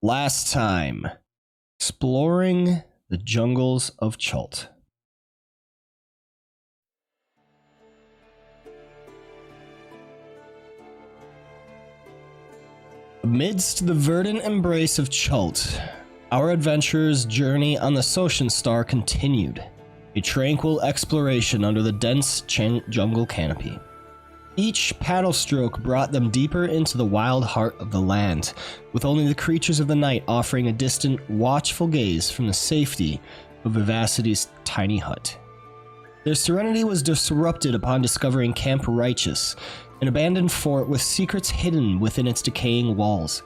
Last time, exploring the jungles of Chult. Amidst the verdant embrace of Chult, our adventurer's journey on the Socean Star continued, a tranquil exploration under the dense jungle canopy. Each paddle stroke brought them deeper into the wild heart of the land, with only the creatures of the night offering a distant, watchful gaze from the safety of Vivacity's tiny hut. Their serenity was disrupted upon discovering Camp Righteous, an abandoned fort with secrets hidden within its decaying walls.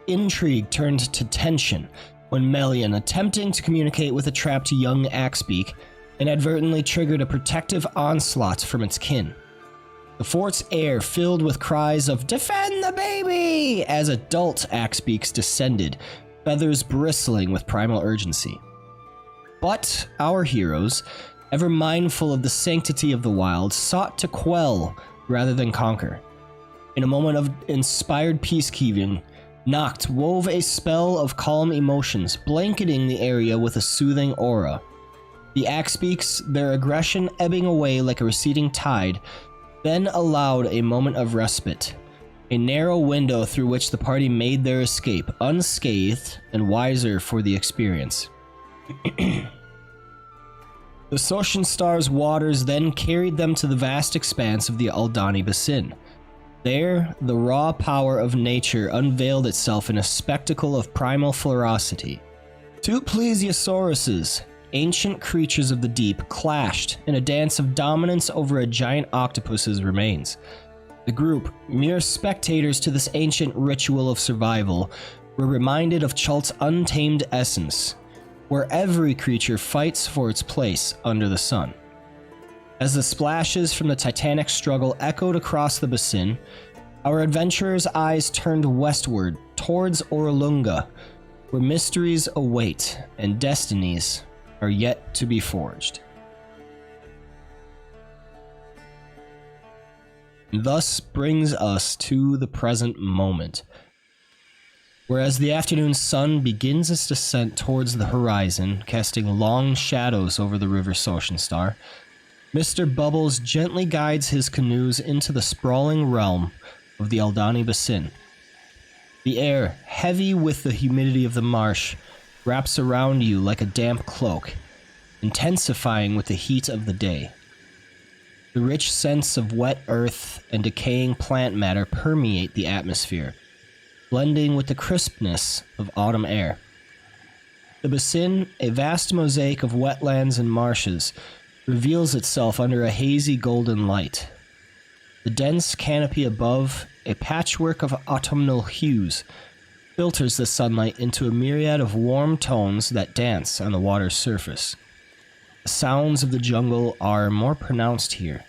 Intrigue turned to tension when Melian, attempting to communicate with a trapped young Axebeak, inadvertently triggered a protective onslaught from its kin. The fort's air filled with cries of "Defend the baby!" as adult Axebeaks descended, feathers bristling with primal urgency. But our heroes, ever mindful of the sanctity of the wild, sought to quell rather than conquer. In a moment of inspired peacekeeping, Noct wove a spell of calm emotions, blanketing the area with a soothing aura. The Axebeaks, their aggression ebbing away like a receding tide, then allowed a moment of respite, a narrow window through which the party made their escape, unscathed and wiser for the experience. The Socean Star's waters then carried them to the vast expanse of the Aldani Basin. There, the raw power of nature unveiled itself in a spectacle of primal ferocity. Two plesiosauruses, ancient creatures of the deep, clashed in a dance of dominance over a giant octopus's remains. The group, mere spectators to this ancient ritual of survival, were reminded of Chult's untamed essence, where every creature fights for its place under the sun. As the splashes from the titanic struggle echoed across the basin, our adventurers' eyes turned westward towards Orolunga, where mysteries await and destinies are yet to be forged. Thus brings us to the present moment, whereas the afternoon sun begins its descent towards the horizon, casting long shadows over the river Socean Star, Mr. Bubbles gently guides his canoes into the sprawling realm of the Aldani Basin. The air, heavy with the humidity of the marsh, wraps around you like a damp cloak, intensifying with the heat of the day. The rich scents of wet earth and decaying plant matter permeate the atmosphere, blending with the crispness of autumn air. The basin, a vast mosaic of wetlands and marshes, reveals itself under a hazy golden light. The dense canopy above, a patchwork of autumnal hues, filters the sunlight into a myriad of warm tones that dance on the water's surface. The sounds of the jungle are more pronounced here.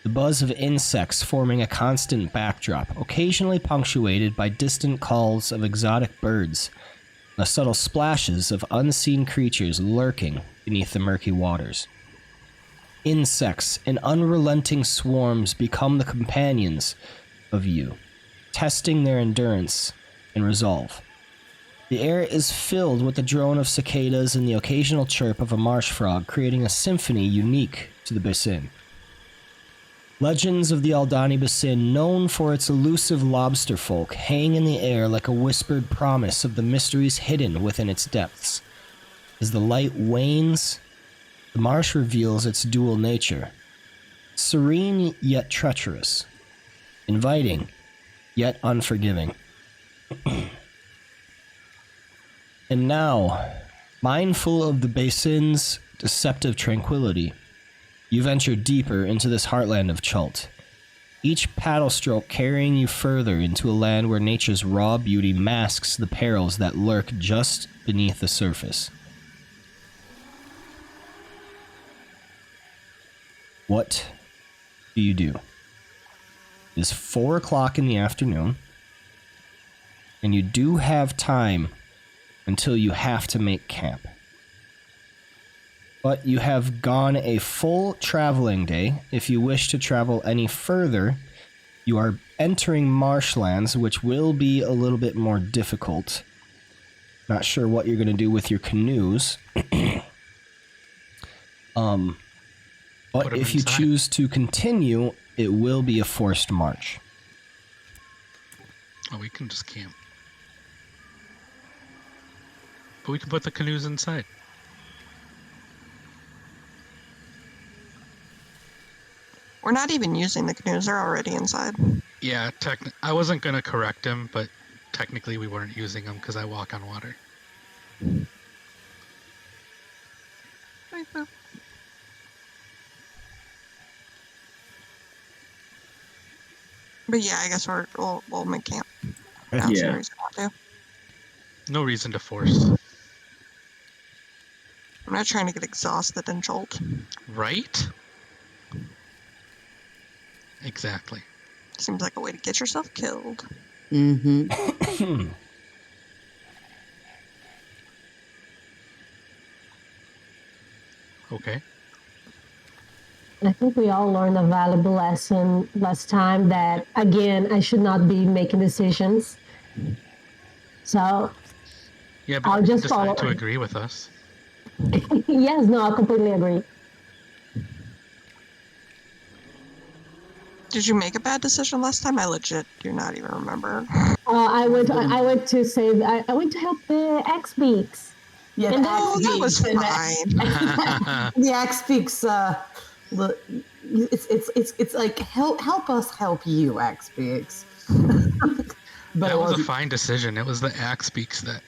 The buzz of insects forming a constant backdrop, occasionally punctuated by distant calls of exotic birds, the subtle splashes of unseen creatures lurking beneath the murky waters. Insects in unrelenting swarms become the companions of you, testing their endurance and resolve. The air is filled with the drone of cicadas and the occasional chirp of a marsh frog, creating a symphony unique to the basin. Legends of the Aldani Basin, known for its elusive lobster folk, hang in the air like a whispered promise of the mysteries hidden within its depths. As the light wanes, the marsh reveals its dual nature, serene yet treacherous, inviting yet unforgiving. And now, mindful of the basin's deceptive tranquility, you venture deeper into this heartland of Chult, each paddle stroke carrying you further into a land where nature's raw beauty masks the perils that lurk just beneath the surface. What do you do? It is 4 o'clock in the afternoon, and you do have time until you have to make camp. But you have gone a full traveling day. If you wish to travel any further, you are entering marshlands, which will be a little bit more difficult Not sure what you're going to do with your canoes. But if you choose to continue, it will be a forced march. Oh, we can just camp. But we can put the canoes inside. We're not even using the canoes. They're already inside. Yeah, I wasn't going to correct him, but technically we weren't using them because I walk on water. But yeah, I guess we'll make camp. Yeah. No reason to force. I'm not trying to get exhausted in Chult. Right? Exactly. Seems like a way to get yourself killed. Mm-hmm. Okay. I think we all learned a valuable lesson last time that, again, I should not be making decisions. So Yeah, but I'll you just decide follow. to agree with us. Yes, no, I completely agree. Did you make a bad decision last time? I legit do not even remember. I went to help the X-Beaks. Yeah, And that was fine. The X speaks. It's like help us help you, X speaks. But that was a fine decision. It was the axe speaks that,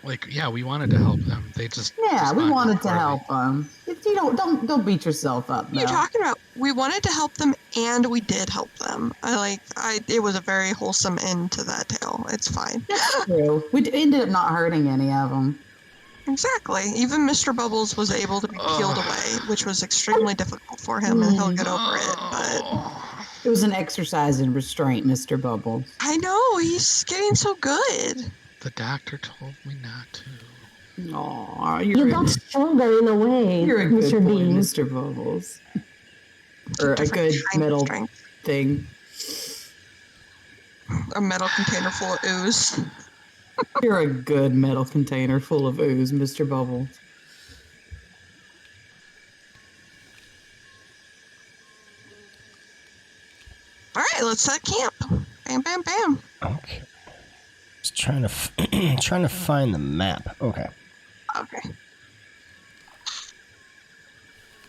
we wanted to help them. They just we wanted to help them. If you don't beat yourself up. What are you talking about? We wanted to help them, and we did help them. It was a very wholesome end to that tale. It's fine. That's true. We ended up not hurting any of them. Exactly. Even Mr. Bubbles was able to be peeled away, which was extremely difficult for him, and he'll get over it. But it was an exercise in restraint, Mr. Bubbles. I know, he's getting so good. The doctor told me not to. Aw, you got stronger in a way. You're a Mr. good boy, Bean. Mr. Bubbles. Or a good metal thing. A metal container full of ooze. You're a good metal container full of ooze, Mr. Bubbles. All right, let's set camp. Bam, bam, bam. Okay. Just trying to find the map. Okay. Okay.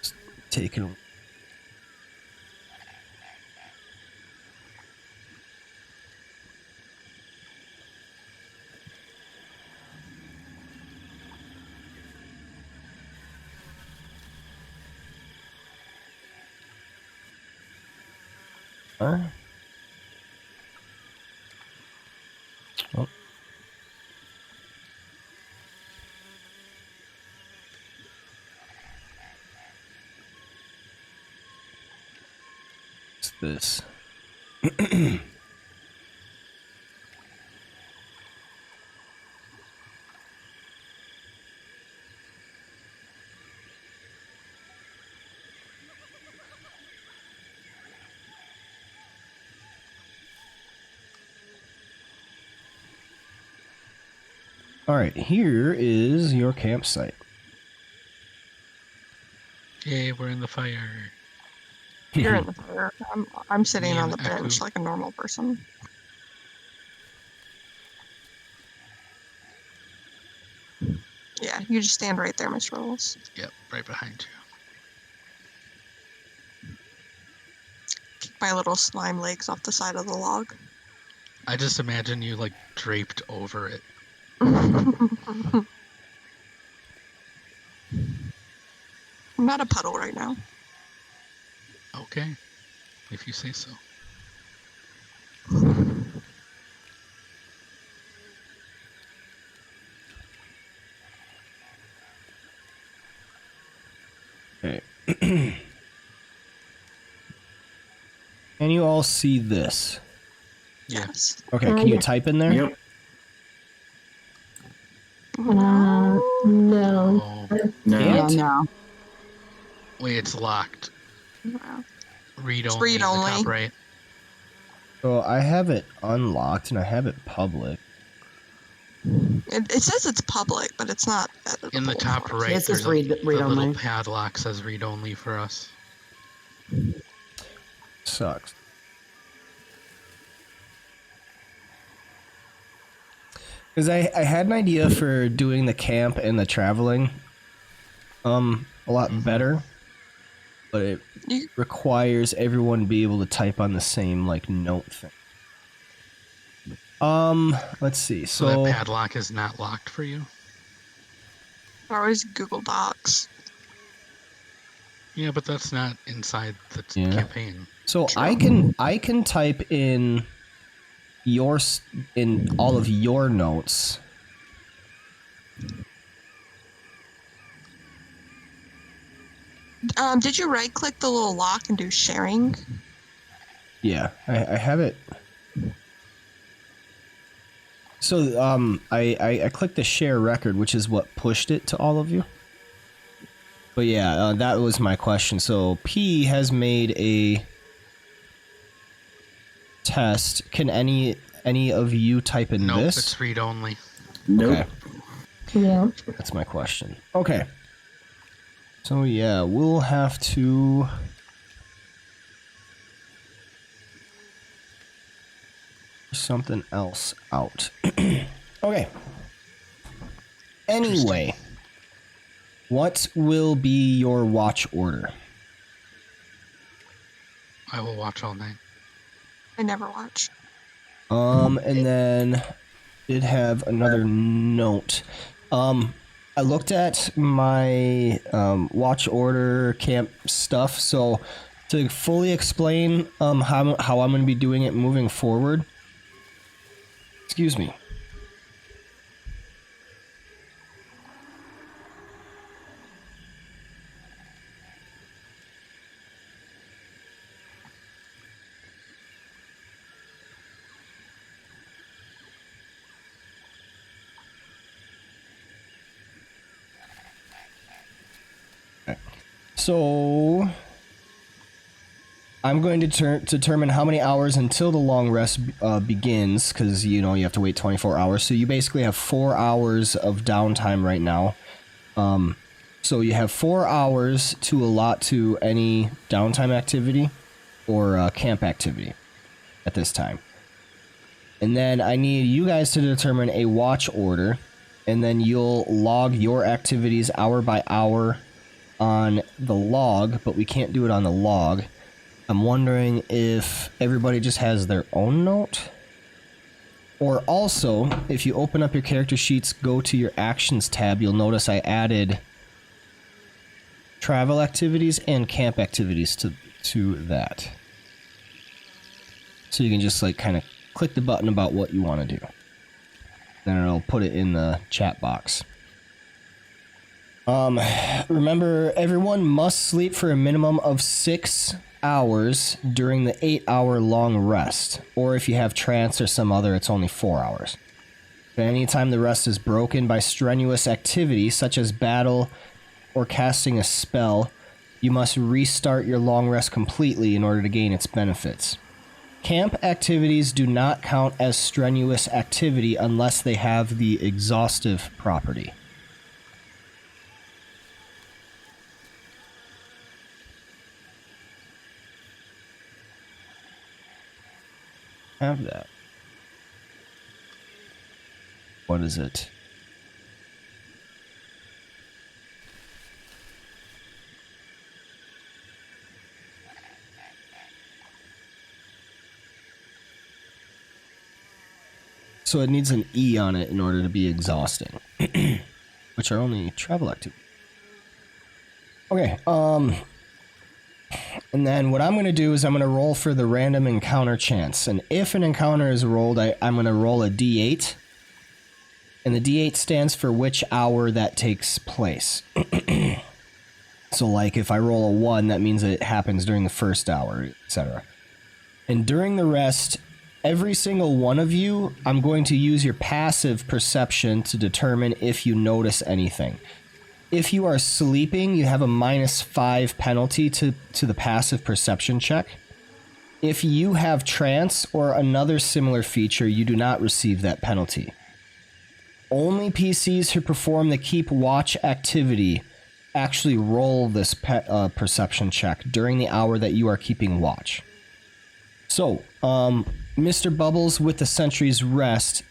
Just taking. Oh. What's this? All right, here is your campsite. Yay, we're in the fire. You're in the fire. I'm sitting on the bench like a normal person. Yeah, you just stand right there, Mr. Rolls. Yep, right behind you. Kick my little slime legs off the side of the log. I just imagine you draped over it. I'm not a puddle right now. Okay, if you say so. Okay. Can you all see this? Yes. Okay, can you type in there? Yep. No. Oh. No. No. Wait, it's locked. No. Read It's only. read in the only. top right. So I have it unlocked and I have it public. It says it's public, but it's not editable. In the top right, This is there's read the little only. padlock says read only for us. Sucks. Because I had an idea for doing the camp and the traveling a lot better, but it requires everyone to be able to type on the same like note thing. Let's see. So that padlock is not locked for you? Always Google Docs. Yeah, but that's not inside the campaign. So I can type in in all of your notes. Did you right click the little lock and do sharing? Yeah, I have it. So I clicked the share record, which is what pushed it to all of you. But yeah, that was my question. So P has made a test. Can any of you type in Nope, this? it's read only. Nope. Okay. Yeah. That's my question. Okay. So yeah, we'll have to something else out. Okay. Anyway, what will be your watch order? I will watch all night. I never watch. And then did have another note. I looked at my watch order camp stuff, so to fully explain how I'm going to be doing it moving forward. Excuse me. So I'm going to determine how many hours until the long rest begins, because you have to wait 24 hours. So you basically have 4 hours of downtime right now. So you have 4 hours to allot to any downtime activity or camp activity at this time. And then I need you guys to determine a watch order, and then you'll log your activities hour by hour on the log, but we can't do it on the log. I'm wondering if everybody just has their own note, or also if you open up your character sheets, go to your actions tab, you'll notice I added travel activities and camp activities to that. So you can just like kind of click the button about what you want to do. Then it'll put it in the chat box. Remember, everyone must sleep for a minimum of 6 hours during the 8-hour long rest. Or if you have trance or some other, it's only 4 hours. But anytime the rest is broken by strenuous activity, such as battle or casting a spell, you must restart your long rest completely in order to gain its benefits. Camp activities do not count as strenuous activity unless they have the exhaustive property. Have that. What is it? So it needs an E on it in order to be exhausting, which are only travel activities. Okay, and then what I'm going to do is I'm going to roll for the random encounter chance. And if an encounter is rolled, I'm going to roll a D8. And the D8 stands for which hour that takes place. So like if I roll a 1, that means it happens during the first hour, etc. And during the rest, every single one of you, I'm going to use your passive perception to determine if you notice anything. If you are sleeping, you have a -5 penalty to the passive perception check. If you have trance or another similar feature, you do not receive that penalty. Only PCs who perform the keep watch activity actually roll this perception check during the hour that you are keeping watch. So, Mr. Bubbles, with the sentry's rest,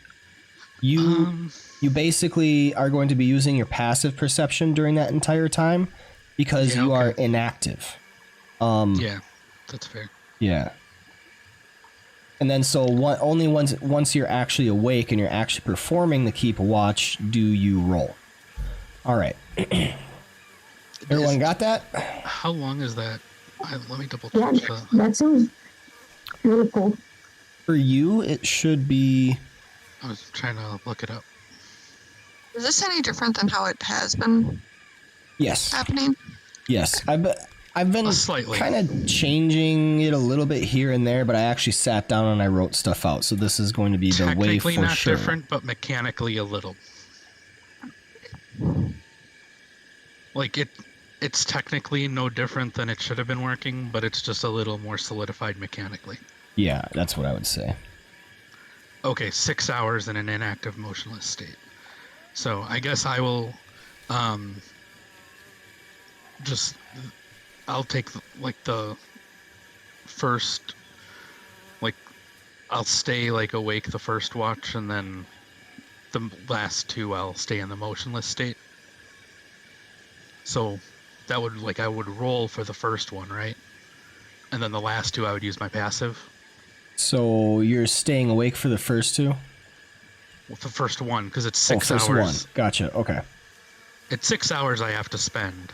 you basically are going to be using your passive perception during that entire time because you are inactive. Yeah, that's fair. Yeah. And then only once you're actually awake and you're actually performing the keep watch do you roll. All right. Everyone got that? How long is that? Let me double Yeah, check. that seems really cool. For you, it should be... I was trying to look it up. Is this any different than how it has been Yes. happening? Yes. I've been Slightly. kind of changing it a little bit here and there, but I actually sat down and I wrote stuff out. So this is going to be the way for Technically not sure. different, but mechanically a little. Like it's technically no different than it should have been working, but it's just a little more solidified mechanically. Yeah, that's what I would say. Okay, 6 hours in an inactive, motionless state. So I guess I will, I'll take like the first, like I'll stay like awake the first watch, and then the last two I'll stay in the motionless state. So that would I would roll for the first one, right? And then the last two I would use my passive. So you're staying awake for the first two? Well, the first one, because it's 6 first hours. one. Gotcha. Okay. It's 6 hours I have to spend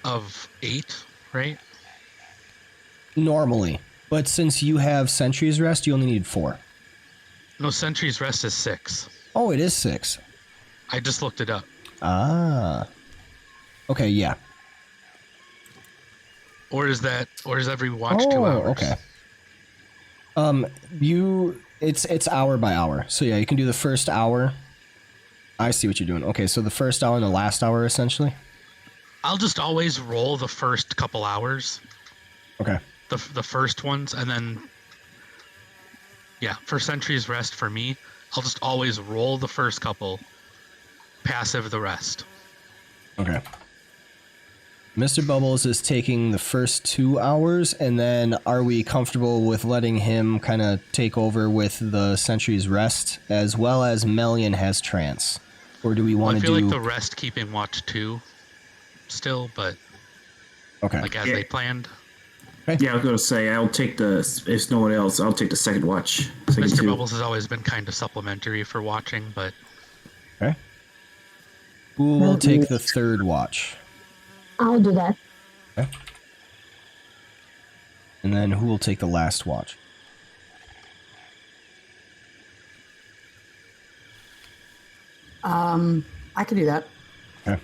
of 8, right? Normally. But since you have Sentry's Rest, you only need 4. No, Sentry's Rest is 6. Oh, it is 6. I just looked it up. Ah. Okay, yeah. Or is every watch 2 hours? Okay. It's hour by hour. So yeah, you can do the first hour. I see what you're doing. Okay, so the first hour and the last hour, essentially? I'll just always roll the first couple hours. Okay. The first ones, and then... Yeah, for Sentry's Rest for me, I'll just always roll the first couple, passive the rest. Okay. Mr. Bubbles is taking the first 2 hours, and then are we comfortable with letting him kind of take over with the Sentry's Rest, as well as Melian has Trance? Or do we want to do... I feel like the rest keeping watch 2 still, but okay. like as they planned. Okay. Yeah, I was going to say, I'll take if no one else, I'll take the second watch. Second Mr. two. Bubbles has always been kind of supplementary for watching, but... Okay. Who will take the third watch? I'll do that. Okay. And then who will take the last watch? I can do that. Okay.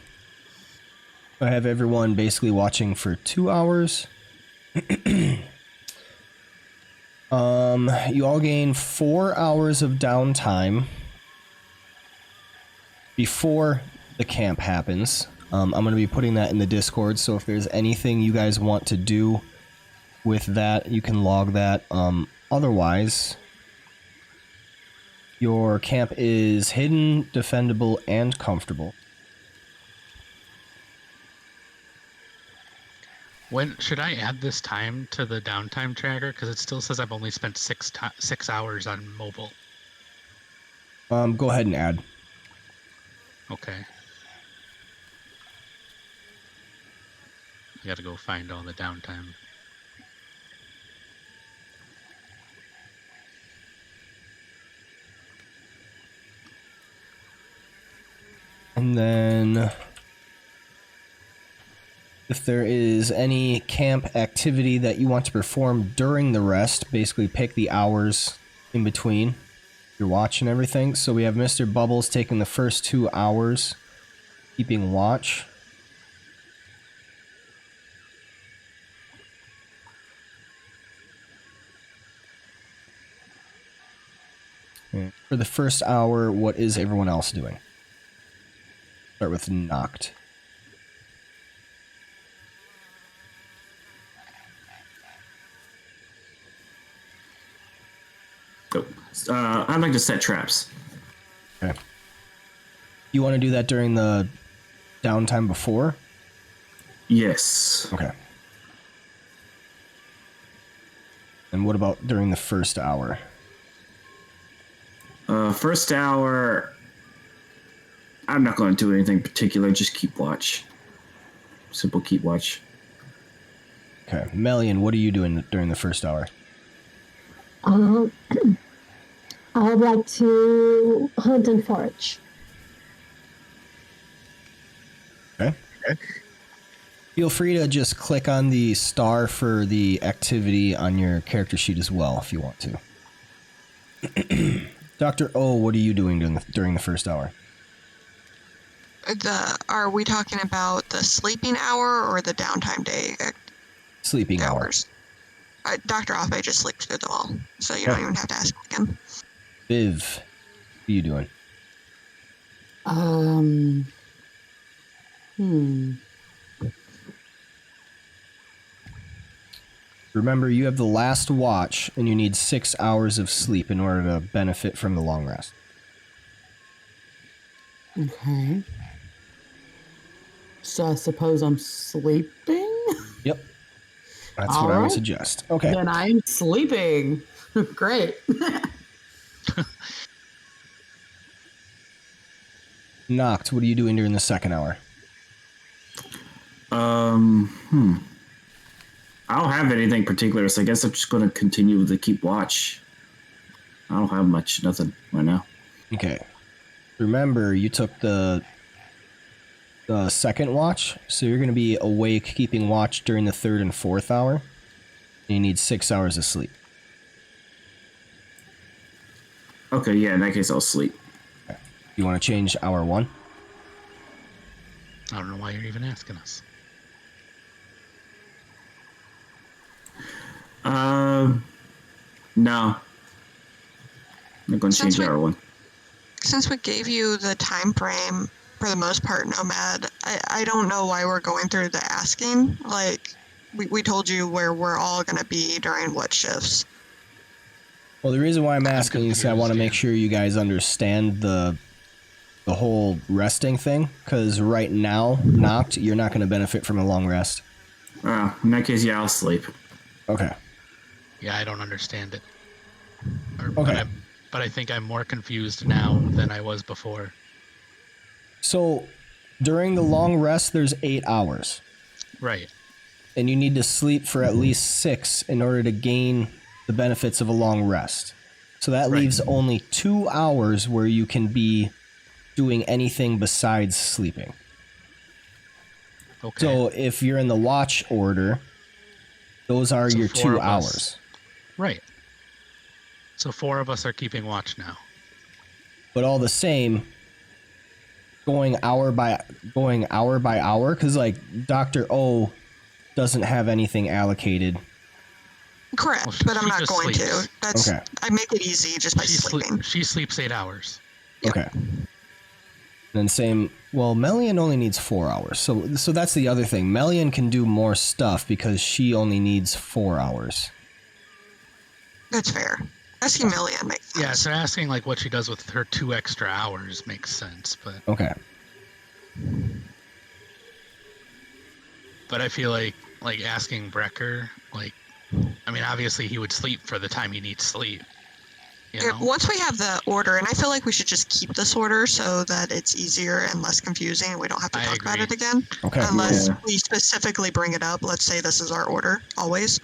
I have everyone basically watching for 2 hours. You all gain 4 hours of downtime before the camp happens. I'm going to be putting that in the Discord, so if there's anything you guys want to do with that, you can log that. Otherwise, your camp is hidden, defendable, and comfortable. When should I add this time to the downtime tracker? Because it still says I've only spent 6 hours on mobile. Go ahead and add. Okay. I gotta go find all the downtime. And then if there is any camp activity that you want to perform during the rest, basically pick the hours in between your watch and everything. So we have Mr. Bubbles taking the first 2 hours, keeping watch. For the first hour, what is everyone else doing? Start with Knocked. I'd like to set traps. Okay. You want to do that during the downtime before? Yes. Okay. And what about during the first hour? First hour, I'm not going to do anything particular. Just keep watch. Simple keep watch. Okay. Melian, what are you doing during the first hour? I would like to hunt and forage. Okay. Feel free to just click on the star for the activity on your character sheet as well if you want to. Dr. O, what are you doing during the first hour? Are we talking about the sleeping hour or the downtime day Sleeping hours? Dr. Afe just sleeps through them all, so you don't even have to ask again. Viv, what are you doing? Remember, you have the last watch, and you need 6 hours of sleep in order to benefit from the long rest. Okay. So I suppose I'm sleeping? Yep. That's All what I would right. suggest. Okay. Then I'm sleeping. Great. Noct, what are you doing during the second hour? I don't have anything particular, so I guess I'm just going to continue to keep watch. I don't have nothing right now. Okay. Remember, you took the second watch, so you're going to be awake keeping watch during the third and fourth hour. And you need 6 hours of sleep. Okay, yeah, in that case, I'll sleep. Okay. You want to change hour 1? I don't know why you're even asking us. No. I'm not going to change hour 1. Since we gave you the time frame, for the most part, Nomad, I don't know why we're going through the asking. Like, we told you where we're all going to be during what shifts. Well, the reason why I'm asking is I want to make sure you guys understand the whole resting thing, because right now, Noct, you're not going to benefit from a long rest. In that case, yeah, I'll sleep. Okay. Yeah, I don't understand it. Okay. But I think I'm more confused now than I was before. So, during the long rest, there's 8 hours. Right. And you need to sleep for at least 6 in order to gain the benefits of a long rest. So that leaves only 2 hours where you can be doing anything besides sleeping. Okay. So if you're in the watch order, those are your 2 hours. Right. So 4 of us are keeping watch now. But all the same, going hour by hour, because like Dr. O doesn't have anything allocated. Correct, Well, but I'm she not just going sleeps. to. That's Okay. I make it easy just by sleeping. She sleeps 8 hours. Yep. Okay. And then same, well, Melian only needs 4 hours. So that's the other thing. Melian can do more stuff because she only needs 4 hours. That's fair. Asking Million makes sense. Yeah, so asking like what she does with her 2 extra hours makes sense, but Okay. But I feel like asking Brecker, like, I mean, obviously he would sleep for the time he needs sleep. You know? Once we have the order, and I feel like we should just keep this order so that it's easier and less confusing and we don't have to talk about it again. Okay. Unless we specifically bring it up. Let's say this is our order, always.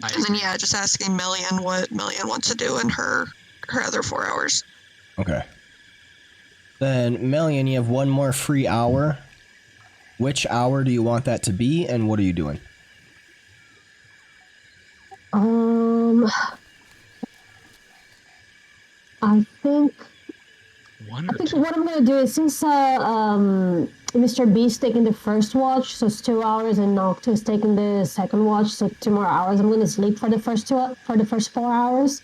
And then, yeah, just asking Million what Million wants to do in her other 4 hours. Okay. Then, Melian, you have one more free hour. Which hour do you want that to be, and what are you doing? I think One or two? what I'm gonna do is, since Mr. B's taking the first watch, so it's 2 hours, and Noctis is taking the second watch, so 2 more hours. I'm gonna sleep for the first 4 hours,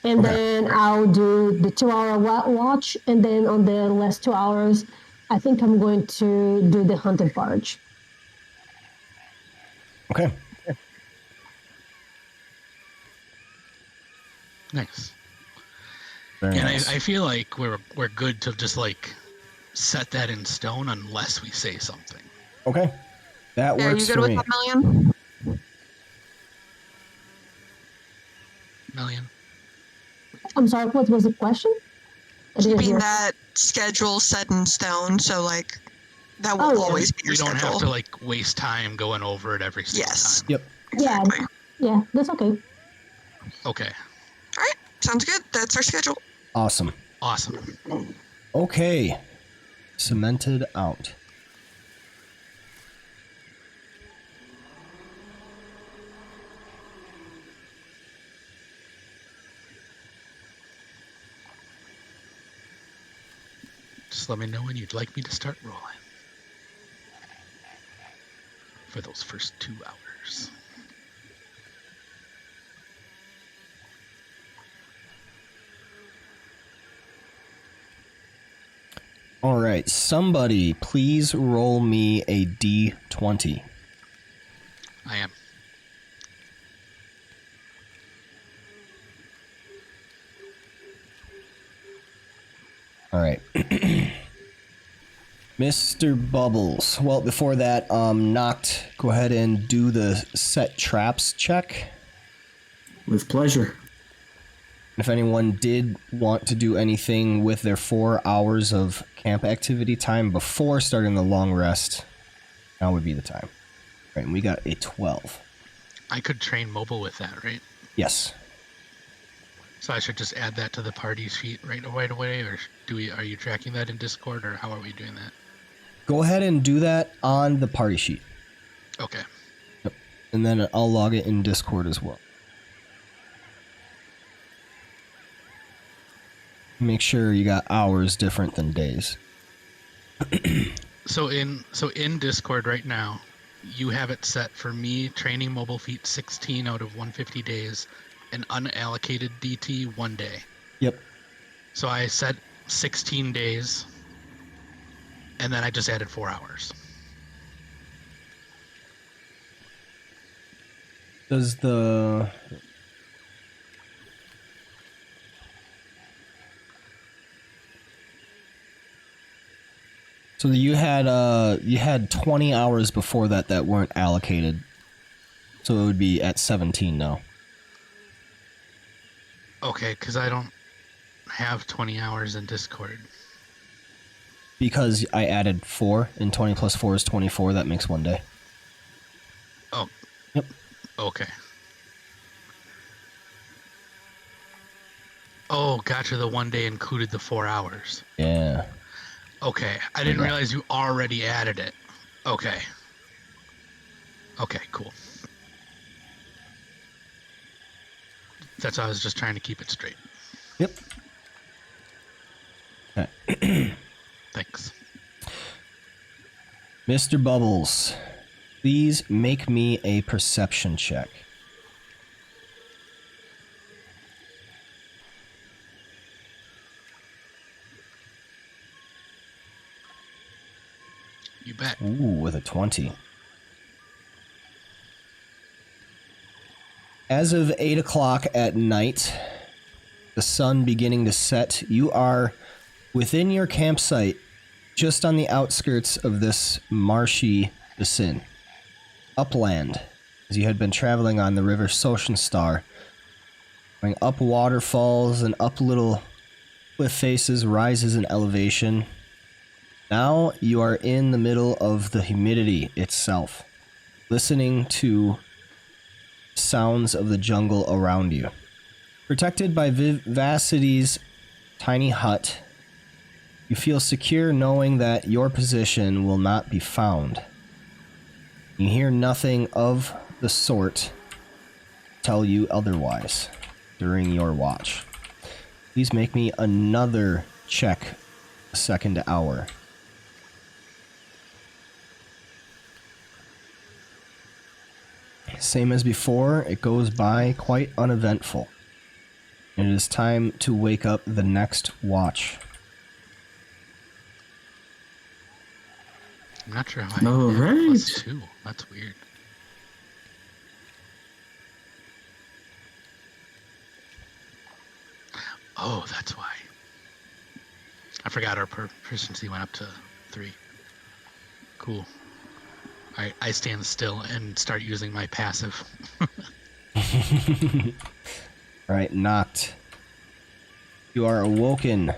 and then I'll do the 2 hour watch, and then on the last 2 hours, I think I'm going to do the hunt and forage. Okay. Nice. Very And nice. I feel like we're good to just like set that in stone unless we say something. Okay. That Yeah, are you works good for with me. that, Million? Million. I'm sorry, what was the question? I didn't Keeping hear. that schedule set in stone, so like that will Oh, yeah. always be your We don't schedule. have to like waste time going over it every single Yes. time. Yep. Exactly. Yeah, that's okay. Okay. All right, sounds good. That's our schedule. Awesome. Awesome. Okay. Cemented out. Just let me know when you'd like me to start rolling. For those first 2 hours. All right. Somebody, please roll me a d20. I am. All right. Mr. Bubbles. Well, before that, Noct, go ahead and do the set traps check. With pleasure. If anyone did want to do anything with their 4 hours of camp activity time before starting the long rest, now would be the time. Right, and we got a 12. I could train mobile with that, right? Yes. So I should just add that to the party sheet right away, or are you tracking that in Discord, or how are we doing that? Go ahead and do that on the party sheet. Okay. Yep. And then I'll log it in Discord as well. Make sure you got hours different than days. So in Discord right now, you have it set for me training mobile feet 16 out of 150 days, and unallocated DT 1 day. Yep. So I set 16 days, and then I just added 4 hours. Does the... So you had 20 hours before that weren't allocated. So it would be at 17 now. Okay, because I don't have 20 hours in Discord. Because I added 4, and 20 plus 4 is 24. That makes 1 day. Oh. Yep. Okay. Oh, gotcha. The 1 day included the 4 hours. Yeah. Okay. I didn't realize you already added it. Okay. Okay, cool. That's why I was just trying to keep it straight. Yep. Okay. Thanks. Mr. Bubbles, please make me a perception check. You bet. Ooh, with a 20. As of 8 o'clock at night, the sun beginning to set, you are within your campsite, just on the outskirts of this marshy basin. Upland, as you had been traveling on the river Star, going up waterfalls and up little cliff faces, rises in elevation. Now you are in the middle of the humidity itself, listening to sounds of the jungle around you. Protected by Vivacity's tiny hut, you feel secure knowing that your position will not be found. You hear nothing of the sort tell you otherwise during your watch. Please make me another check a second hour. Same as before, it goes by quite uneventful. It is time to wake up the next watch. I'm not sure how I All did right. +2. That's weird. Oh, that's why. I forgot our proficiency went up to 3. Cool. Alright, I stand still and start using my passive. Alright, knocked. You are awoken.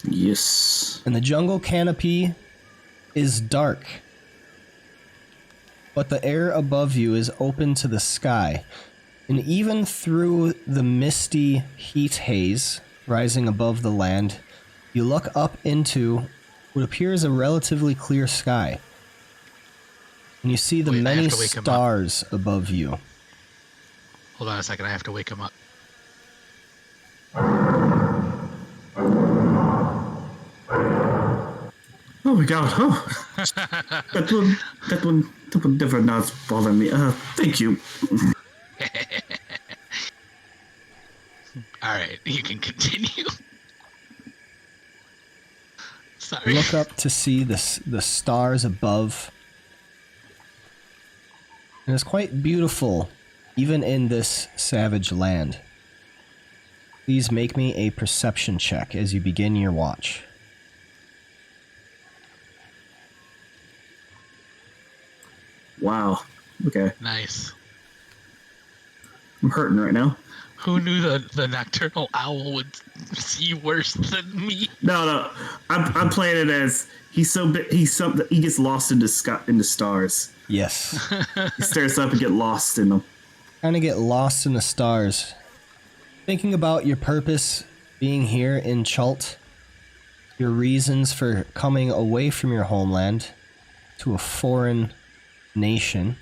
Yes. And the jungle canopy is dark. But the air above you is open to the sky. And even through the misty heat haze rising above the land, you look up into what appears a relatively clear sky. And you see the Wait, I have many to wake him up. stars above you. Hold on a second, I have to wake him up. Oh my god. Oh. that one never not bother me. Thank you. Alright, you can continue. Sorry. Look up to see the stars above. And it's quite beautiful, even in this savage land. Please make me a perception check as you begin your watch. Wow. Okay. Nice. I'm hurting right now. Who knew the nocturnal owl would see worse than me? No. I'm playing it as he gets lost in the stars. Yes. He stares up and get lost in them. Kind of get lost in the stars. Thinking about your purpose being here in Chult, your reasons for coming away from your homeland to a foreign nation.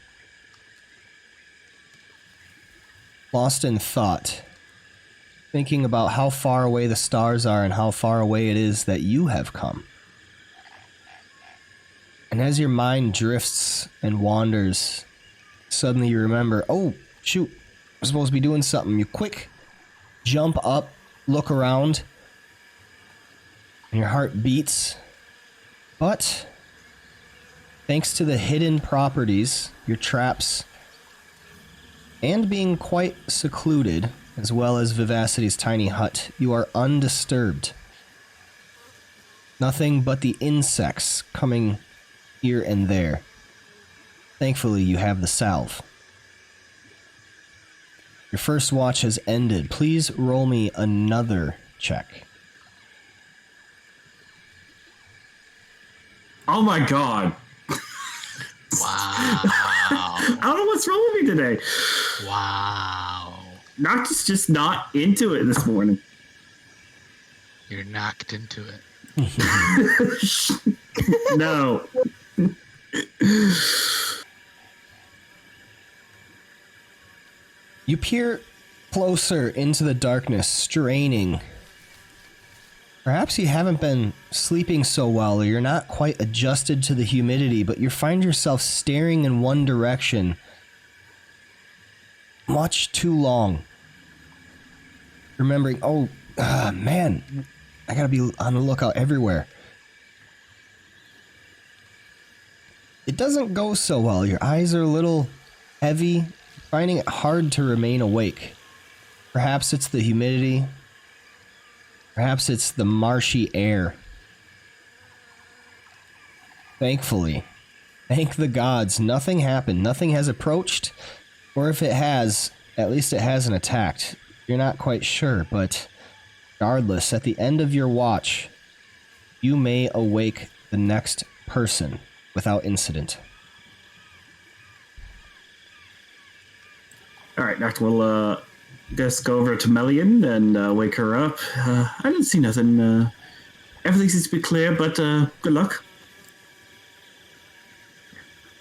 Lost in thought. Thinking about how far away the stars are and how far away it is that you have come. And as your mind drifts and wanders, suddenly you remember, oh, shoot, I'm supposed to be doing something. You quick jump up, look around, and your heart beats. But thanks to the hidden properties, your traps, and being quite secluded, as well as Vivacity's tiny hut, you are undisturbed. Nothing but the insects coming here and there. Thankfully, you have the salve. Your first watch has ended. Please roll me another check. Oh my god. Wow. I don't know what's wrong with me today. Wow. Noctis just not into it this morning. You're knocked into it. No. You peer closer into the darkness, straining. Perhaps you haven't been sleeping so well, or you're not quite adjusted to the humidity, but you find yourself staring in one direction much too long. Remembering, man, I gotta be on the lookout everywhere. It doesn't go so well. Your eyes are a little heavy, finding it hard to remain awake. Perhaps it's the humidity. Perhaps it's the marshy air. Thankfully, thank the gods, nothing happened. Nothing has approached, or if it has, at least it hasn't attacked. You're not quite sure, but regardless, at the end of your watch, you may awake the next person without incident. Alright, Doctor, we'll just go over to Melian and wake her up. I didn't see nothing. Everything seems to be clear, but good luck.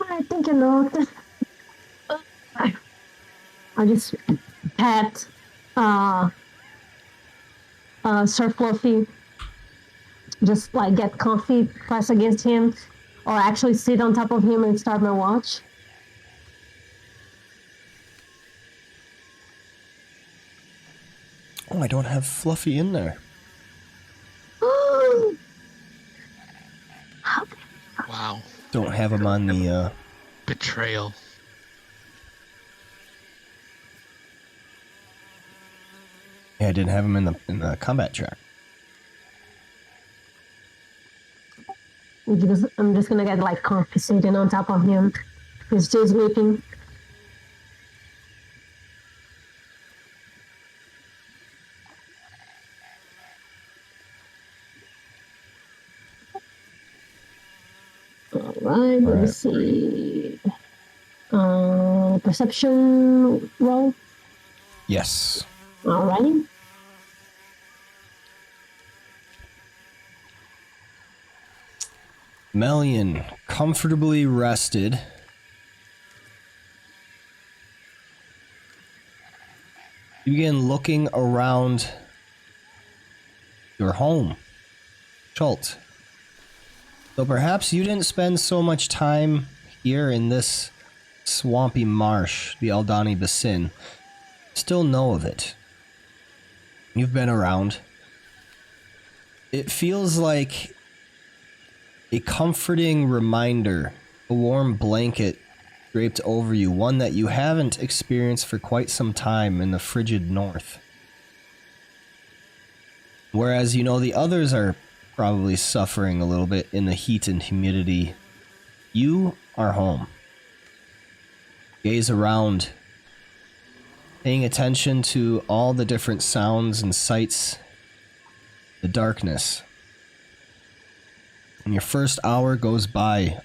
I think you know. I just pat Sir Fluffy, just like get comfy, press against him, or actually sit on top of him and start my watch. Oh, I don't have Fluffy in there. Wow. Don't have him on the, Betrayal. Yeah, I didn't have him in the combat track. I'm just gonna get like compensating on top of him. He's still sleeping. All right, let me see. Perception roll. Yes. Alrighty. Melian, comfortably rested. You begin looking around your home, Chult. So perhaps you didn't spend so much time here in this swampy marsh, the Aldani Basin. Still know of it. You've been around. It feels like a comforting reminder, a warm blanket draped over you, one that you haven't experienced for quite some time in the frigid north. Whereas, you know, the others are probably suffering a little bit in the heat and humidity. You are home. Gaze around, paying attention to all the different sounds and sights, the darkness. And your first hour goes by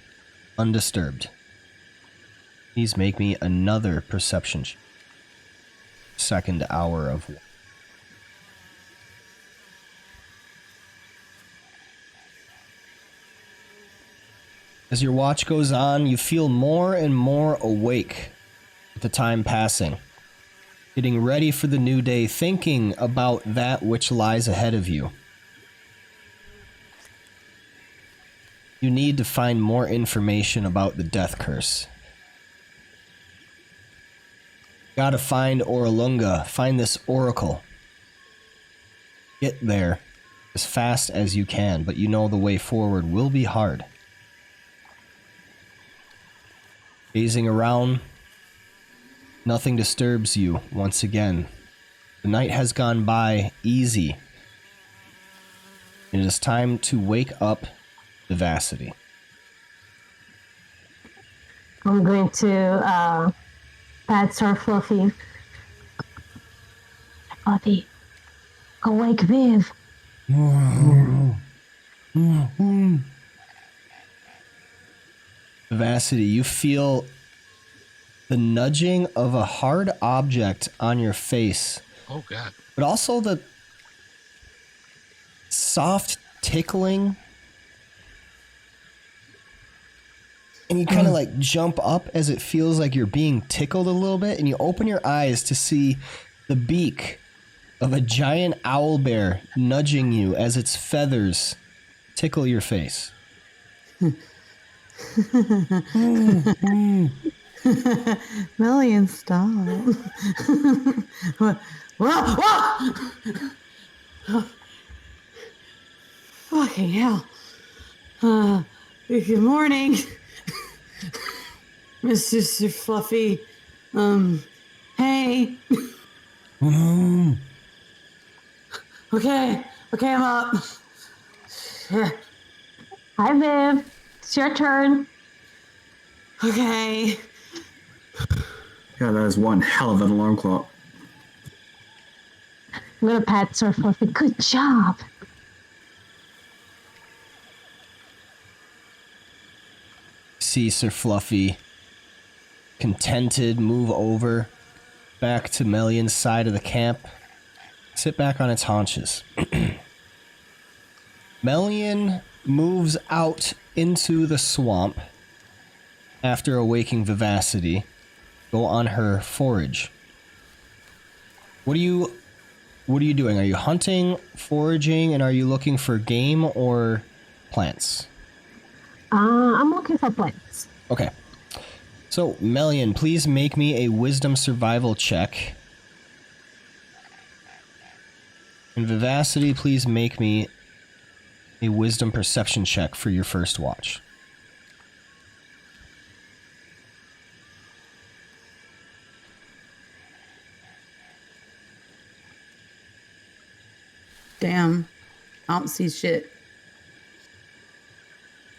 undisturbed. Please make me another perception check. Second hour of war. As your watch goes on, you feel more and more awake with the time passing. Getting ready for the new day, thinking about that which lies ahead of you. You need to find more information about the death curse. Gotta find Orolunga, find this oracle. Get there as fast as you can, but you know the way forward will be hard. Gazing around, nothing disturbs you once again. The night has gone by easy. It is time to wake up Vivacity. I'm going to pat Sir Fluffy. Fluffy, go wake Viv. Vivacity, you feel the nudging of a hard object on your face. Oh, God. But also the soft tickling. And you kind of like jump up as it feels like you're being tickled a little bit, and you open your eyes to see the beak of a giant owl bear nudging you as its feathers tickle your face. Melian, stop. What? Whoa! Fucking hell. Good morning, Mr. Fluffy. Hey. Okay, I'm up. Hi, Viv. It's your turn. Okay. Yeah, that is one hell of an alarm clock. I'm gonna pat Sir Fluffy. Good job. See Sir Fluffy, contented, move over back to Melian's side of the camp, sit back on its haunches. Melian moves out into the swamp after awaking Vivacity, go on her forage. What are you doing? Are you hunting, foraging, and are you looking for game or plants? I'm looking for plants. Okay. So, Melian, please make me a wisdom survival check. And Vivacity, please make me a wisdom perception check for your first watch. Damn. I don't see shit.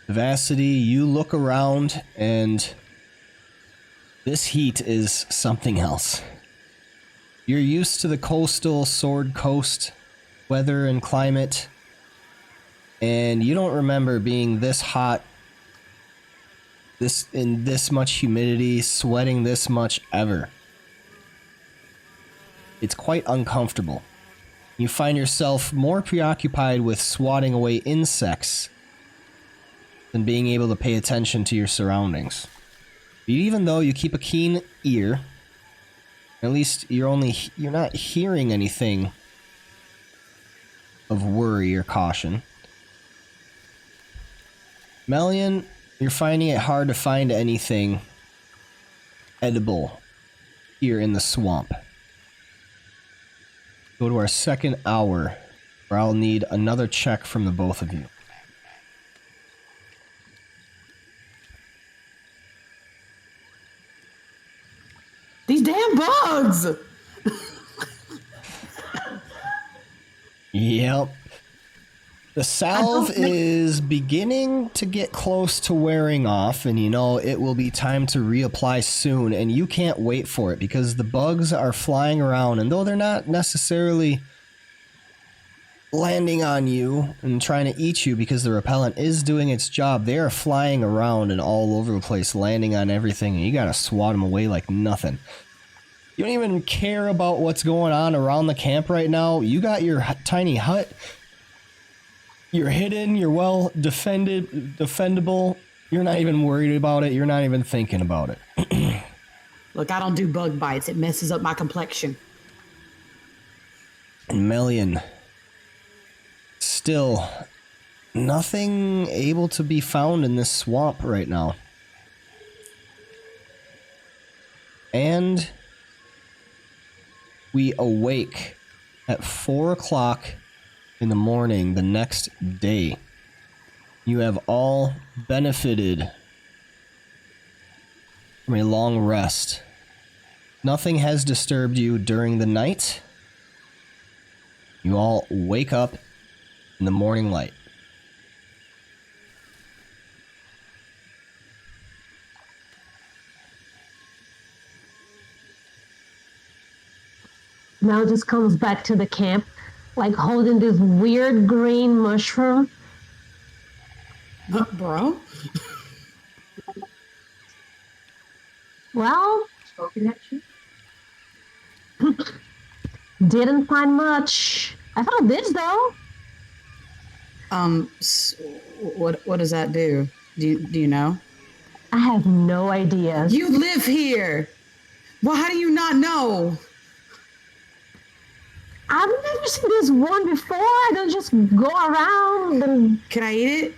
Vivacity, you look around and this heat is something else. You're used to the coastal Sword Coast weather and climate, and you don't remember being this hot, in this much humidity, sweating this much ever. It's quite uncomfortable. You find yourself more preoccupied with swatting away insects than being able to pay attention to your surroundings. Even though you keep a keen ear, at least you're not hearing anything of worry or caution. Melian, you're finding it hard to find anything edible here in the swamp. Go to our second hour, where I'll need another check from the both of you. These damn bugs! Yep. The salve is beginning to get close to wearing off, and it will be time to reapply soon, and you can't wait for it because the bugs are flying around, and though they're not necessarily landing on you and trying to eat you because the repellent is doing its job, they are flying around and all over the place, landing on everything, and you gotta swat them away like nothing. You don't even care about what's going on around the camp right now. You got your tiny hut. You're hidden, you're well defendable. You're not even worried about it. You're not even thinking about it. Look, I don't do bug bites. It messes up my complexion. And Melian, still nothing able to be found in this swamp right now. And we awake at 4 o'clock in the morning the next day. You have all benefited from a long rest. Nothing has disturbed you during the night. You all wake up in the morning light. Mel just comes back to the camp, like holding this weird green mushroom. Bro? Well, didn't find much. I found this though. What does that do? Do you know? I have no idea. You live here. Well, how do you not know? I've never seen this one before. I don't just go around and... Can I eat it?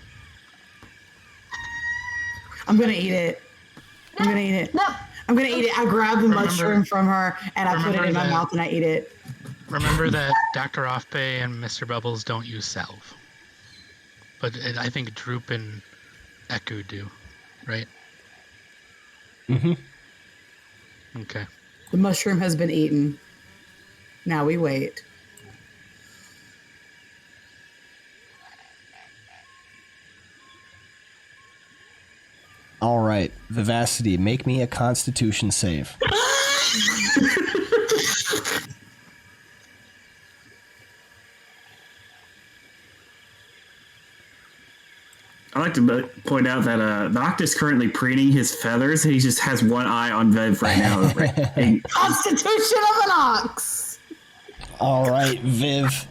I'm gonna eat it. I'm gonna eat it. No. I'm gonna eat it. I grab the mushroom from her and I put it in my mouth and I eat it. Remember that Dr. Offbay and Mr. Bubbles don't use salve. But I think Droop and Echo do, right? Mm-hmm. Okay. The mushroom has been eaten. Now we wait. All right, Vivacity, make me a Constitution save. I like to point out that Noct is currently preening his feathers. He just has one eye on Viv right now. Constitution of an ox! All right, Viv.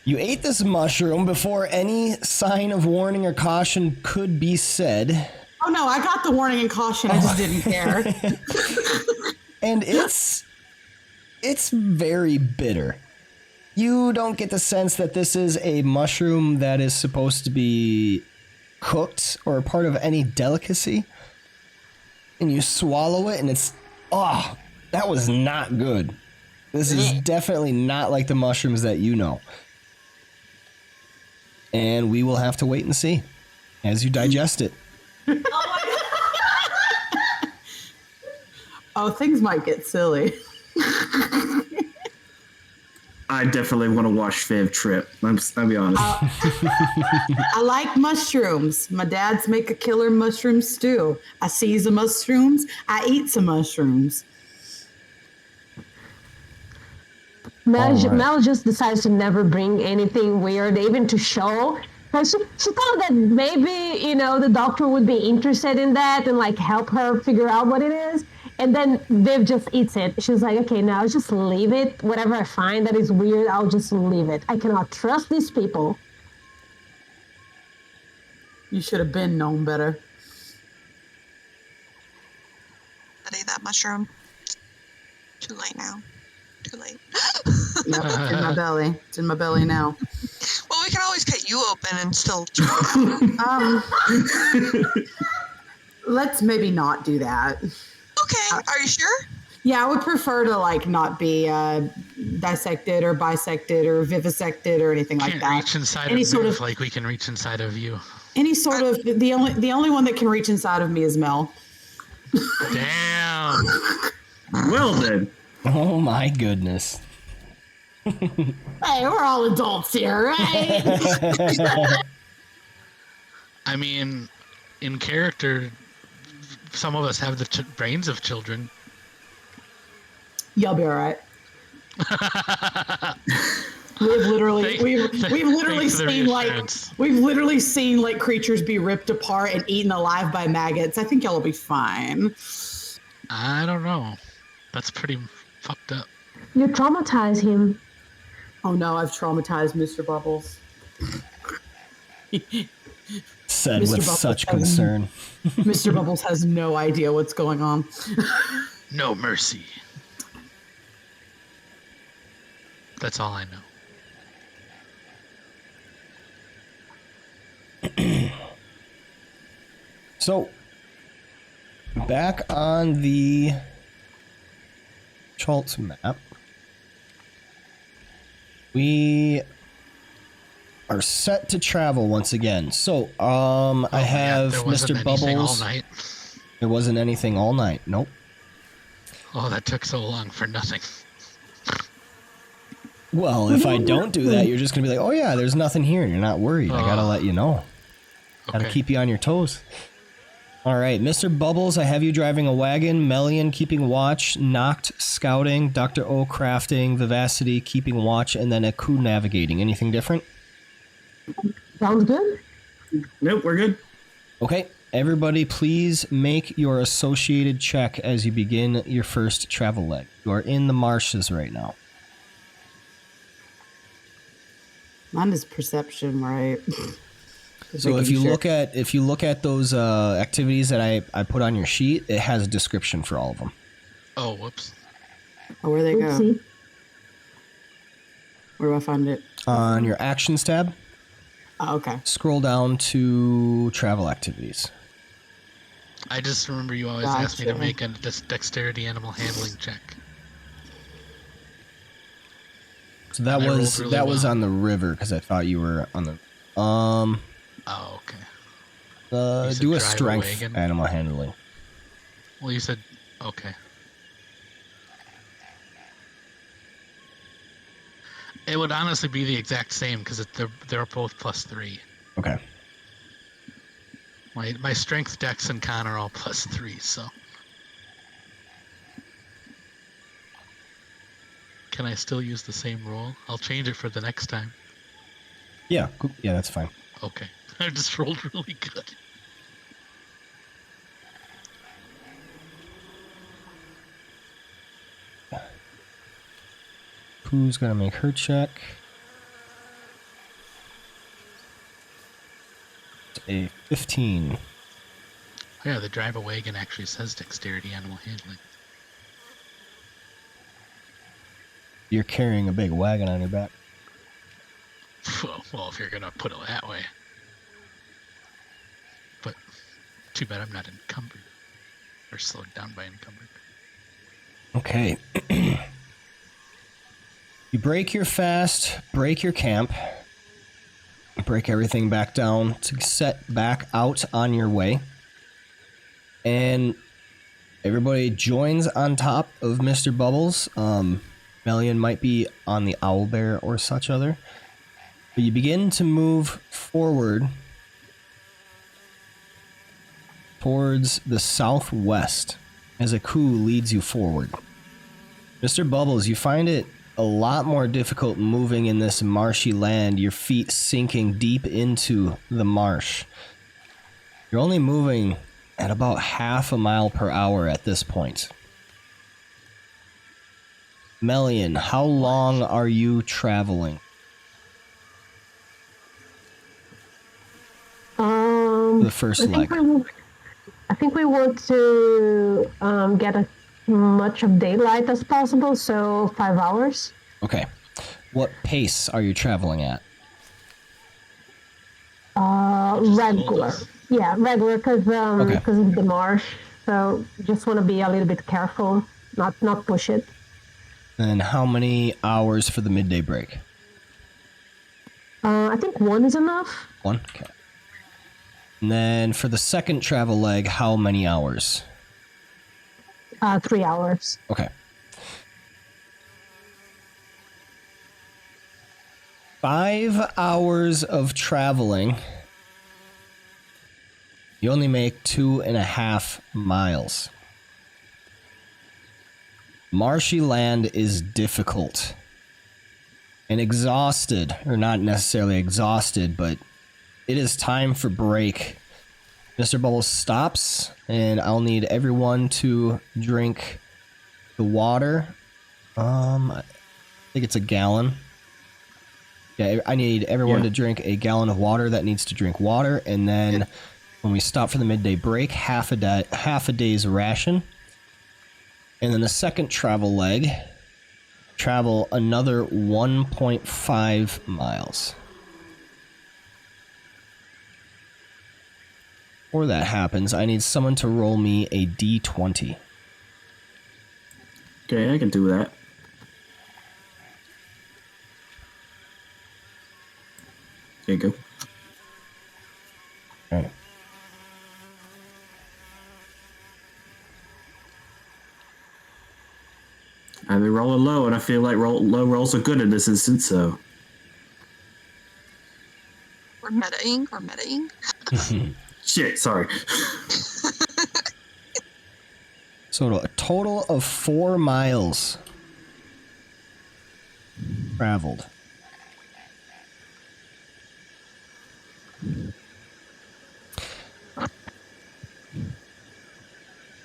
You ate this mushroom before any sign of warning or caution could be said. Oh no, I got the warning and caution. I just didn't care. And it's very bitter. You don't get the sense that this is a mushroom that is supposed to be cooked or part of any delicacy. And you swallow it and it's, that was not good. This is definitely not like the mushrooms that you know. And we will have to wait and see as you digest it. Oh, things might get silly. I definitely want to watch Viv trip. I'll be honest. I like mushrooms. My dad's make a killer mushroom stew. I see the mushrooms. I eat some mushrooms. Mel just decides to never bring anything weird, even to show. Because she thought that maybe, the doctor would be interested in that and like help her figure out what it is. And then Viv just eats it. She's like, okay, now I'll just leave it. Whatever I find that is weird, I'll just leave it. I cannot trust these people. You should have been known better. I ate that mushroom. Too late now. Too late. Yep, it's in my belly. It's in my belly now. Well, we can always cut you open and still. Let's maybe not do that. Okay, are you sure? Yeah, I would prefer to like not be dissected or bisected or vivisected or anything like that. Reach inside Any of sort Viv of like we can reach inside of you. any sort of the only one that can reach inside of me is Mel. Damn. Well then. Oh my goodness. Hey, we're all adults here, right? I mean, in character, some of us have the brains of children. You'll be all right. We've literally seen like creatures be ripped apart and eaten alive by maggots. I think y'all will be fine. I don't know. That's pretty fucked up. You traumatize him. Oh no, I've traumatized Mr. Bubbles. Said Mr. with Bubbles such has- concern. Mr. Bubbles has no idea what's going on. No mercy. That's all I know. So, back on the Chult map, we are set to travel once again. So, I have there wasn't Mr. anything Bubbles. all night. There wasn't anything all night. Nope. Oh, that took so long for nothing. Well, if I don't do that, you're just gonna be like, "Oh yeah, there's nothing here." You're not worried. I gotta let you know. Gotta Okay. keep you on your toes. All right, Mr. Bubbles, I have you driving a wagon, Melian keeping watch, Noct scouting, Dr. O crafting, Vivacity keeping watch, and then Aku navigating. Anything different? Sounds good. Nope, we're good. Okay, everybody please make your associated check as you begin your first travel leg. You are in the marshes right now. Mine is perception, right? So if you look at those activities that I put on your sheet, it has a description for all of them. Oh, whoops. Oh, where they go? Oopsie. Where do I find it? On your actions tab, Oh, okay. scroll down to travel activities. I just remember you always asked me to Gotcha. make a dexterity animal handling check. So that And I rolled was really was well. on the river because I thought you were on the Oh, okay. You said do a drive a strength wagon? animal handling. Well, you said okay. It would honestly be the exact same because they're both +3. Okay. My strength, dex, and con are all +3. So can I still use the same roll? I'll change it for the next time. Yeah, cool. Yeah, that's fine. Okay. I just rolled really good. Who's gonna make her check? It's a 15. Oh, yeah, the drive a wagon actually says dexterity animal handling. You're carrying a big wagon on your back. Well, if you're gonna put it that way. But too bad I'm not encumbered. Or slowed down by encumbered. Okay. You break your fast, break your camp, break everything back down to set back out on your way. And everybody joins on top of Mr. Bubbles. Melian might be on the owlbear or such other. But you begin to move forward towards the southwest as a coup leads you forward. Mr. Bubbles, you find it a lot more difficult moving in this marshy land, your feet sinking deep into the marsh. You're only moving at about half a mile per hour at this point. Melian, how long are you traveling? The first leg. I think we want to get as much of daylight as possible, so 5 hours. Okay. What pace are you traveling at? Regular. Yeah, regular, because Okay. of the marsh. So just want to be a little bit careful, not push it. And how many hours for the midday break? I think 1 is enough. 1? Okay. And then for the second travel leg, how many hours? 3 hours. Okay. 5 hours of traveling. You only make 2.5 miles. Marshy land is difficult. And exhausted, or not necessarily exhausted, but it is time for break. Mr. Bubbles stops, and I'll need everyone to drink the water. I think it's a gallon. Yeah, I need everyone to drink a gallon of water that needs to drink water, and then when we stop for the midday break, half a day's ration. And then the second travel leg, travel another 1.5 miles. Before that happens, I need someone to roll me a d20. Okay, I can do that. There you go. Okay. I've been rolling low, and I feel like low rolls are good in this instance, so... We're metaing. Shit, sorry. So a total of 4 miles traveled.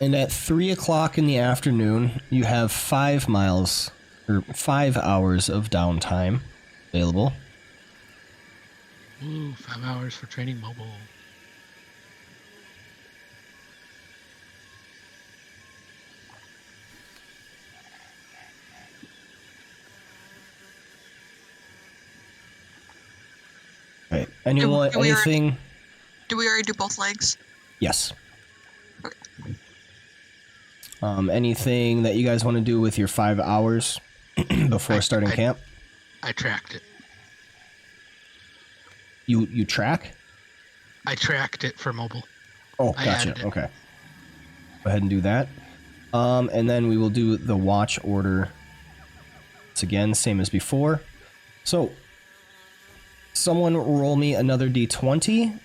And at 3 o'clock in the afternoon, you have 5 miles, or 5 hours of downtime available. Ooh, 5 hours for training mobile. Right. Anyone, do we anything? Do we already do both legs? Yes. Okay. Anything that you guys want to do with your 5 hours before starting camp? I tracked it. You track? I tracked it for mobile. Oh, I gotcha. added it. Okay. Go ahead and do that. And then we will do the watch order. It's again, same as before. So, someone roll me another d20,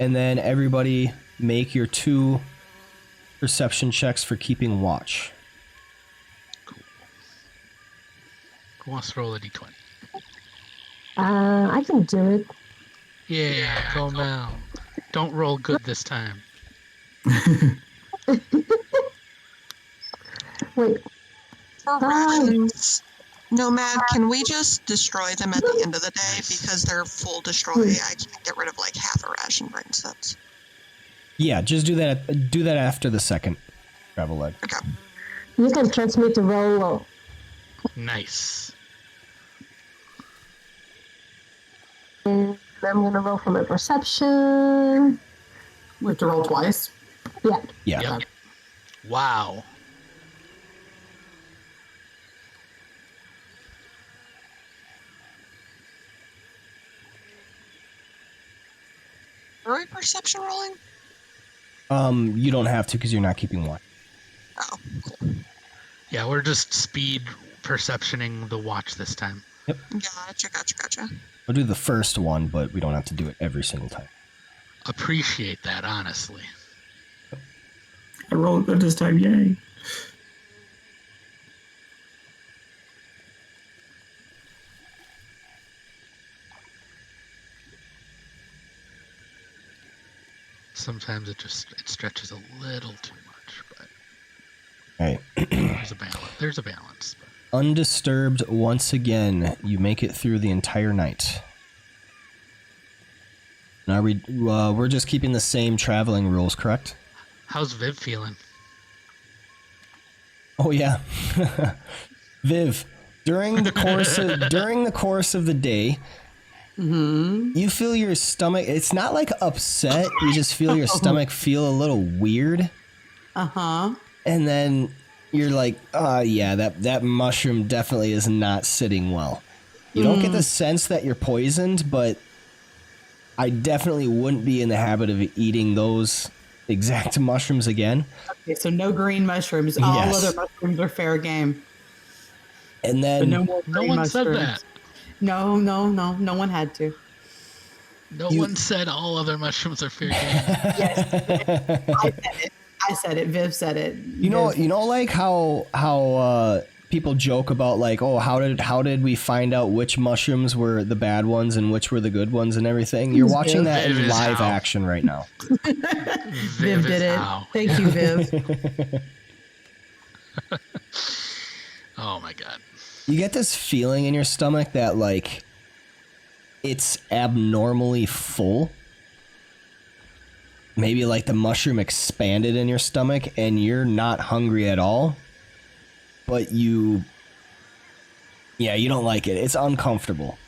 and then everybody make your 2 perception checks for keeping watch. Who wants to roll a d20? I can do it. Yeah, go Mel. Don't roll good this time. Wait. For rations, Nomad, can we just destroy them at the end of the day? Because they're full destroy. I can't get rid of like half a ration, for instance. Yeah, just do that. Do that after the second travel leg. Okay. You can trust me to roll low. Nice. And I'm gonna roll for my perception. We have to roll twice. Yeah. Yeah. Yep. Wow. Are we perception rolling? You don't have to because you're not keeping watch. Oh. Yeah, we're just speed perceptioning the watch this time. Gotcha. I'll do the first one, but we don't have to do it every single time. Appreciate that, honestly. I rolled good this time, yay. Sometimes it stretches a little too much, but Hey. there's a balance. There's a balance. Undisturbed once again. You make it through the entire night. Now we're just keeping the same traveling rules, correct? How's Viv feeling? Oh yeah. Viv, during the course of the day, you feel your stomach, it's not like upset, you just feel your stomach feel a little weird. Uh-huh. And then you're like, oh yeah, that mushroom definitely is not sitting well. You don't get the sense that you're poisoned, but I definitely wouldn't be in the habit of eating those exact mushrooms again. Okay, so no green mushrooms. Yes. All other mushrooms are fair game. And then But no more No green one mushrooms. said that. No. No one had to. No one said all other mushrooms are fair game. Yes. I said it. Viv said it. you know like how people joke about like, oh, how did we find out which mushrooms were the bad ones and which were the good ones and everything? You're watching that Viv in is live how. action right now. Viv did it. How. Thank you, Viv. Oh my god. You get this feeling in your stomach that like it's abnormally full. Maybe like the mushroom expanded in your stomach and you're not hungry at all, but you don't like it. It's uncomfortable.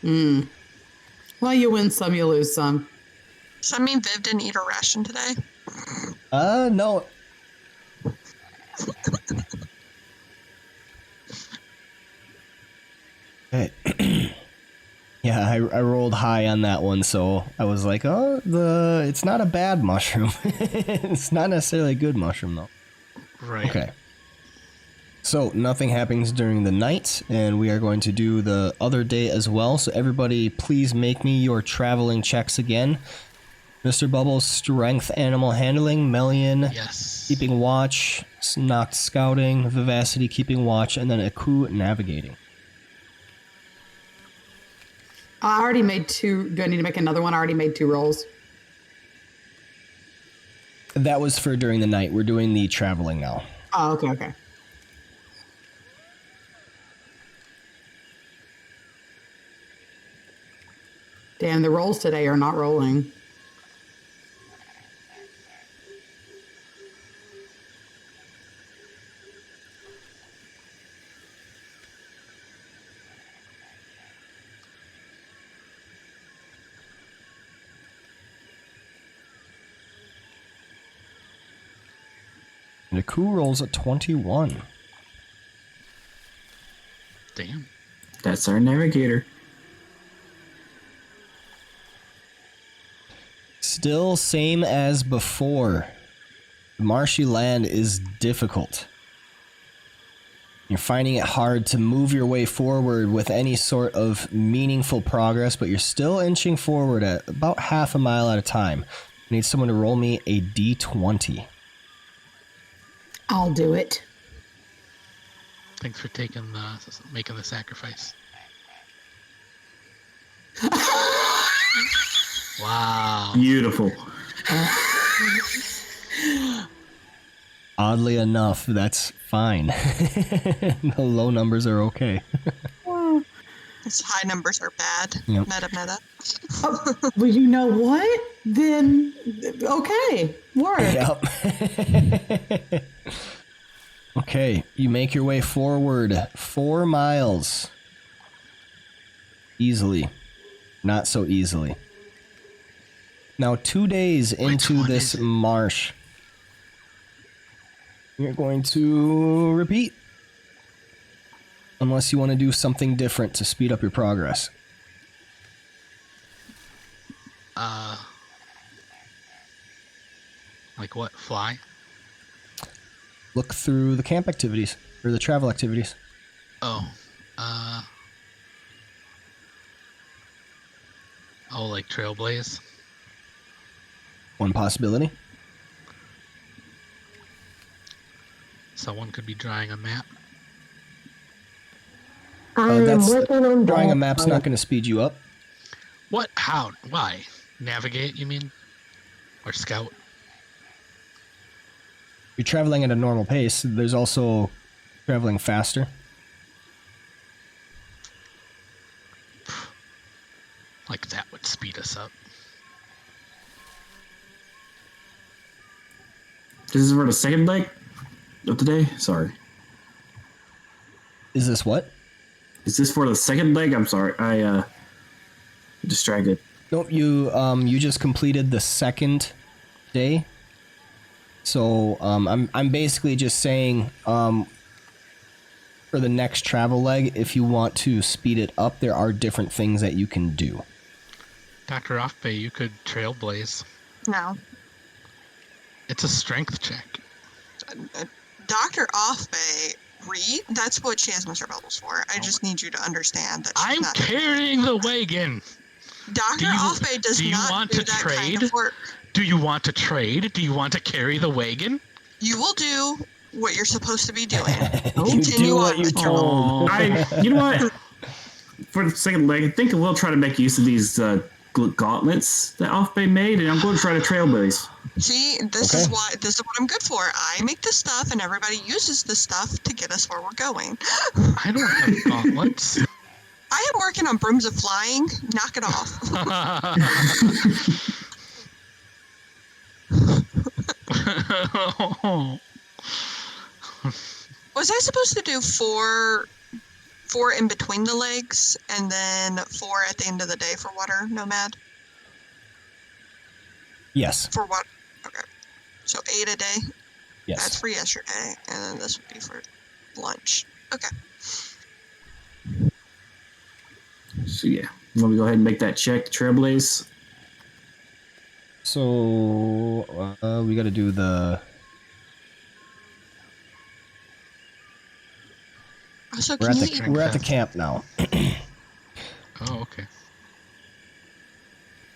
Well, you win some, you lose some. Does that mean Viv didn't eat her ration today? No. Okay. Yeah, I rolled high on that one, so I was like, oh, it's not a bad mushroom. It's not necessarily a good mushroom, though. Right. Okay. So nothing happens during the night, and we are going to do the other day as well. So everybody, please make me your traveling checks again. Mr. Bubbles, strength, animal handling. Melian, Yes. keeping watch. Noct, scouting. Vivacity, keeping watch. And then Aku, navigating. I already made 2. Do I need to make another one? I already made 2 rolls. That was for during the night. We're doing the traveling now. Oh, okay. Damn, the rolls today are not rolling. And Aku rolls a 21. Damn. That's our navigator. Still same as before. The marshy land is difficult. You're finding it hard to move your way forward with any sort of meaningful progress, but you're still inching forward at about half a mile at a time. I need someone to roll me a d20. I'll do it. Thanks for making the sacrifice. Wow. Beautiful. Oddly enough, that's fine. The low numbers are okay. His high numbers are bad. Yep. Meta. Well, you know what? Then, okay, work. Yep. Okay, you make your way forward 4 miles. Easily. Not so easily. Now, 2 days into this marsh, you're going to repeat. Unless you want to do something different to speed up your progress. Like what? Fly? Look through the camp activities, or the travel activities. Oh. Like Trailblaze. One possibility. Someone could be drawing a map. I'm That's working on drawing that. a map's not going to speed you up. What? How? Why? Navigate, you mean? Or scout? You're traveling at a normal pace. There's also traveling faster. Like that would speed us up. This is for the second leg of the day? Sorry. Is this what? Is this for the second leg? I'm sorry. I distracted. Nope, you just completed the second day. So I'm basically just saying for the next travel leg, if you want to speed it up, there are different things that you can do. Dr. Offbay, you could Trailblaze. No. It's a strength check. Dr. Offbay, read. That's what she has Mr. Bubbles for. I just need you to understand that she's I'm not carrying the wagon. Dr. Offbay does do you not want do to that trade? kind of work. Do you want to trade? Do you want to carry the wagon? You will do what you're supposed to be doing. You Continue do what on, you Mr. told. You know what? For the second leg, I think we'll try to make use of these gauntlets that Offbay made, and I'm going to try to Trailblaze. See, this is what I'm good for. I make this stuff, and everybody uses this stuff to get us where we're going. I don't have gauntlets. I am working on brooms of flying. Knock it off. Was I supposed to do four in between the legs, and then 4 at the end of the day for water nomad? Yes. For what? Okay. So 8 a day? Yes. That's for yesterday, and then this would be for lunch. Okay. So yeah, let me go ahead and make that check. Trailblaze. So we got to do the. Also, We're can at you the we're at the camp now. Oh, okay.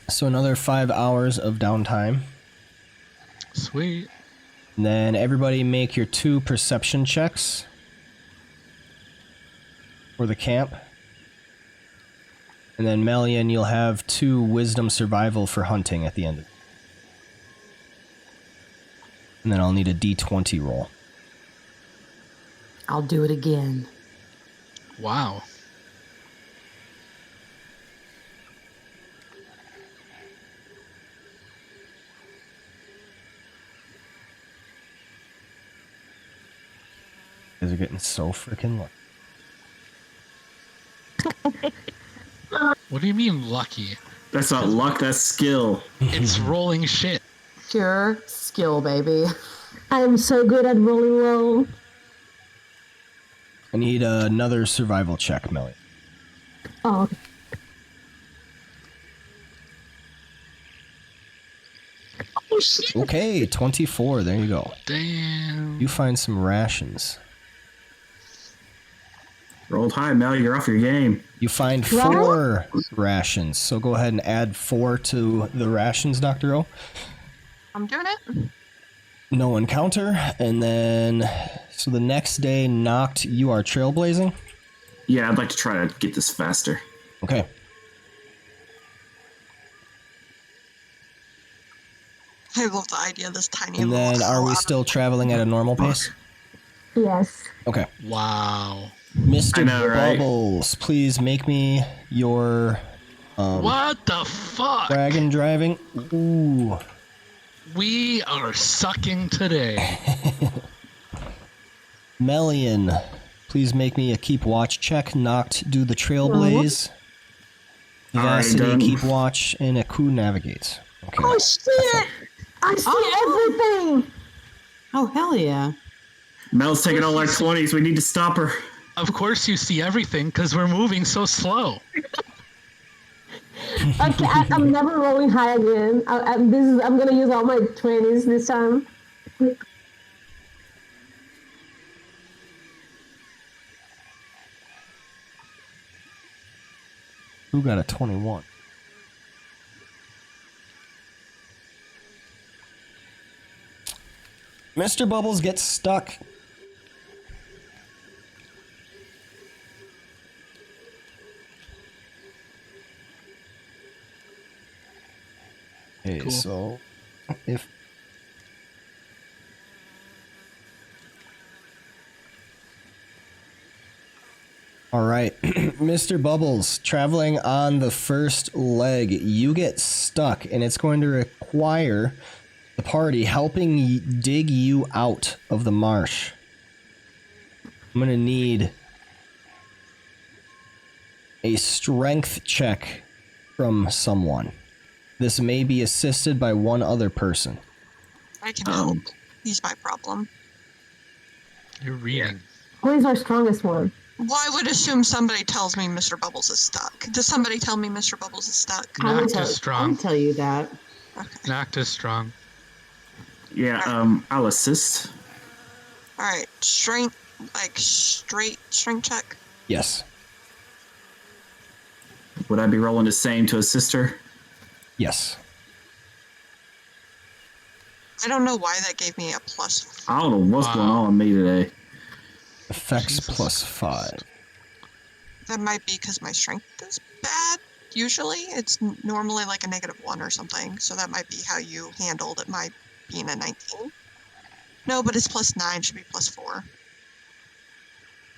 So another 5 hours of downtime. Sweet. And then everybody make your 2 perception checks for the camp. And then Melian, you'll have 2 wisdom survival for hunting at the end. And then I'll need a d20 roll. I'll do it again. Wow. You guys are getting so freaking lucky. What do you mean lucky? That's not luck, that's skill. It's rolling shit. Pure skill, baby. I'm so good at rolling low. I need another survival check, Melian. Oh, okay. Oh, shit. Okay, 24. There you go. Damn. You find some rations. Rolled high, Mel, you're off your game. You find 4 rations. So go ahead and add 4 to the rations, Dr. O. I'm doing it. No encounter. And then, so the next day, Noct, you are trailblazing? Yeah, I'd like to try to get this faster. Okay. I love the idea of this tiny And little then, are we still traveling at a normal pace? Yes. Okay. Wow. Mr. I know, right? Bubbles, please make me your What the fuck? wagon driving. Ooh. We are sucking today. Melian, please make me a keep watch check. Noct, do the trailblaze. Alright, Vivacity, done. keep watch, and Aku navigates. Okay. Oh shit! I see everything. Oh, hell yeah. Mel's taking all our 20s, we need to stop her. Of course you see everything, because we're moving so slow. Okay, I'm never rolling high again. I'm gonna use all my 20s this time. Who got a 21? Mr. Bubbles gets stuck. Okay, Cool. so if all right, Mr. Bubbles, traveling on the first leg, you get stuck, and it's going to require the party helping dig you out of the marsh. I'm going to need a strength check from someone. This may be assisted by one other person. I can help. He's my problem. You're reading. Who is our strongest one? Well, I would assume somebody tells me Mr. Bubbles is stuck. Does somebody tell me Mr. Bubbles is stuck? Noct is I'll strong. tell you that. Okay. Noct is strong. Yeah, I'll assist. All right. Strength, like straight strength check. Yes. Would I be rolling the same to assist her? Yes. I don't know why that gave me a plus. I don't know what's going on with me today. Effects Jesus plus Christ. 5. That might be because my strength is bad. Usually, it's normally like a -1 or something. So that might be how you handled it. My being a 19. No, but it's +9. Should be +4.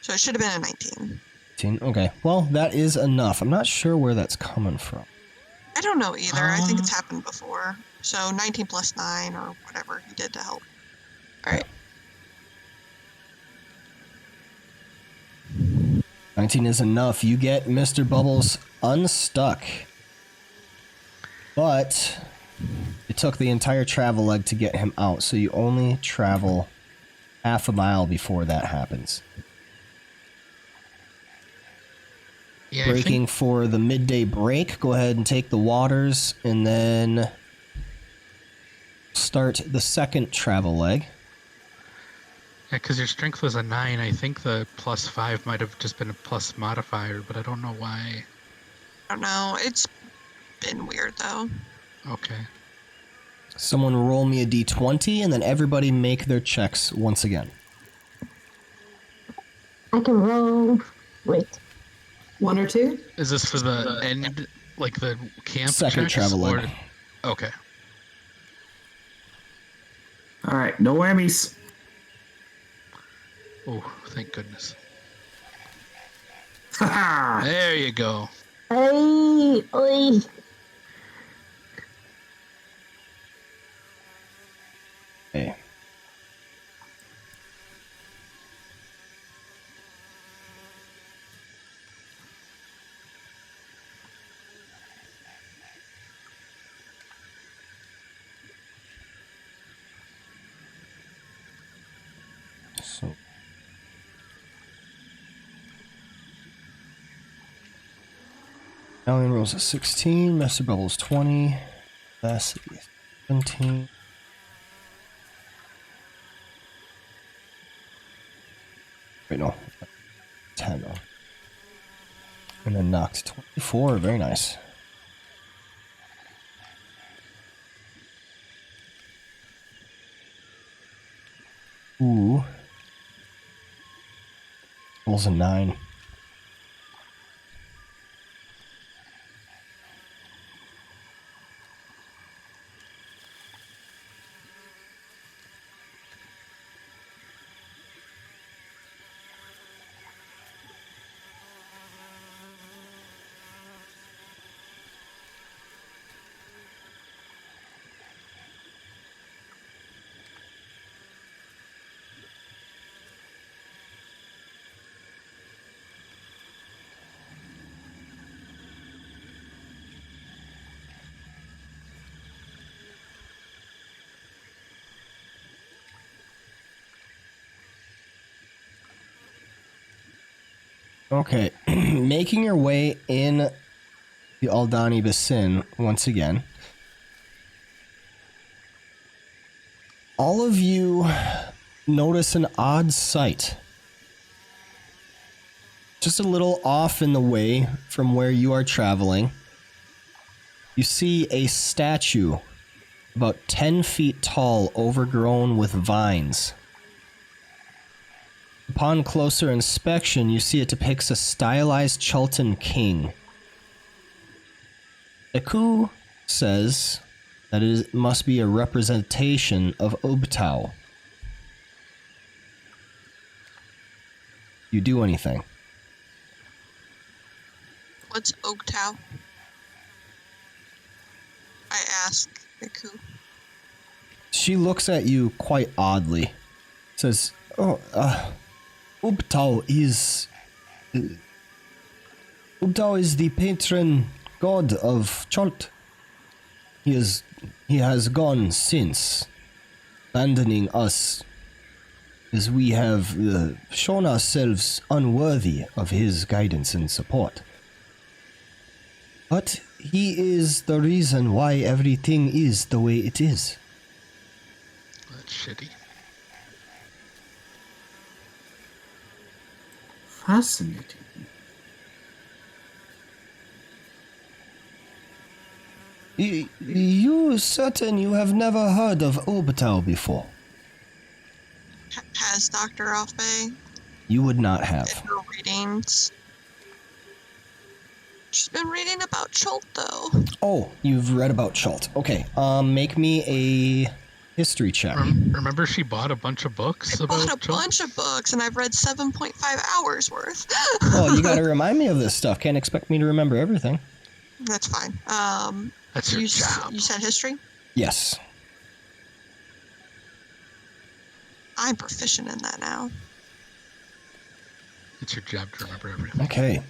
So it should have been a 19. 18. Okay. Well, that is enough. I'm not sure where that's coming from. I don't know either. I think it's happened before. So 19 + 9 or whatever he did to help. All right. 19 is enough. You get Mr. Bubbles unstuck. But it took the entire travel leg to get him out, so you only travel half a mile before that happens. Yeah, I Breaking think, for the midday break. Go ahead and take the waters, and then start the second travel leg. yeah, because your strength was a 9. I think the +5 might have just been a plus modifier, but I don't know why. I don't know. It's been weird though. Okay. Someone roll me a d20, and then everybody make their checks once again. I can roll. Wait. 1 or 2? Is this for the end, like the camp Second checks, travel or- leg. Okay. All right, no whammies. Oh, thank goodness. Haha. There you go. Hey, oi. Okay. So Alien rolls a 16, Mr. Bubbles 20, Lassie 17. Wait, no. 10. Though. And then knocked 24. Very nice. Ooh. Rolls a 9. Okay, making your way in the Aldani Basin once again. All of you notice an odd sight. just a little off in the way from where you are traveling, you see a statue about 10 feet tall, overgrown with vines. Upon closer inspection, you see it depicts a stylized Chultan king. Eku says that it must be a representation of Ubtao. You do anything? What's Oaktow? I ask Iku. She looks at you quite oddly. Says, "Oh, Ubtao is the patron god of Chult. He has gone since, abandoning us, as we have shown ourselves unworthy of his guidance and support. But he is the reason why everything is the way it is." That's shitty. Fascinating. You certain you have never heard of Ubtao before? Has Dr. Offbay You would not did have. her readings? She's been reading about Chult, though. Oh, you've read about Chult. Okay, make me a history check. Remember she bought a bunch of books I about bought a Chult? bunch of books, and I've read 7.5 hours worth. Well, you gotta remind me of this stuff. Can't expect me to remember everything. That's fine. That's your you, job. You said history? Yes. I'm proficient in that now. It's your job to remember everything. Okay.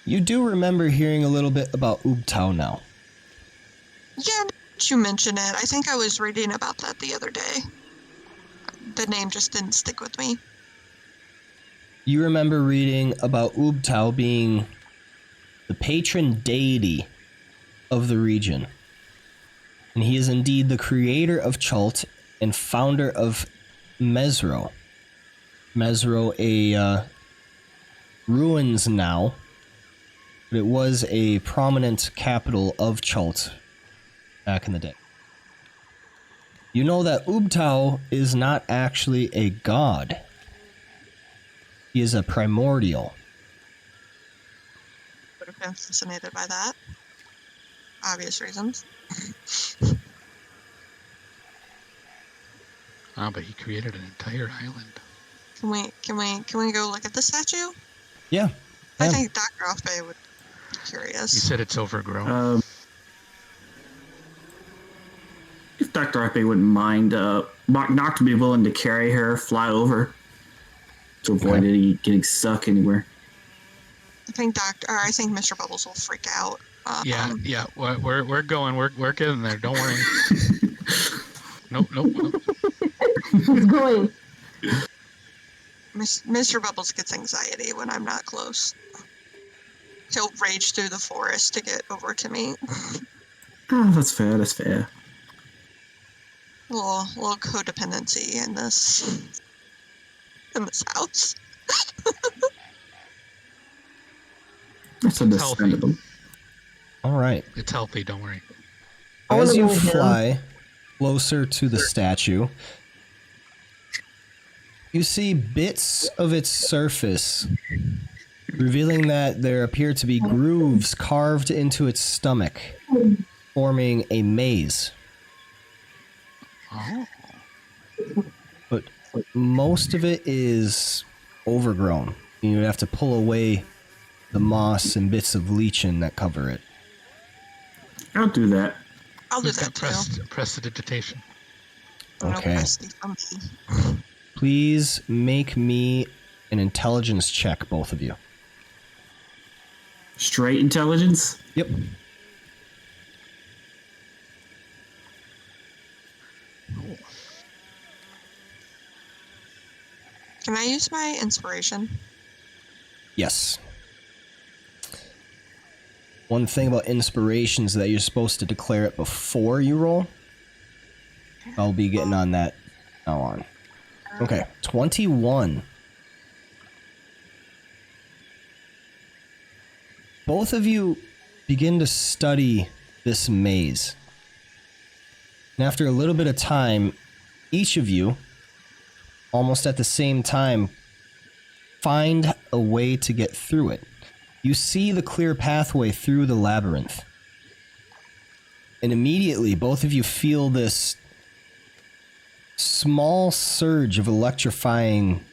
You do remember hearing a little bit about Ubtao now. Yeah, now that you mention it, I think I was reading about that the other day. The name just didn't stick with me. You remember reading about Ubtao being the patron deity of the region. And he is indeed the creator of Chult and founder of Mesro. Mesro, ruins now, but it was a prominent capital of Chult back in the day. You know that Ubtao is not actually a god. He is a primordial. Would have been fascinated by that. Obvious reasons. But he created an entire island. Can we go look at the statue? Yeah. I yeah. think Dr. Offbay would be curious. You said it's overgrown. If Dr. Offbay wouldn't mind, Noct would be willing to carry her, fly over, to avoid any getting stuck anywhere. I think Mr. Bubbles will freak out. Yeah. We're going. We're getting there. Don't worry. Nope. He's going. Mr. Bubbles gets anxiety when I'm not close. He'll rage through the forest to get over to me. Oh, that's fair. That's fair. Little codependency in this house. That's understandable. All right. It's healthy. Don't worry. As you go with him. fly closer to the statue, you see bits of its surface, revealing that there appear to be grooves carved into its stomach, forming a maze. Oh. But most of it is overgrown. You have to pull away the moss and bits of lichen that cover it. I'll do that. I'll do Who's that got too. prestidigitation? Okay. No presty from me. Please make me an intelligence check, both of you. Straight intelligence? Yep. Can I use my inspiration? Yes. One thing about inspirations is that you're supposed to declare it before you roll. I'll be getting on that now on. Okay, 21. both of you begin to study this maze. And after a little bit of time, each of you, almost at the same time, find a way to get through it. You see the clear pathway through the labyrinth. And immediately, both of you feel this small surge of electrifying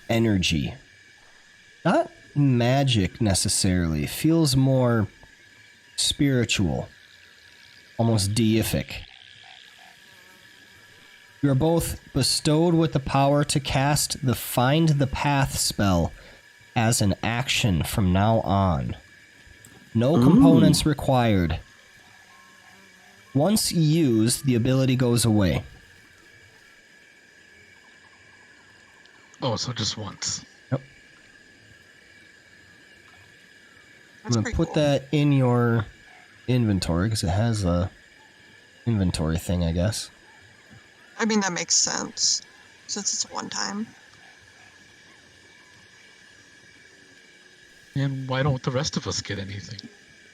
energy. Not magic necessarily. It feels more spiritual, almost deific. You are both bestowed with the power to cast the Find the Path spell as an action from now on. No components required. Once used, the ability goes away. Oh, so just once. Yep. I'm That's going to pretty put cool. that in your inventory because it has a inventory thing, I guess. I mean, that makes sense since it's one time. And why don't the rest of us get anything?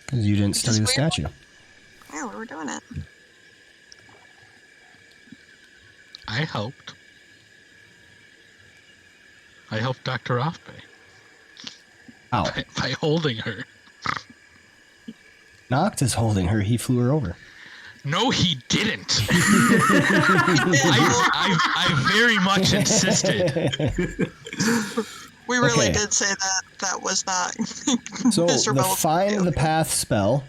Because you didn't study the Because we- statue. Yeah, we were doing it. I helped. I helped Dr. Offbay Ow. by holding her. Noct is holding her. He flew her over. No, he didn't. I very much insisted. We really Okay. did say that was not So Mr. the Bubbles. Find the Path spell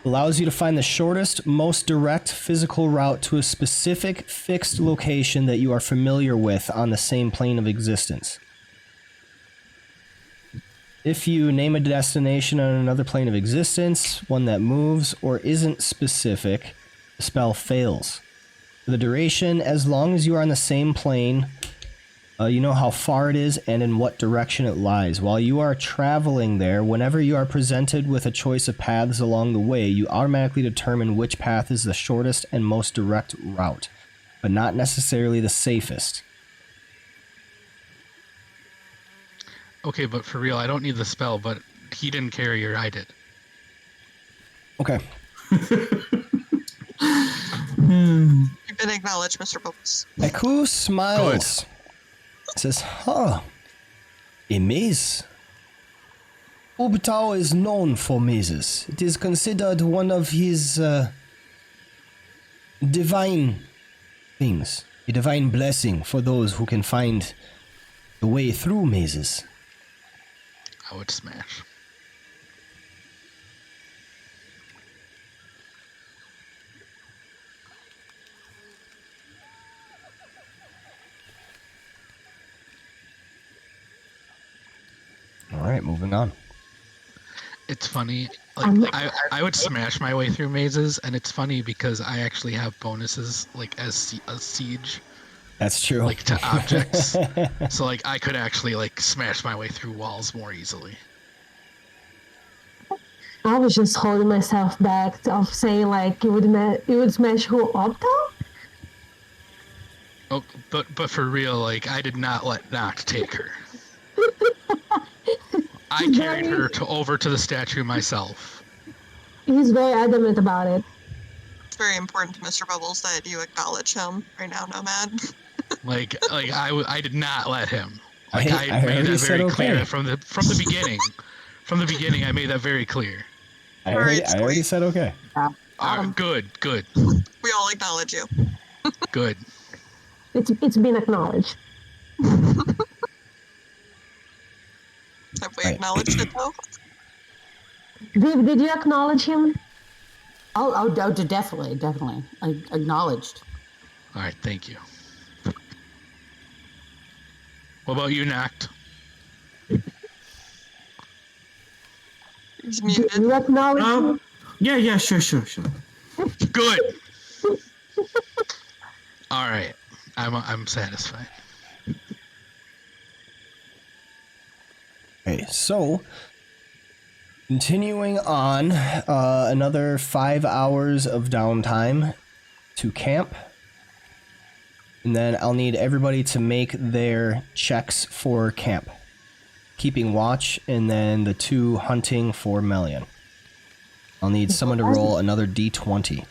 allows you to find the shortest, most direct physical route to a specific fixed location that you are familiar with on the same plane of existence. If you name a destination on another plane of existence, one that moves or isn't specific, the spell fails. For the duration, as long as you are on the same plane, you know how far it is and in what direction it lies. While you are traveling there, whenever you are presented with a choice of paths along the way, you automatically determine which path is the shortest and most direct route, but not necessarily the safest. Okay, but for real, I don't need the spell, but he didn't carry her, I did. Okay. You've been acknowledged, Mr. Bubbles. Aku smiles. Says, huh. A maze? Obtao is known for mazes. It is considered one of his divine things. A divine blessing for those who can find the way through mazes. I would smash. All right, moving on. It's funny. I'm- Like I would smash my way through mazes, and it's funny because I actually have bonuses like as a siege, That's true. like to objects. So like I could actually like smash my way through walls more easily. I was just holding myself back of saying like you would smash who up though? Oh, but for real, like I did not let Noct take her. I carried her over to the statue myself. He's very adamant about it. It's very important to Mr. Bubbles that you acknowledge him right now, Nomad. Like I did not let him. I Like I, made already that said very clear okay. from the beginning. From the beginning, I made that very clear. I already said okay. Good, We all acknowledge you. good. It's been acknowledged. Have we Right. acknowledged it though? Viv, did you acknowledge him? Oh, definitely. I acknowledged. All right, thank you. What about you, Noct? He's Do muted. you acknowledge him? Yeah, sure. Good. All right, I'm satisfied. Okay, so continuing on, another 5 hours of downtime to camp. And then I'll need everybody to make their checks for camp. keeping watch, and then the 2 hunting for Melian. I'll need someone to roll another d20.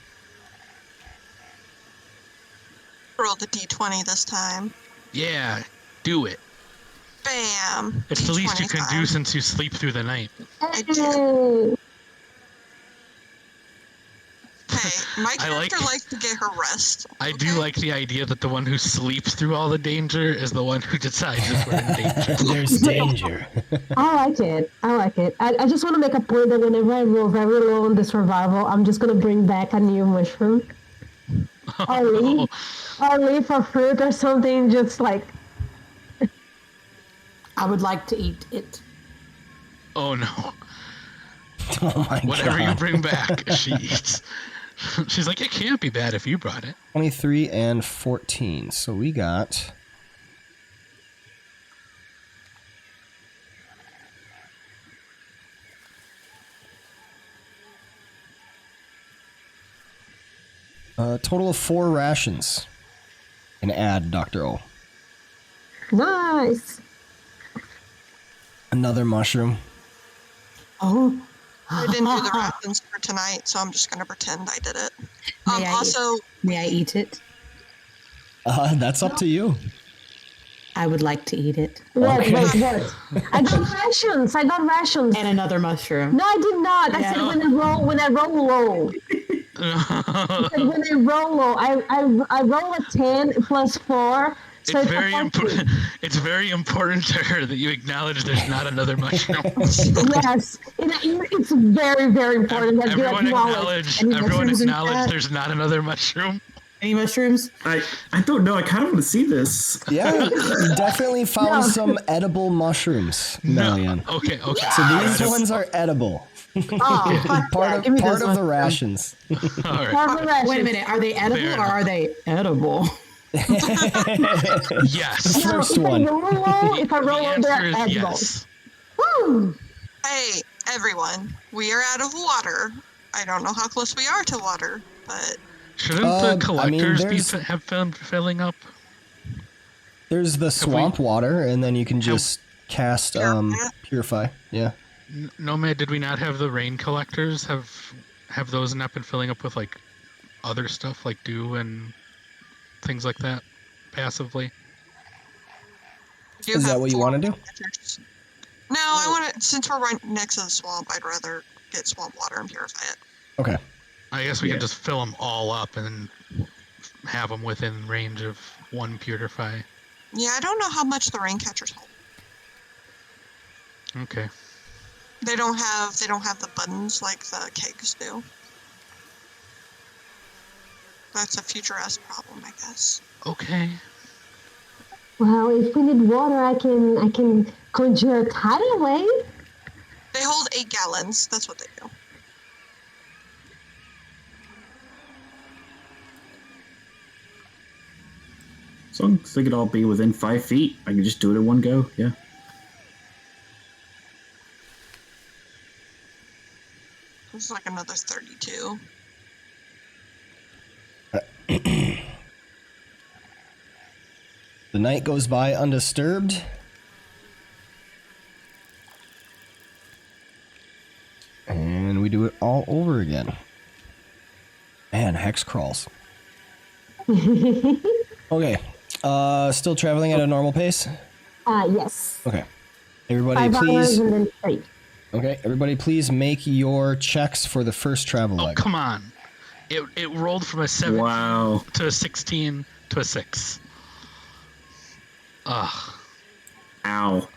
Roll the d20 this time. Yeah, do it. Bam. It's the least you can do D20 since you sleep through the night. I do. Hey. Hey, my I like- character likes to get her rest. I do okay? like the idea that the one who sleeps through all the danger is the one who decides if we're in danger. There's danger. I like it. I just want to make a point that whenever I roll very low on the survival, I'm just going to bring back a new mushroom. Or leaf or fruit or something, just like... I would like to eat it. Oh no. Oh my Whatever you god. bring back, she eats. She's like, it can't be bad if you brought it. 23 and 14. So we got... a total of 4 rations. Can add, Dr. O. Nice. Another mushroom. Oh. I didn't do the rations for tonight, so I'm just going to pretend I did it. May I- Also, May I eat it? That's up to you. I would like to eat it. What? Okay. What? I got rations. And another mushroom. No, I did not. I Yeah. said when I roll low. I said when I roll low. I roll a 10 plus 4. So It's a very 14. important. It's very important to her that you acknowledge there's not another mushroom. Yes, it's very, very important that you Everyone acknowledge. acknowledge there's not another mushroom. Any mushrooms? I don't know. I kind of want to see this. Yeah, you definitely found No. some edible mushrooms, Melian. Okay. So these ones are edible. Oh, fuck Part yeah. of, Give me part those of the mushrooms. rations. All right. Harvard rations. Wait a minute. Are they edible Fair or enough. are they edible? Yes. No, First if one. I roll low, The they're answer is edible. yes. Woo! hey, everyone, we are out of water. I don't know how close we are to water, but Shouldn't I the mean, collectors there's- have been filling up? There's the swamp water, and then you can just cast purify. Yeah. Nomad, did we not have the rain collectors? Have those not been filling up with like other stuff like dew and things like that passively? we do Is that have what you 4 wanna do? filters. No, I want to. Since we're right next to the swamp, I'd rather get swamp water and purify it. Okay. I guess we Yeah. can just fill them all up and then have them within range of 1 purify. Yeah, I don't know how much the rain catchers hold. Okay. They don't have the buttons like the kegs do. That's a future S problem, I guess. Okay. Well, if we need water, I can conjure a tidal wave. They hold 8 gallons. That's what they do. As long as they could all be within 5 feet, I can just do it in one go. Yeah. It's like another 32. The night goes by undisturbed. And we do it all over again. Man, hex crawls. Okay. Still traveling at a normal pace? Yes. Okay. Everybody 5 hours please. and then 3. Okay, everybody please make your checks for the first travel Oh, leg. come on. It rolled from a 7 Wow. to a 16 to a 6. Ugh. Ow.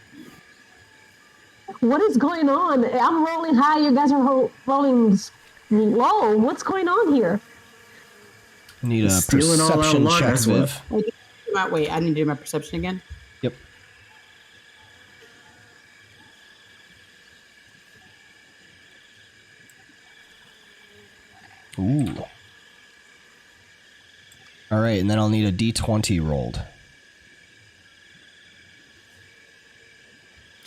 What is going on? I'm rolling high. You guys are rolling low. What's going on here? Need a Stealing all our perception luck, check, that's what. Viv. Wait, I need to do my perception again. Yep. Ooh. All right, and then I'll need a d20 rolled.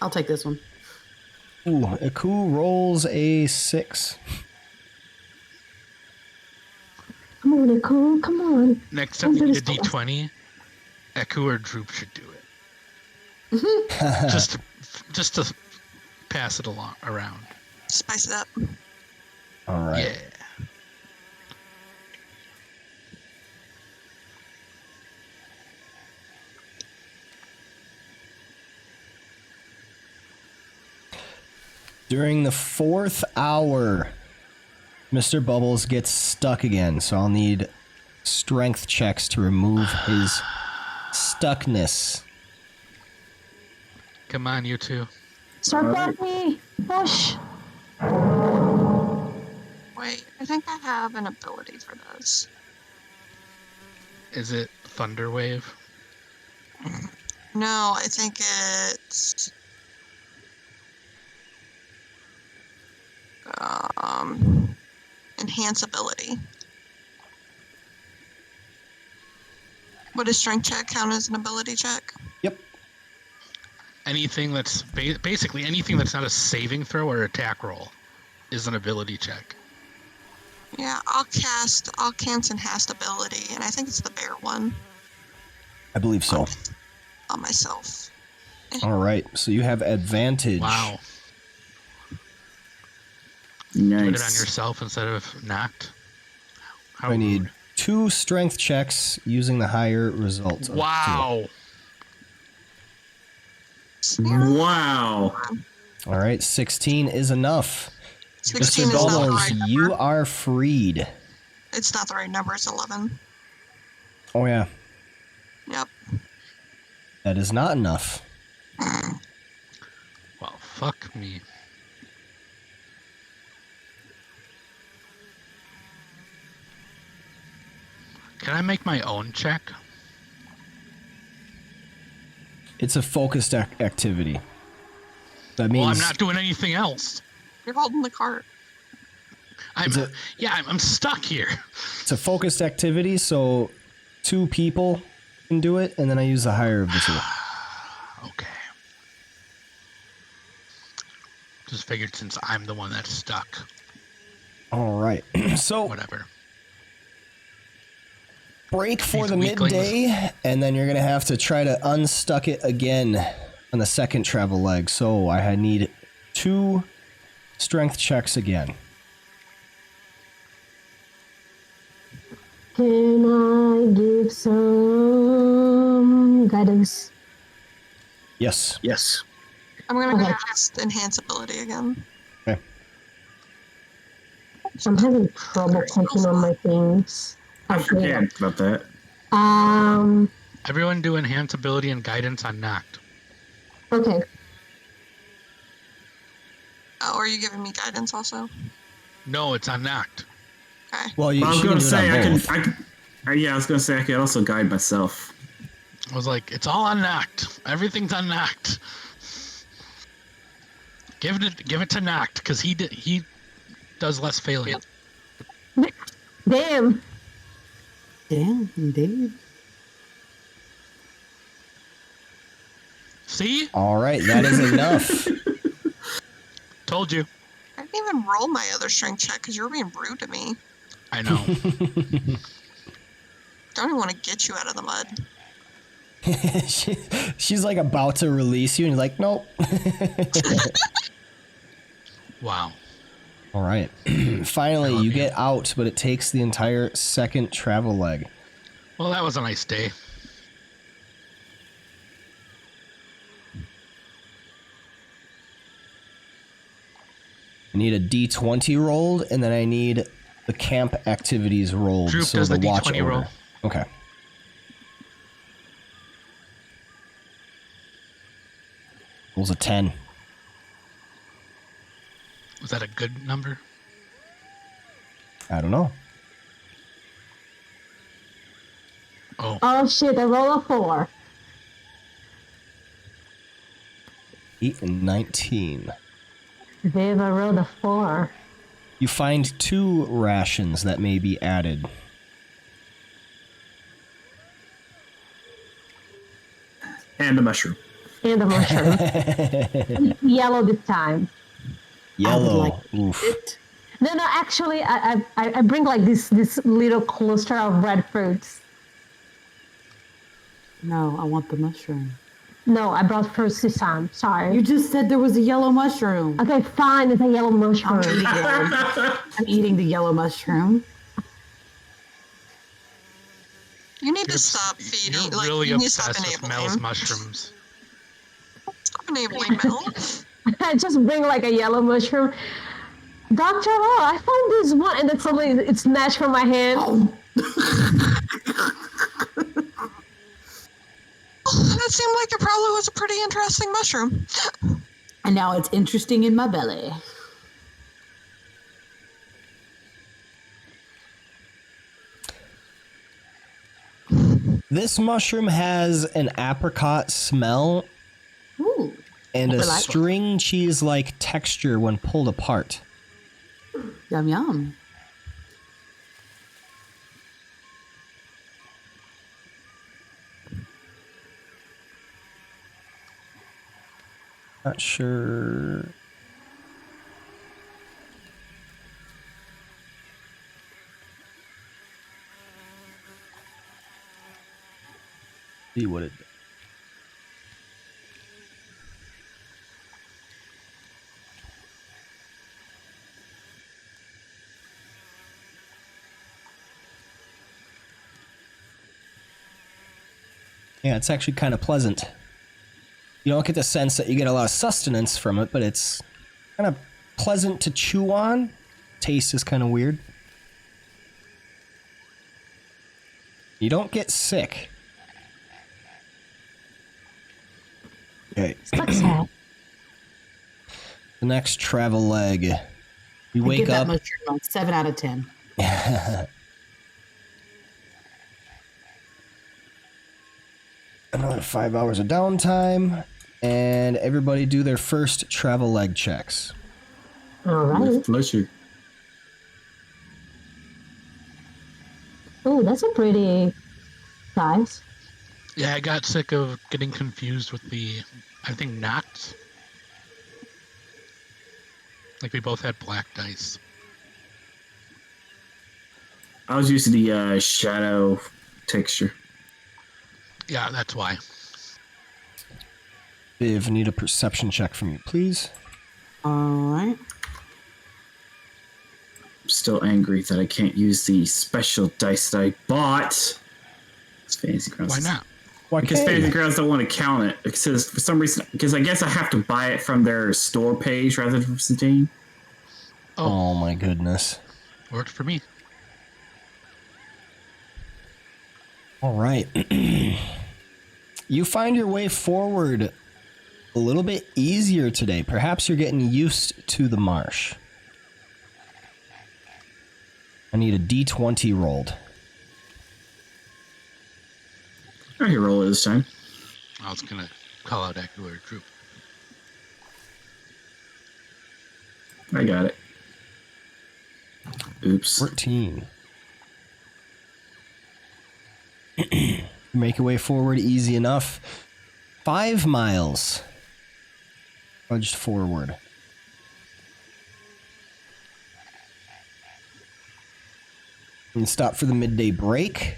I'll take this one. Ooh, Aku rolls a 6. Come on, Nicole. Come on. Next time we Don't need a do this. D20, Echo or Droop should do it. Just to just to pass it around. Spice it up. All right. Yeah. During the 4th hour, Mr. Bubbles gets stuck again, so I'll need strength checks to remove his stuckness. Come on, you two. Support me! Push! Wait, I think I have an ability for this. Is it Thunder Wave? No, I think it's enhance ability. Would a strength check count as an ability check? Yep. Anything that's basically anything that's not a saving throw or attack roll is an ability check. Yeah, I'll cast enhanced ability, and I think it's the bear one I believe so. on myself. All right, so you have advantage. Wow. Nice. Put it on yourself instead of knocked. How I need rude. 2 strength checks using the higher result. of Wow. Wow. 2. All right, 16 is enough. 16 Mr. is not the Bubbles, right number. you are freed. It's not the right number, it's 11. Oh, yeah. Yep. That is not enough. Well, fuck me. Can I make my own check? It's a focused activity. That means Well, I'm not doing anything else. You're holding the cart. I'm stuck here. it's a focused activity, so 2 people can do it, and then I use the higher of the 2. Okay. Just figured since I'm the one that's stuck. All right. So Whatever. break for These the weaklings. midday, and then you're going to have to try to unstuck it again on the second travel leg. So I need 2 strength checks again. Can I give some guidance? Yes. Yes. I'm gonna Okay. cast enhance ability again. Okay. I'm having trouble clicking on my things. I forget about that. Everyone do enhance ability and guidance on knocked. Okay. Oh, are you giving me guidance also? No, it's on knocked. Okay. Well, Well, I was she can gonna do it say on I both. can. Yeah, I was gonna say I could also guide myself. I was like, it's all on knocked. Everything's on knocked. Give it to knocked because he does less failing. Damn. Damn, indeed. See? All right, that is enough. Told you. I didn't even roll my other strength check because you were being rude to me. I know. Don't even want to get you out of the mud. She's like about to release you, and you're like, nope. Wow. All right. Finally, you get out, but it takes the entire second travel leg. Well, that was a nice day. I need a D20 rolled, and then I need the camp activities rolled. Droop so does the the watch D20 order. roll. Okay. Rolls a 10. Was that a good number? I don't know. Oh, Oh shit, I rolled a 4. 8 and 19. Viv, I rolled a 4. You find 2 rations that may be added. And a mushroom. And a mushroom. Yellow this time. Yellow. like Oof. It. No, actually, I bring like this little cluster of red fruits. No, I want the mushroom. No, I brought first to Sam. Sorry. You just said there was a yellow mushroom. Okay, fine. It's a yellow mushroom. I'm eating the yellow mushroom. You need to stop feeding. You're Like, really you need to stop obsessed with Mel's enabling. mushrooms. Stop enabling Mel. I just bring like a yellow mushroom. Dr. Oh, I found this one, and then suddenly it's snatched from my hand. That seemed like it probably was a pretty interesting mushroom. And now it's interesting in my belly. This mushroom has an apricot smell Ooh. and a I like it. string cheese-like texture when pulled apart. Yum yum. Not sure. See what it. Yeah, it's actually kind of pleasant. You don't get the sense that you get a lot of sustenance from it, but it's kind of pleasant to chew on. Taste is kind of weird. You don't get sick. Okay. Success. The next travel leg. You I wake give that up. mushroom a 7 out of 10. Another 5 hours of downtime. And everybody do their first travel leg checks. All right. With pleasure. Oh, that's a pretty size. Yeah, I got sick of getting confused with the, I think, knots. Like we both had black dice. I was using the shadow texture. Yeah, that's why. Viv, need a perception check from you, please. Alright. I'm still angry that I can't use the special dice that I bought. It's Fantasy Grounds. Why not? Because Fantasy Grounds don't want to count it. It says for some reason, because I guess I have to buy it from their store page rather than from Steam. Oh my goodness. Worked for me. All right. You find your way forward a little bit easier today. Perhaps you're getting used to the marsh. I need a D20 rolled. I can roll it this time. I was gonna call out Ecuador Troop. I got it. Oops. 14. You make your way forward easy enough. 5 miles. Trudged forward. And stop for the midday break.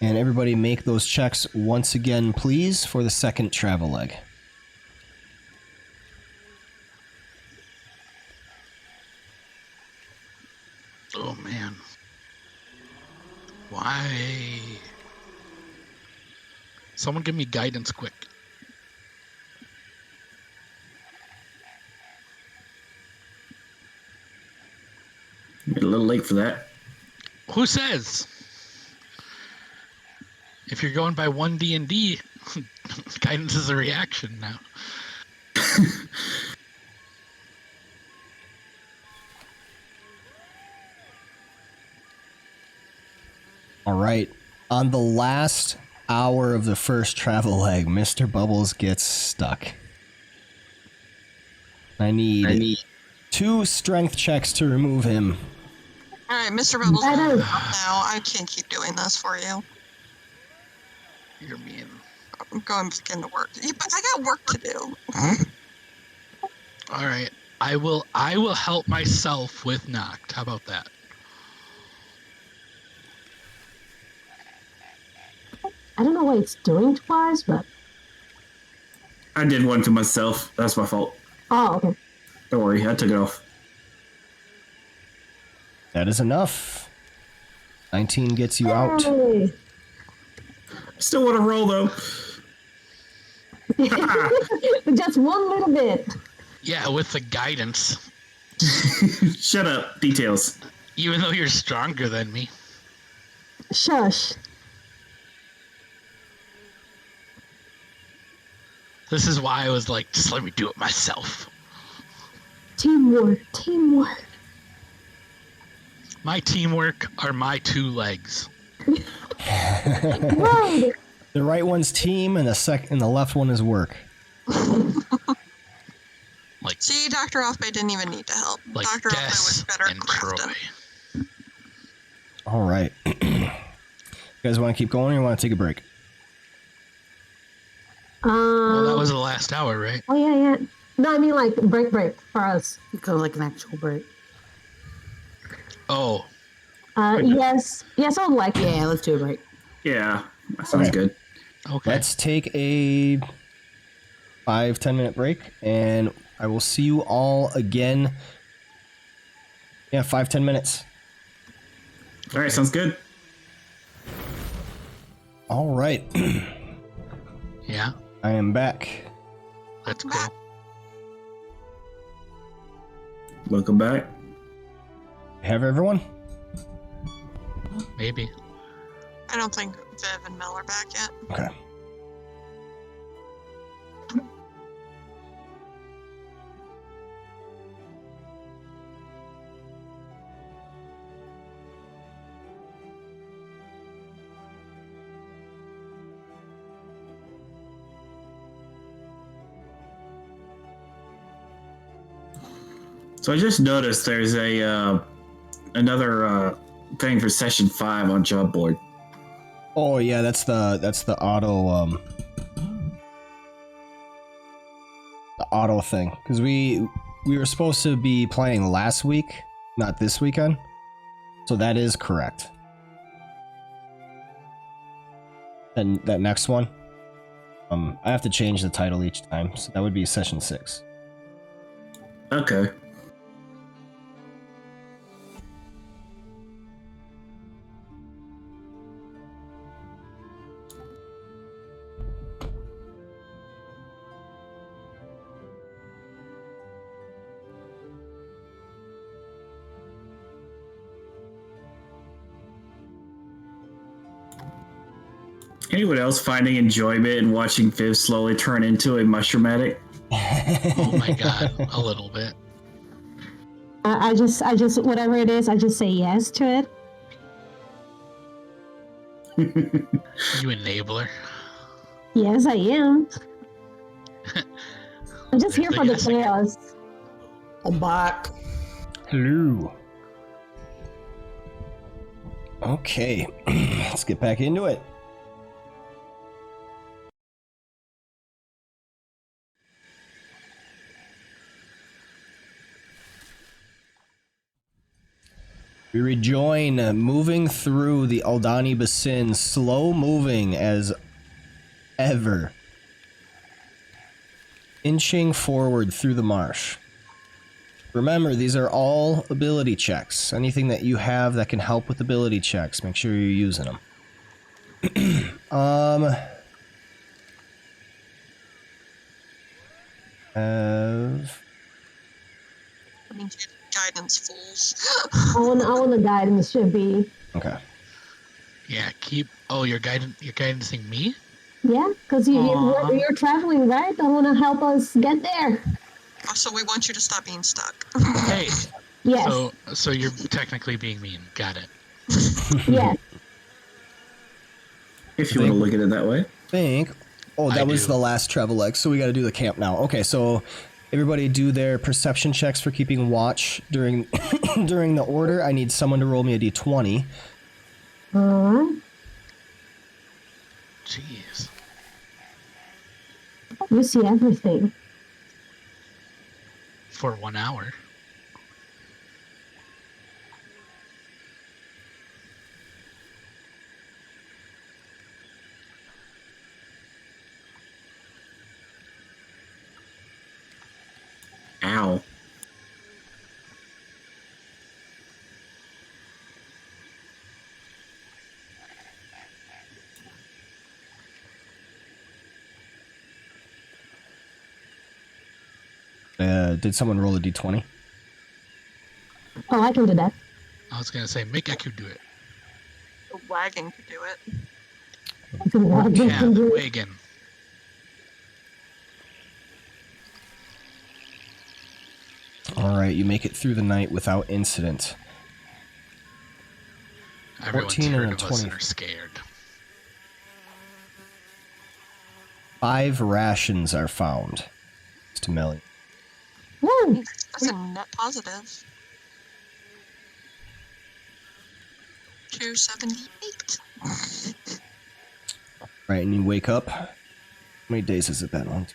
And everybody make those checks once again, please, for the second travel leg. Oh man. Why? Someone give me guidance quick. You're a little late for that. Who says? If you're going by 1D&D, guidance is a reaction now. All right. On the last hour of the first travel leg, Mr. Bubbles gets stuck. I need 2 strength checks to remove him. Alright, Mr. Bubbles, now I can't keep doing this for you. You're mean. I'm going to begin to work. But I got work to do. All right. I will help myself with knocked. How about that? I don't know what it's doing twice, but I did one to myself. That's my fault. Oh, okay. Don't worry, I took it off. That is enough. 19 gets you out. Hey. Still want to roll though. Just one little bit. Yeah, with the guidance. Shut up. Details. Even though you're stronger than me. Shush. This is why I was like, just let me do it myself. Teamwork. Teamwork. My teamwork are my 2 legs. Right. The right one's team, and the left one is work. Like, See, Dr. Offbay didn't even need to help. like Dr. Offbay was Des better at and crafting. Troy. All right. You guys want to keep going, or you want to take a break? Well, that was the last hour, right? Oh, yeah. No, I mean like break for us. Go like an actual break. Oh, Yes, I would like. Yeah, let's do a break. Yeah, that sounds Okay. good. okay. Let's take a 5-10 minute break, and I will see you all again. Yeah, 5-10 minutes. All right, sounds good. All right. Yeah, I am back. that's cool. Welcome back. Have everyone? Maybe. I don't think Viv and Mel are back yet. Okay. So I just noticed there's a another thing for session 5 on job board. Oh yeah, that's the auto thing, because we were supposed to be playing last week, not this weekend. So that is correct. And that next one, I have to change the title each time, so that would be session 6. Okay. Anyone else finding enjoyment in watching Viv slowly turn into a mushroom addict? Oh my god, a little bit. I just whatever it is, I just say yes to it. You enabler. Yes, I am. I'm just here There's for the the yes again. chaos. I'm back. Hello. Okay, let's get back into it. We rejoin, moving through the Aldani Basin, slow moving as ever, inching forward through the marsh. Remember, these are all ability checks. Anything that you have that can help with ability checks, make sure you're using them. Have... I mean, guidance fools. I want to guide Miss B. Okay. Yeah, keep. Oh, you're guidancing me? Yeah, because Aw. you're traveling, right? I want to help us get there. Also, we want you to stop being stuck. Hey. Yes, So you're technically being mean. Got it. yes. If you want to look at it that way. Think. Oh, that I was do. the last travel X, so we got to do the camp now. Okay, so everybody do their perception checks for keeping watch during during the order. I need someone to roll me a d20. Jeez. You see everything. For 1 hour. How? Did someone roll a d20? Oh, I can do that. I was gonna say, make Eku do it. The wagon could do it. I can Yeah, do the it. wagon. All right, you make it through the night without incident. Everyone's 14 and heard a of us 20. and are scared. 5 rations are found. Mr. Melly. Woo! That's a net positive. 278. Right, and you wake up. How many days has it been on?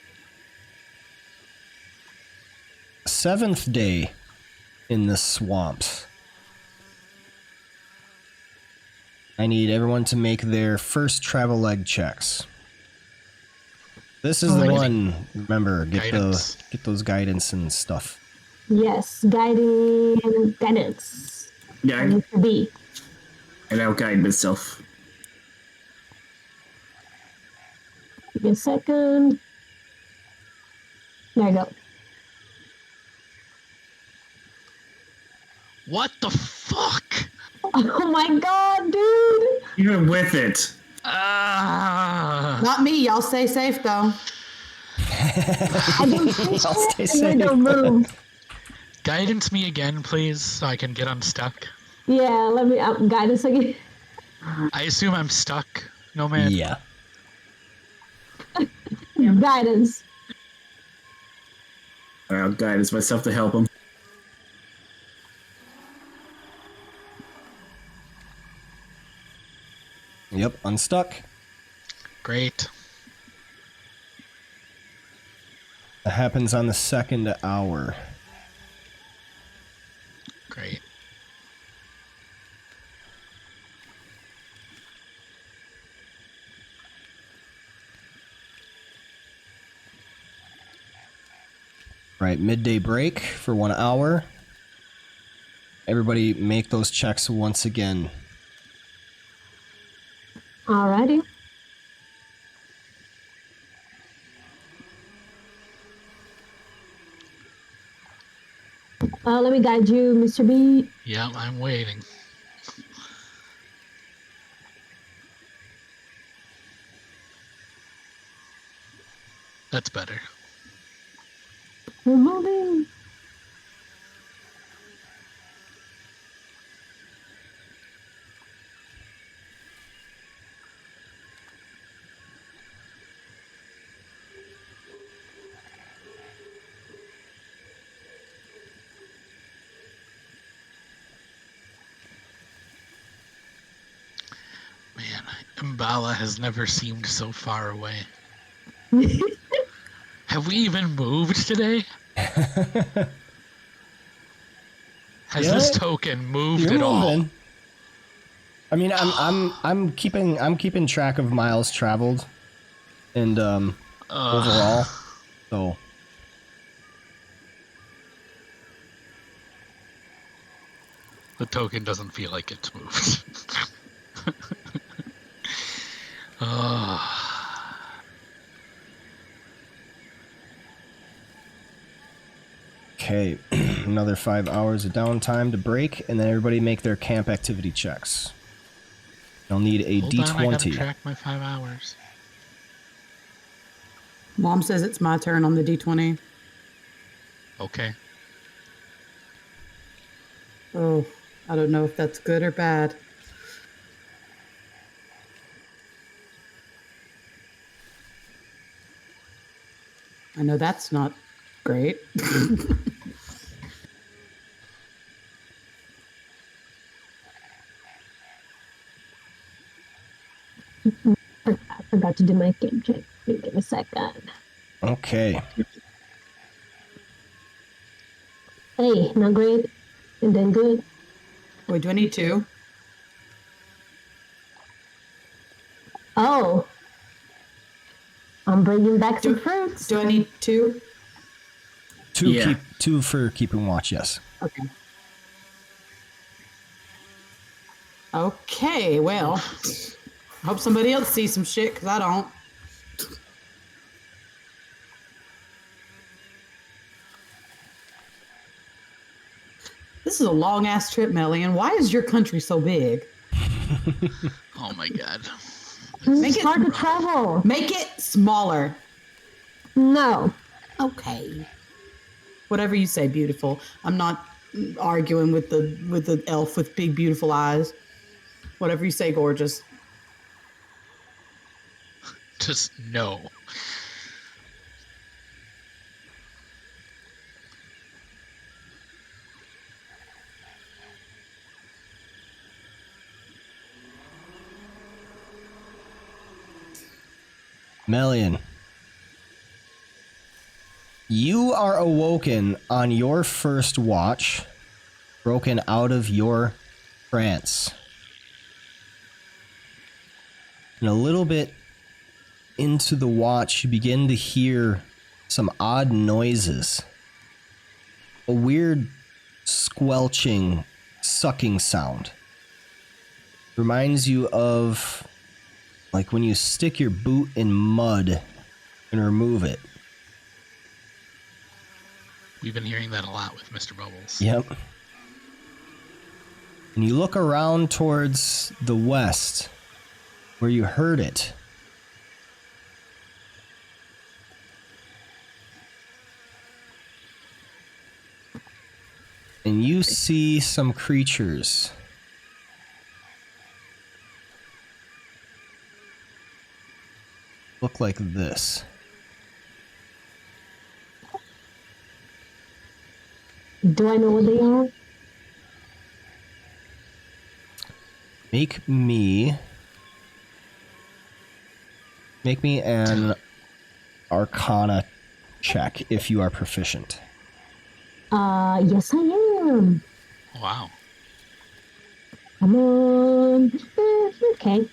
7th day in the swamps. I need everyone to make their first travel leg checks. This is the Alrighty. one. Remember, get Guidance. those guidance and stuff. Yes, guidance. Yeah, Mr. B. and I'll guide myself. Give me a second. There you go. What the fuck? Oh my god, dude! Even with it. Ah! Not me. Y'all stay safe though. I don't think I'll stay so. I don't safe. move. Guidance me again, please, so I can get unstuck. Yeah, let me guide us again. I assume I'm stuck, Nomad. Yeah. Guidance. I'll guide myself to help him. Yep, unstuck. Great. That happens on the 2nd hour. Great. Right, midday break for 1 hour. Everybody make those checks once again. Alrighty. Let me guide you, Mr. B. Yeah, I'm waiting. That's better. We're moving. Man, Mbala has never seemed so far away. Have we even moved today? Has Yeah, this token moved You're at all? moving. I mean, I'm keeping track of miles traveled, and overall, so. The token doesn't feel like it's moved. Okay, another 5 hours of downtime to break, and then everybody make their camp activity checks. You'll need a Hold on, I gotta D20. track my 5 hours. Mom says it's my turn on the D20. Okay. Oh, I don't know if that's good or bad. I know that's not great. I forgot to do my game check. Give me a second. Okay. Hey, not great. And then good. Wait, do I need two? Oh. I'm bringing back some fruits. Do I need two? Two for keeping watch, yes. Okay. Okay, well, I hope somebody else sees some shit, because I don't. This is a long-ass trip, Melian. Why is your country so big? Oh my god. It's hard to travel. Make it smaller. No. Okay. Whatever you say, beautiful. I'm not arguing with the elf with big, beautiful eyes. Whatever you say, gorgeous. Just no. Melian, you are awoken on your first watch, broken out of your trance. And a little bit into the watch, you begin to hear some odd noises. A weird squelching, sucking sound. Reminds you of like when you stick your boot in mud and remove it. We've been hearing that a lot with Mr. Bubbles. Yep. And you look around towards the west where you heard it. And you see some creatures. Look like this. Do I know what they are? Make me an Arcana check if you are proficient. Yes I am. Wow. Come on. Okay.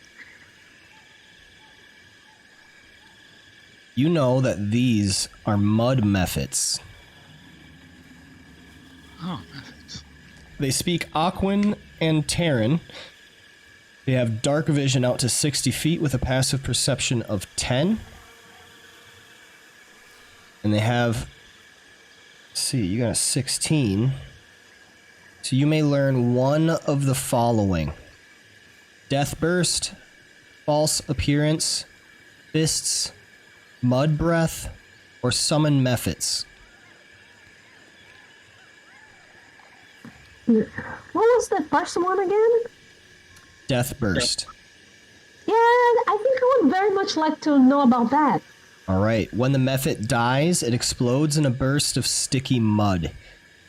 You know that these are mud mephits. Oh, methods. They speak Aquan and Terran. They have dark vision out to 60 feet with a passive perception of 10. And they have... Let's see, you got a 16. So you may learn one of the following. Death Burst, False Appearance, Fists, Mud Breath, or Summon Mephits. What was the first one again? Death Burst. Yeah, I think I would very much like to know about that. Alright, when the mephit dies, it explodes in a burst of sticky mud.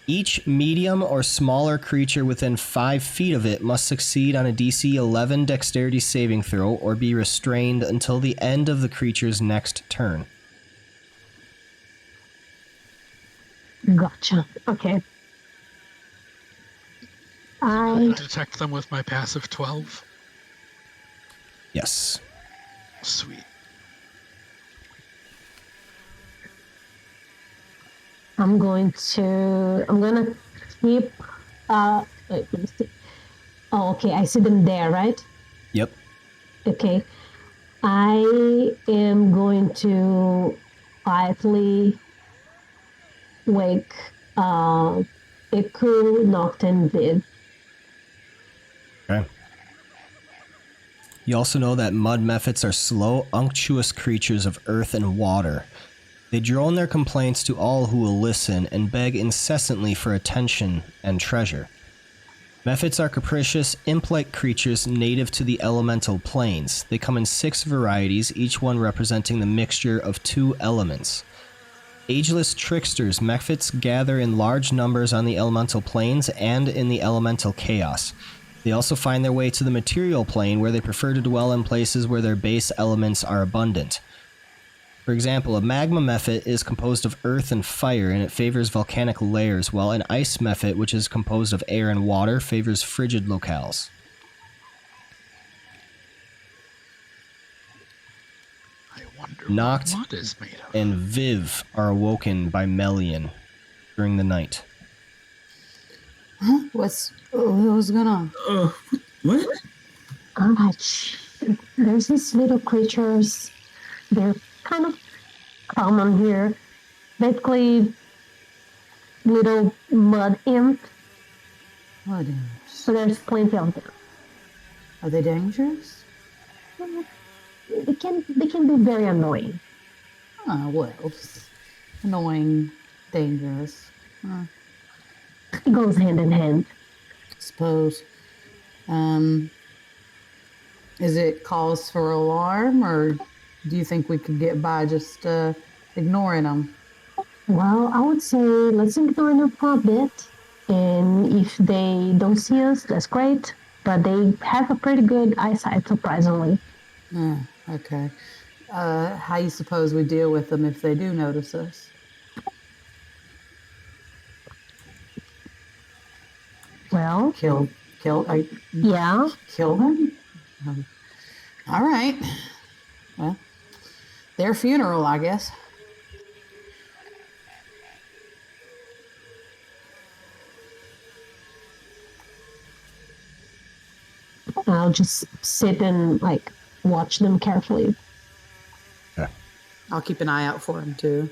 Each medium or smaller creature within 5 feet of it must succeed on a DC 11 dexterity saving throw or be restrained until the end of the creature's next turn. Gotcha. Okay. I detect them with my passive 12. Yes. Sweet. I'm gonna keep wait, let me see. Oh, okay, I see them there, right? Yep. Okay. I am going to quietly wake Iku, Noct, and Viv. Okay. You also know that mud mephits are slow, unctuous creatures of earth and water. They drone their complaints to all who will listen and beg incessantly for attention and treasure. Mephits are capricious, imp-like creatures native to the elemental planes. They come in 6 varieties, each one representing the mixture of 2 elements. Ageless tricksters, mephits gather in large numbers on the elemental planes and in the elemental chaos. They also find their way to the material plane, where they prefer to dwell in places where their base elements are abundant. For example, a magma mephit is composed of earth and fire, and it favors volcanic layers, while an ice mephit, which is composed of air and water, favors frigid locales. I wonder Noct what mud is made of. and Viv are awoken by Melian. during the night. Huh? What's going on? What? There's these little creatures. They're kind of common here. Basically, little mud imps. What is? So there's plenty of them. Are they dangerous? They can be very annoying. Oh, well, just annoying, dangerous. It goes hand in hand. Suppose. Is it cause for alarm, or do you think we could get by just ignoring them? Well, I would say let's ignore them for a bit. And if they don't see us, that's great. But they have a pretty good eyesight, surprisingly. Okay. How you suppose we deal with them if they do notice us? Well, Kill, yeah. kill them? All right. Well, their funeral, I guess. I'll just sit and watch them carefully. Yeah. I'll keep an eye out for them too.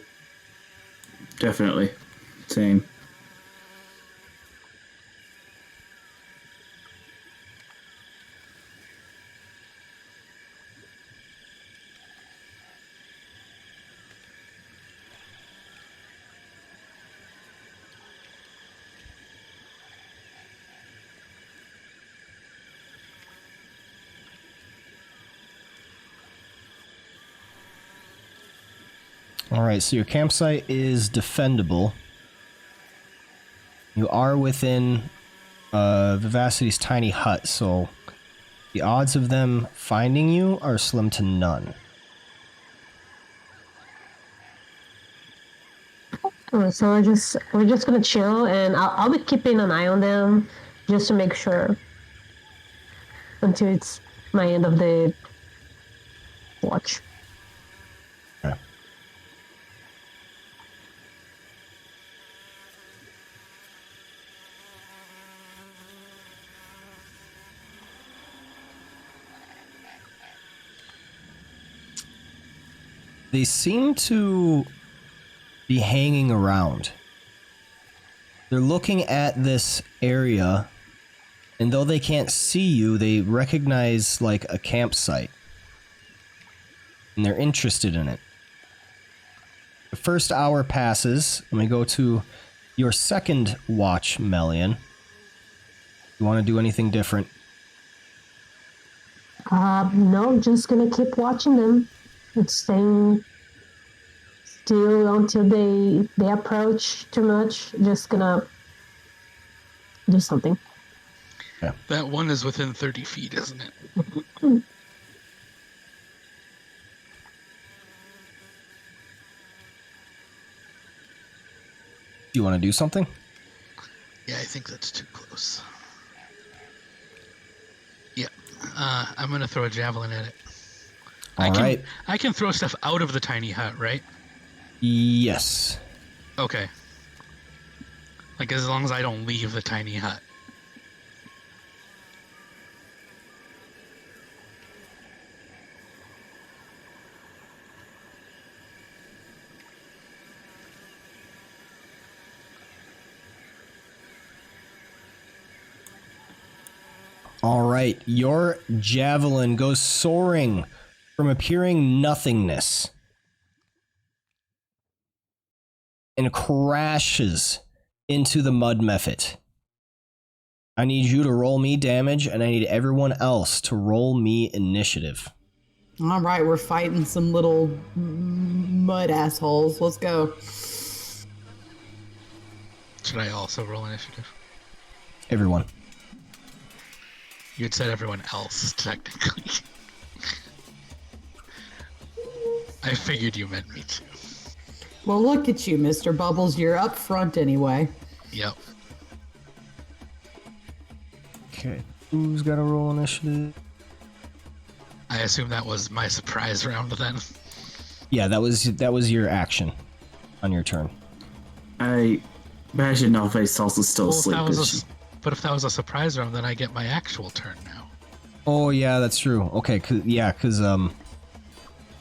Definitely. Same. All right, so your campsite is defendable. You are within Vivacity's tiny hut, so the odds of them finding you are slim to none. So we're just gonna chill, and I'll be keeping an eye on them just to make sure until it's my end of the watch. Okay. They seem to be hanging around. They're looking at this area, and though they can't see you, they recognize a campsite. And they're interested in it. The first hour passes, and we go to your second watch, Melian. You want to do anything different? No, just gonna keep watching them and staying still until they approach too much. Just gonna do something. Yeah. That one is within 30 feet, isn't it? Do you want to do something? Yeah, I think that's too close. Yeah, I'm gonna throw a javelin at it. All right. I can throw stuff out of the tiny hut, right? Yes. Okay. As long as I don't leave the tiny hut. All right. Your javelin goes soaring from appearing nothingness and crashes into the mud mephit. I need you to roll me damage, and I need everyone else to roll me initiative. All right, we're fighting some little mud assholes. Let's go. Should I also roll initiative? Everyone. You had said everyone else, technically. I figured you meant me too. Well, look at you, Mr. Bubbles. You're up front anyway. Yep. Okay. Who's got to roll initiative? I assume that was my surprise round then. Yeah, that was your action on your turn. I Imagine Alphys also still Well, if asleep. that was Is she? but if that was a surprise round, then I get my actual turn now. Oh yeah, that's true. Okay, cause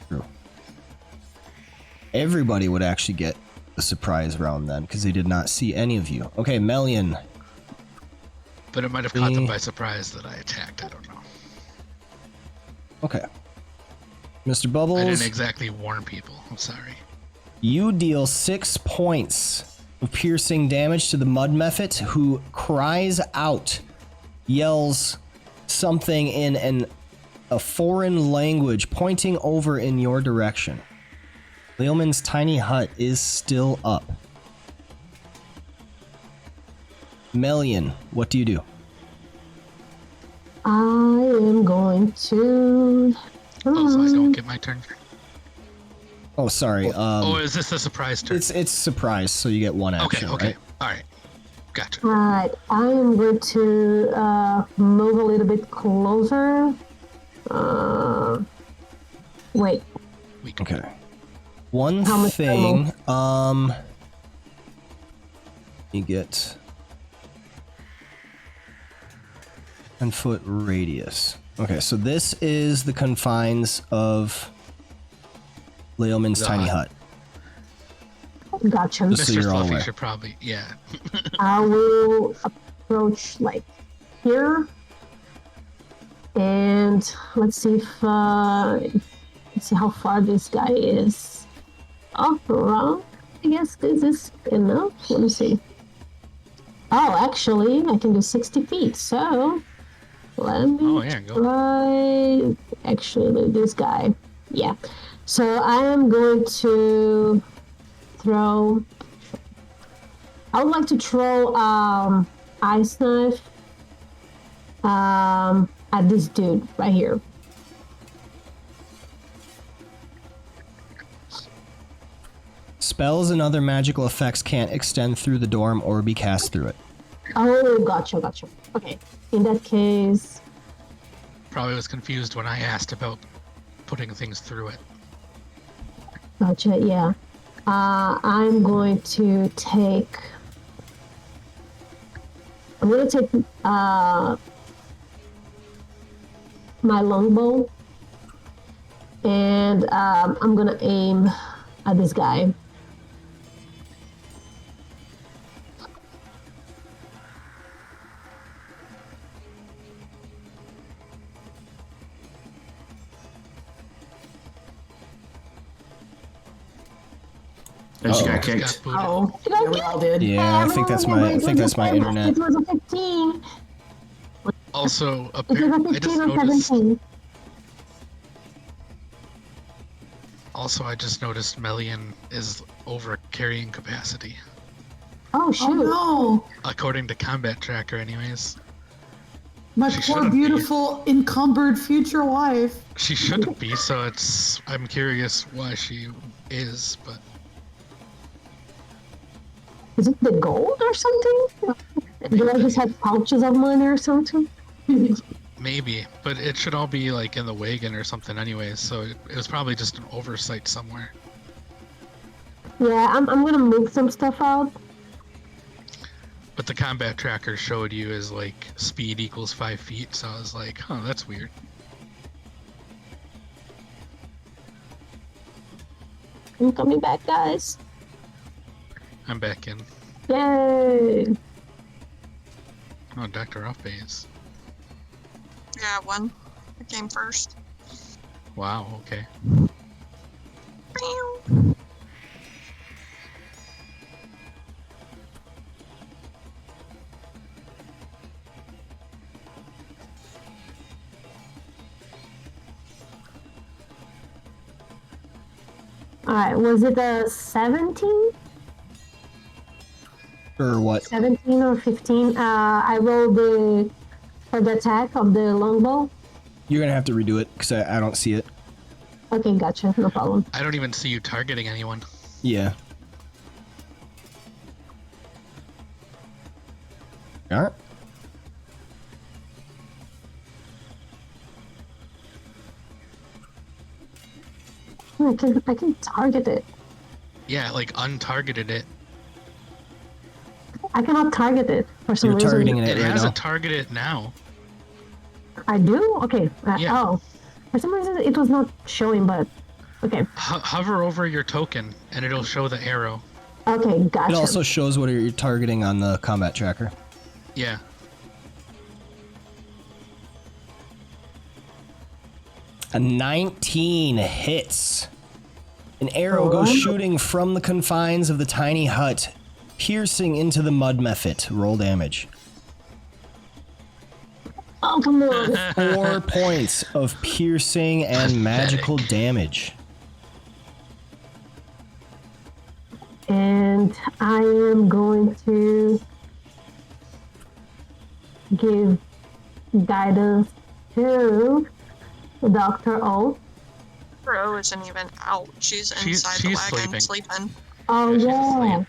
true. Everybody would actually get a surprise round then, because they did not see any of you. Okay, Melian. But it might have caught them by surprise that I attacked. I don't know. Okay. Mr. Bubbles. I didn't exactly warn people. I'm sorry. You deal 6 points of piercing damage to the Mud Mephit, who cries out, yells something in a foreign language, pointing over in your direction. Leomund's tiny hut is still up. Melian, what do you do? I am going to. Oh, so I don't get my turn. Oh, sorry. Is this the surprise turn? It's surprise, so you get one action. Okay. Right? All right. Gotcha. Alright, I am going to move a little bit closer. Wait. Okay. One How much thing, you get 10-foot radius. Okay, so this is the confines of Leomund's The tiny hut. hut. Gotcha. Just so Mr. you're all Fluffy aware. should probably, yeah. I will approach like here. And let's see if let's see how far this guy is. Oh, around. I guess this is enough. Let me see. Oh, actually, I can do 60 feet. So let me Go. try. Actually, this guy. Yeah. So I am going to throw. I would like to throw ice knife at this dude right here. Spells and other magical effects can't extend through the dorm or be cast through it. Oh, gotcha. Okay. In that case, Probably was confused when I asked about putting things through it. gotcha. Yeah. I'm going to take. I'm going to take my longbow, and I'm going to aim at this guy. And she got Just kicked. got booted. Oh, yeah, we all did. Yeah, I think that's my internet. It was a 15. Also, It was a apparently, I 15 just or noticed. 17. Also, I just noticed Melian is over carrying capacity, Oh, shoot. Oh no, according to Combat Tracker, anyways. my She poor shouldn't be. beautiful encumbered future wife. She shouldn't be, so it's. I'm curious why she is, but Is it the gold or something? Do I just have pouches of money or something? maybe. But it should all be like in the wagon or something, anyways. So it was probably just an oversight somewhere. Yeah, I'm gonna move some stuff out. But the Combat Tracker showed you as like speed equals 5 feet, so I was like, huh, that's weird. I'm coming back, guys. I'm back in. Yay! Oh, Dr. Offbase. Yeah, one. I came first. Wow, okay. Meow. Alright, was it a 17? Or what? 17 or 15? I rolled for the attack of the longbow. You're gonna have to redo it because I don't see it. Okay, gotcha. No problem. I don't even see you targeting anyone. Yeah. Alright. I can target it. Yeah, like untargeted it. I cannot target it for some You're reason. targeting it It right has now. a target now. I do? Okay. Yeah. Oh. For some reason, it was not showing, but okay. Hover over your token, and it'll show the arrow. Okay, gotcha. It also shows what you're targeting on the combat tracker. Yeah. A 19 hits. An arrow goes shooting from the confines of the tiny hut, piercing into the mud mephit. Roll damage. Oh, come on. 4 points of piercing and magical damage. And I am going to give guidance to Dr. O. Bro isn't even out. She's inside the wagon sleeping. Oh, she's yeah. asleep.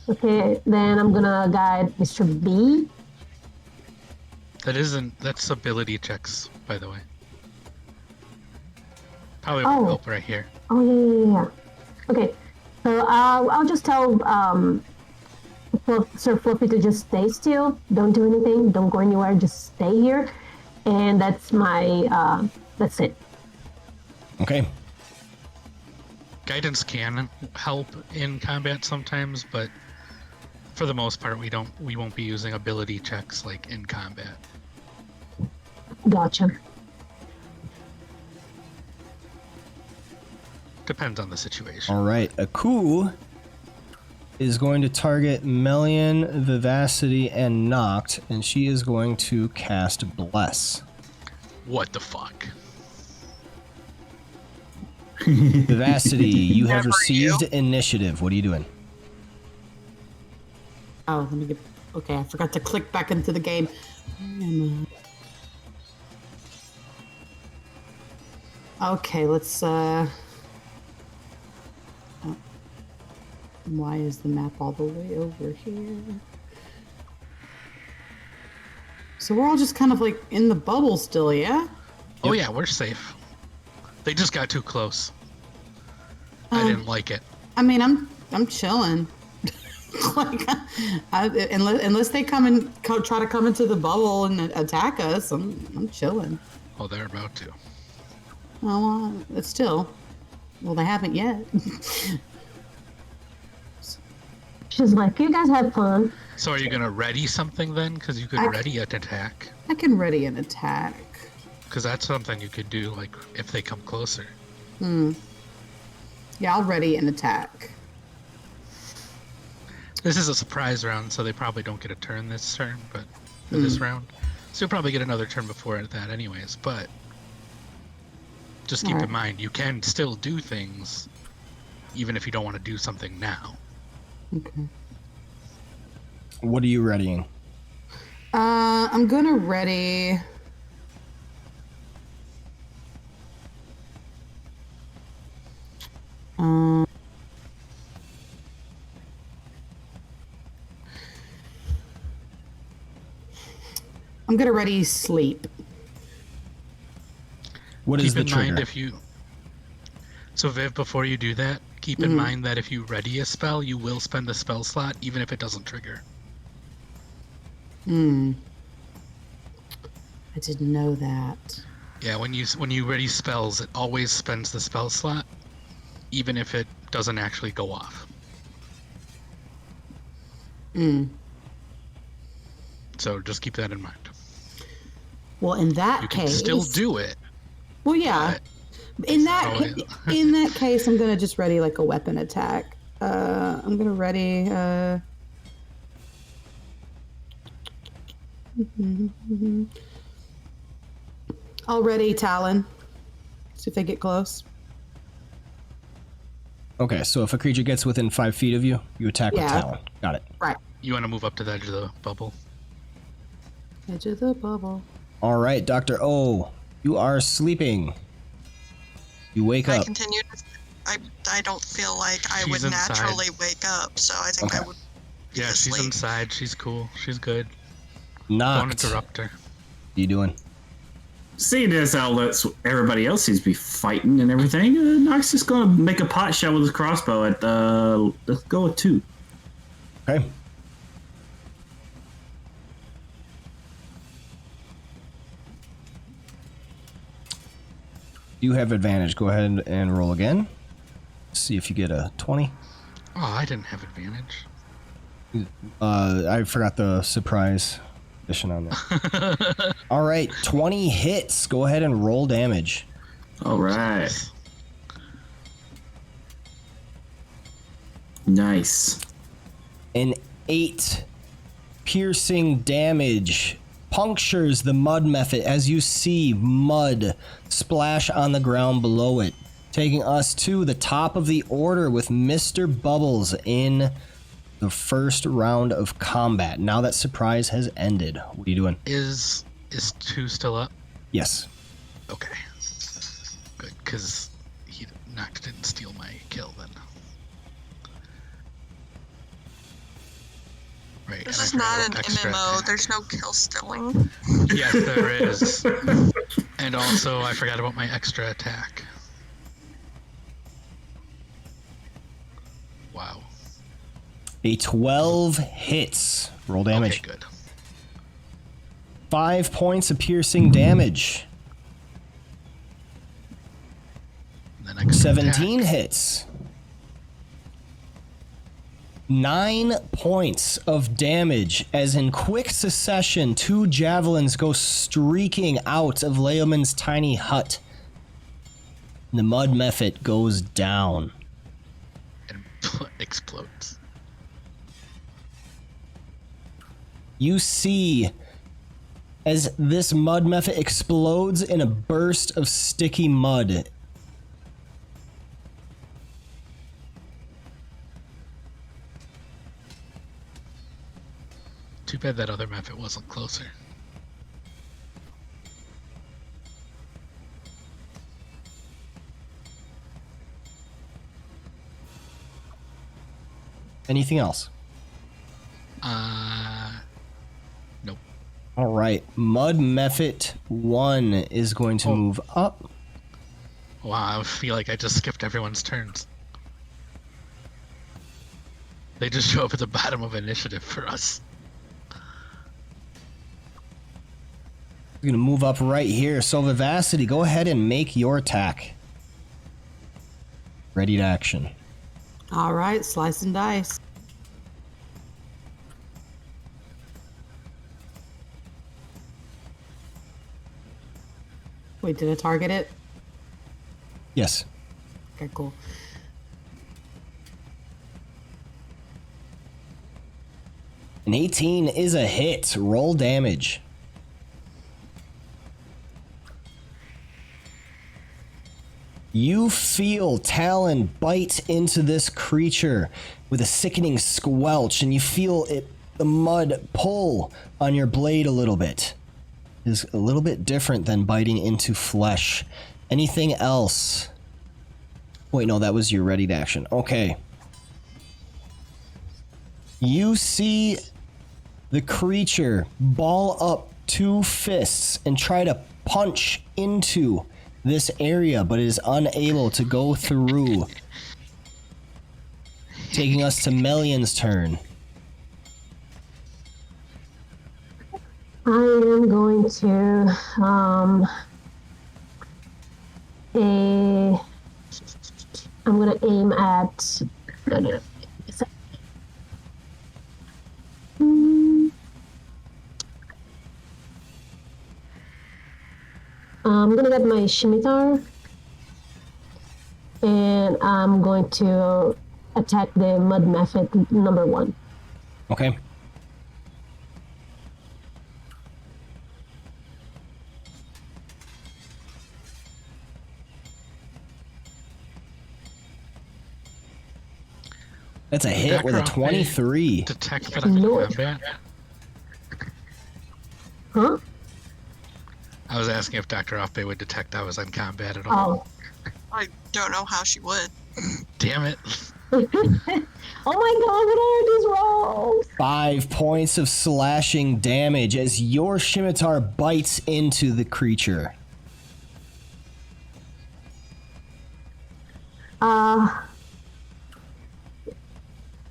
Okay, then I'm gonna guide Mr. B. That's ability checks, by the way. Probably won't help right here. Oh, yeah. Okay, so I'll just tell Sir Fluffy to just stay still. Don't do anything. Don't go anywhere. Just stay here. And that's that's it. Okay. Guidance can help in combat sometimes, but for the most part, we won't be using ability checks like in combat. Gotcha. Depends on the situation. All right. Aku is going to target Melian, Vivacity, and Noct, and she is going to cast Bless. What the fuck? Vivacity, you have Never received you. initiative. What are you doing? Oh, let me get. Okay, I forgot to click back into the game. Where am I? Okay, let's. Why is the map all the way over here? So we're all just kind of like in the bubble still, yeah? Oh yeah, we're safe. They just got too close. I didn't like it. I mean, I'm chilling. Like, unless they come and try to come into the bubble and attack us, I'm chilling. Oh, they're about to. Well, it's still. Well, they haven't yet. She's like, you guys have fun. So are you gonna ready something then? Because you could ready an attack. I can ready an attack. Because that's something you could do, like if they come closer. Yeah, I'll ready an attack. This is a surprise round, so they probably don't get a turn this turn, but for this round, so you'll probably get another turn before that, anyways. But just keep in mind, you can still do things, even if you don't want to do something now. Okay. What are you readying? I'm gonna ready. I'm gonna ready sleep. What is the Keep in mind trigger? if you. So Viv, before you do that, keep in mind that if you ready a spell, you will spend the spell slot, even if it doesn't trigger. I didn't know that. Yeah, when you ready spells, it always spends the spell slot, even if it doesn't actually go off. So just keep that in mind. Well, in that You can case, still do it. Well, yeah. In that in that case, I'm gonna just ready like a weapon attack. I'm gonna ready. I'll ready Talon. See if they get close. Okay, so if a creature gets within 5 feet of you, you attack with Yeah. Talon. Got it. Right. You want to move up to the edge of the bubble. Edge of the bubble. All right, Dr. O, you are sleeping. You wake I up. continue to. I don't feel like I She's would inside. naturally wake up, so I think I would. be Yeah, she's asleep. inside. She's cool. She's good. Noct. Don't interrupt her. What are you doing? Seeing as how everybody else seems to be fighting and everything, Noct's just gonna make a pot shot with his crossbow at let's go with 2. Okay. You have advantage. Go ahead and roll again. See if you get a 20. Oh, I didn't have advantage. I forgot the surprise addition on that. All right, 20 hits. Go ahead and roll damage. All right. Nice. An 8 piercing damage punctures the mud method as you see mud splash on the ground below it, taking us to the top of the order with Mr. Bubbles in the first round of combat. Now that surprise has ended. What are you doing? Is 2 still up? Yes. Okay. Good, because he didn't steal my kill then. Right. This and is I not forgot an what extra MMO. attack. There's no kill stealing. Yes, there is. And also, I forgot about my extra attack. Wow. A 12 hits. Roll damage. Okay, good. 5 points of piercing damage. And then extra 17 attack. hits. 9 points of damage as in quick succession 2 javelins go streaking out of Leoman's tiny hut. The mud method goes down. And explodes. You see as this mud method explodes in a burst of sticky mud. Too bad that other method wasn't closer. Anything else? Nope. All right, Mud Method 1 is going to move up. Wow, I feel like I just skipped everyone's turns. They just show up at the bottom of initiative for us. We're going to move up right here. So Vivacity, go ahead and make your attack. Ready to action. All right, slice and dice. Wait, did I target it? Yes. Okay, cool. An 18 is a hit. Roll damage. You feel Talon bite into this creature with a sickening squelch, and you feel the mud pull on your blade a little bit. It is a little bit different than biting into flesh. Anything else? Wait, no, that was your ready to action. Okay. You see the creature ball up 2 fists and try to punch into this area, but is unable to go through. Taking us to Melian's turn. I am going to I'm gonna aim at I'm gonna get my scimitar and I'm going to attack the mud method number 1. Okay. That's a hit with a 23. Detect that I'm Lord. in combat. Huh? I was asking if Dr. Offbay would detect I was in combat at all. Oh. I don't know how she would. Damn it. Oh my god, what are these rolls? 5 points of slashing damage as your scimitar bites into the creature.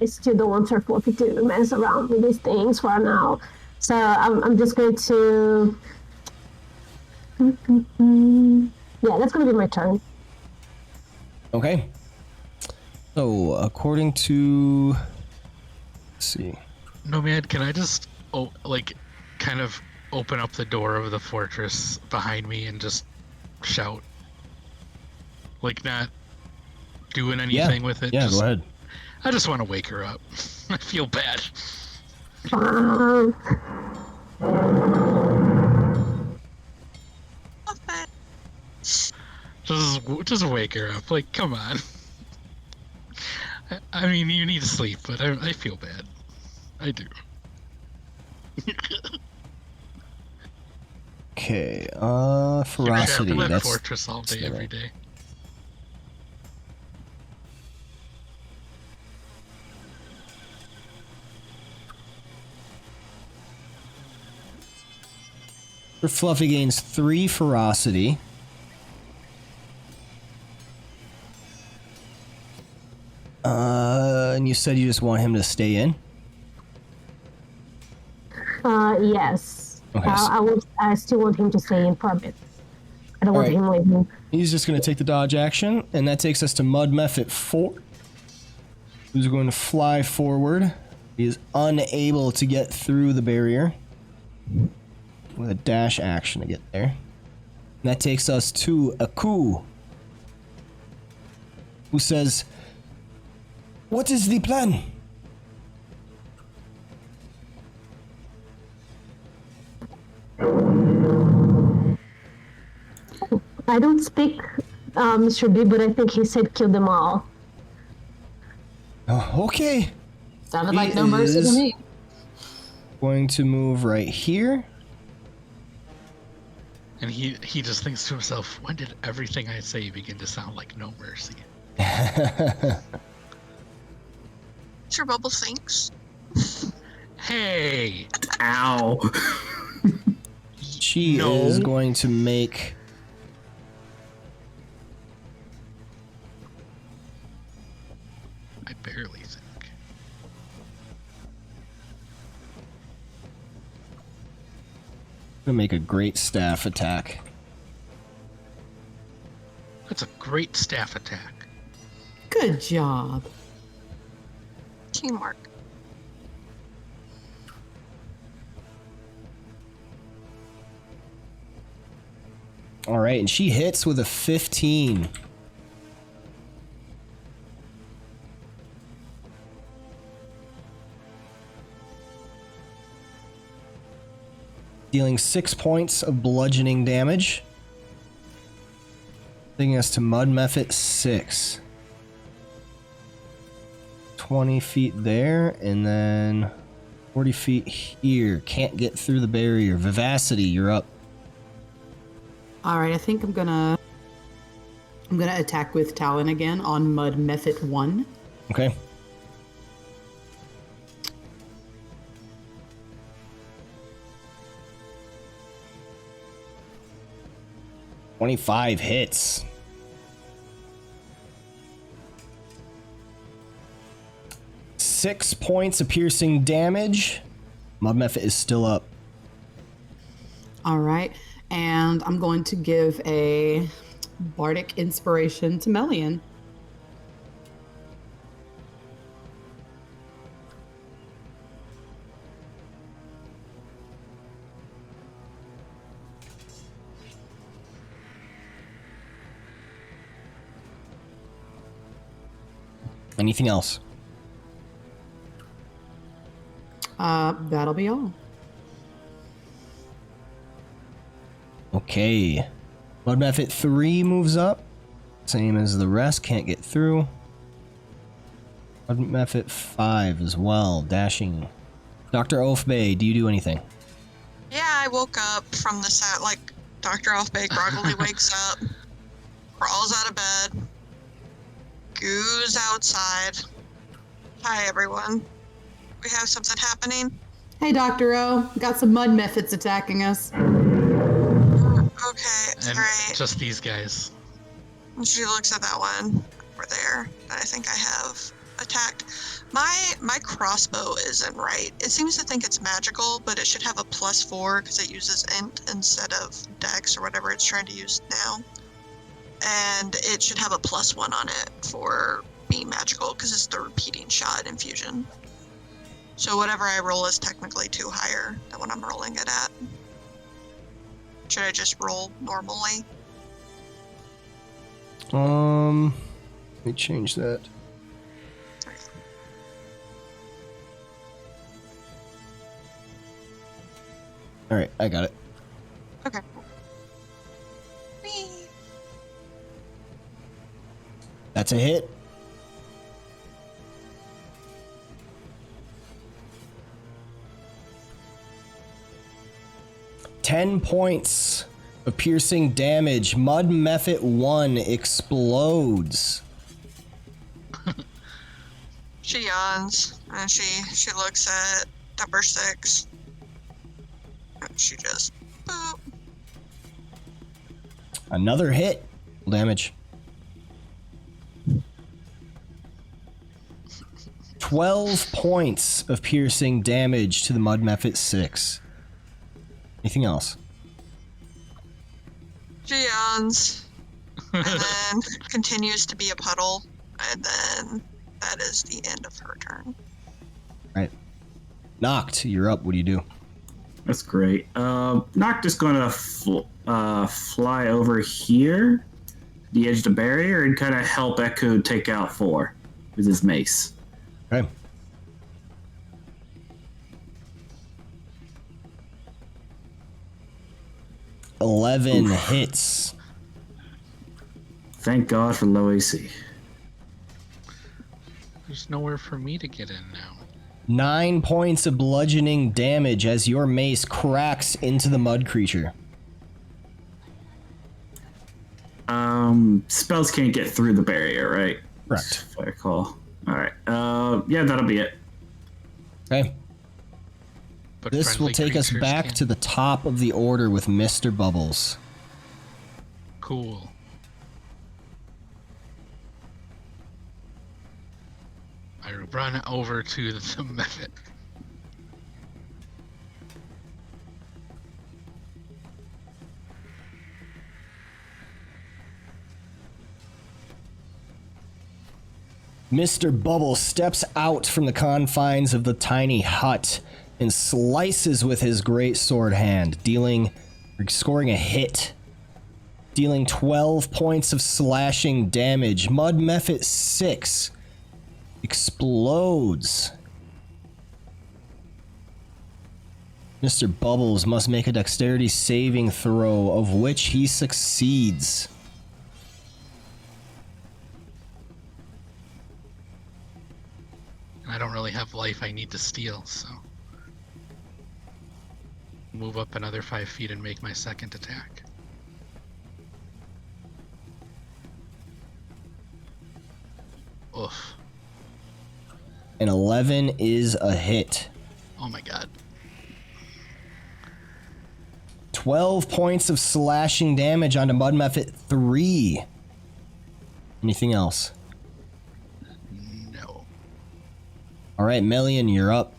I still don't want her fluffy to mess around with these things for now. So I'm just going to Yeah, that's gonna be my turn. Okay. So, according to... Let's see. Nomad, can I just, kind of open up the door of the fortress behind me and just shout? Like, not doing anything with it? Yeah, just, go ahead. I just want to wake her up. I feel bad. Just wake her up. Like, come on. I mean, you need to sleep, but I feel bad. I do. Okay, Trapped ferocity. in that That's fortress all day, every day. where Fluffy gains 3 ferocity. And you said you just want him to stay in? Yes. Okay, I still want him to stay in for a bit. I don't want Alright. him leaving. He's just going to take the dodge action, and that takes us to Mud Mephit 4, who's going to fly forward. He is unable to get through the barrier with a dash action to get there. And that takes us to Aku, who says, "What is the plan?" I don't speak Mr. B, but I think he said kill them all. Oh, okay. Sounded He like no mercy to is- me. Going to move right here. And he just thinks to himself, when did everything I say begin to sound like no mercy? Mr. Bubble thinks. Hey! Ow. She No. is going to make... I barely think. Gonna make a great staff attack. That's a great staff attack. Good job. Teamwork. All right, and she hits with a 15. Dealing 6 points of bludgeoning damage. Taking us to Mud Mephit 6. 20 feet there, and then 40 feet here. Can't get through the barrier. Vivacity, you're up. All right, I think I'm gonna attack with Talon again on Mud Mephit 1. Okay. $25 hits. Six points of piercing damage. Mud Mephit is still up. All right, and I'm going to give a bardic inspiration to Melian. Anything else? That'll be all. Okay. Mud Mephit 3 moves up. Same as the rest. Can't get through. Mud Mephit 5 as well. Dashing. Dr. Oathbay, do you do anything? Yeah, I woke up from the sound, like, Dr. Offbay groggily wakes up, crawls out of bed, goes outside. Hi, everyone. We have something happening. Hey, Dr. O, got some Mud Mephits attacking us. Okay, And alright. just these guys. She looks at that one over there that I think I have attacked. My crossbow isn't right. It seems to think it's magical, but it should have a +4 because it uses int instead of dex or whatever it's trying to use now. and it should have a +1 on it for being magical because it's the repeating shot infusion. So whatever I roll is technically 2 higher than what I'm rolling it at. Should I just roll normally? Let me change that. All right, I got it. Okay. Whee! That's a hit. Ten points of piercing damage. Mud Method 1 explodes. She yawns and she looks at number 6. And she just boop. Another hit. Damage. 12 points of piercing damage to the Mud Method 6. Anything else? She yawns and then continues to be a puddle, and then that is the end of her turn. Right. Knocked, you're up. What do you do? That's great. Noct is going to fly over here, the edge of the barrier, and kind of help Echo take out 4 with his mace. Okay. Eleven hits. Thank God for low AC. There's nowhere for me to get in now. 9 points of bludgeoning damage as your mace cracks into the mud creature. Spells can't get through the barrier, right? Correct. If I recall. Alright. Yeah, that'll be it. Okay. But This will friendly take us creatures back can. to the top of the order with Mr. Bubbles. Cool. I run over to the method. Mr. Bubbles steps out from the confines of the tiny hut and slices with his great sword hand, scoring a hit, dealing 12 points of slashing damage. Mud Method 6 explodes. Mr. Bubbles must make a dexterity saving throw, of which he succeeds. I don't really have life I need to steal, so move up another 5 feet and make my second attack. Oof. An 11 is a hit. Oh my god. 12 points of slashing damage onto Mud Method 3. Anything else? No. All right, Melian, you're up.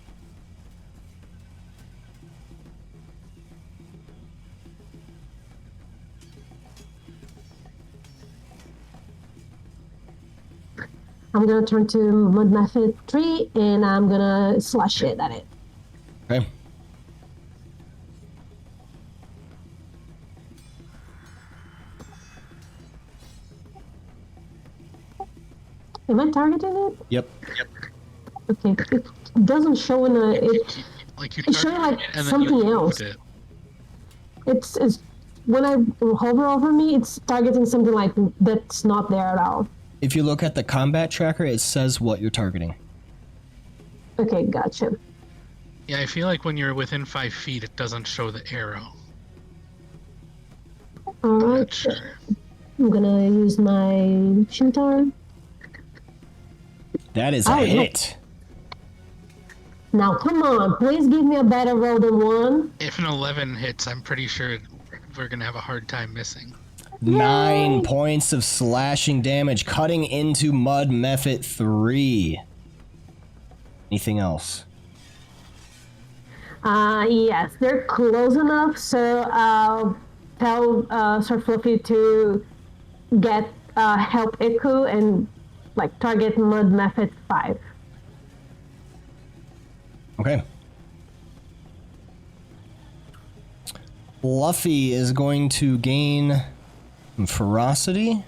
I'm gonna turn to Mud Method 3 and I'm gonna slash it at it. Okay. Am I targeting it? Yep. Okay. It doesn't show in the. Like you It's showing targeted like it and then something you else. moved it. It's when I hover over me, it's targeting something like that's not there at all. If you look at the combat tracker, it says what you're targeting. Okay, gotcha. Yeah, I feel like when you're within 5 feet, it doesn't show the arrow. All I'm right. not sure. I'm gonna use my scimitar. That is a Oh, no. hit. Now, come on, please give me a better roll than 1. If an 11 hits, I'm pretty sure we're gonna have a hard time missing. 9 points of slashing damage, cutting into Mud Method 3. Anything else? Yes, they're close enough, so I'll tell Sir Fluffy to get help Iku and like target Mud Method 5. Okay. Fluffy is going to gain ferocity.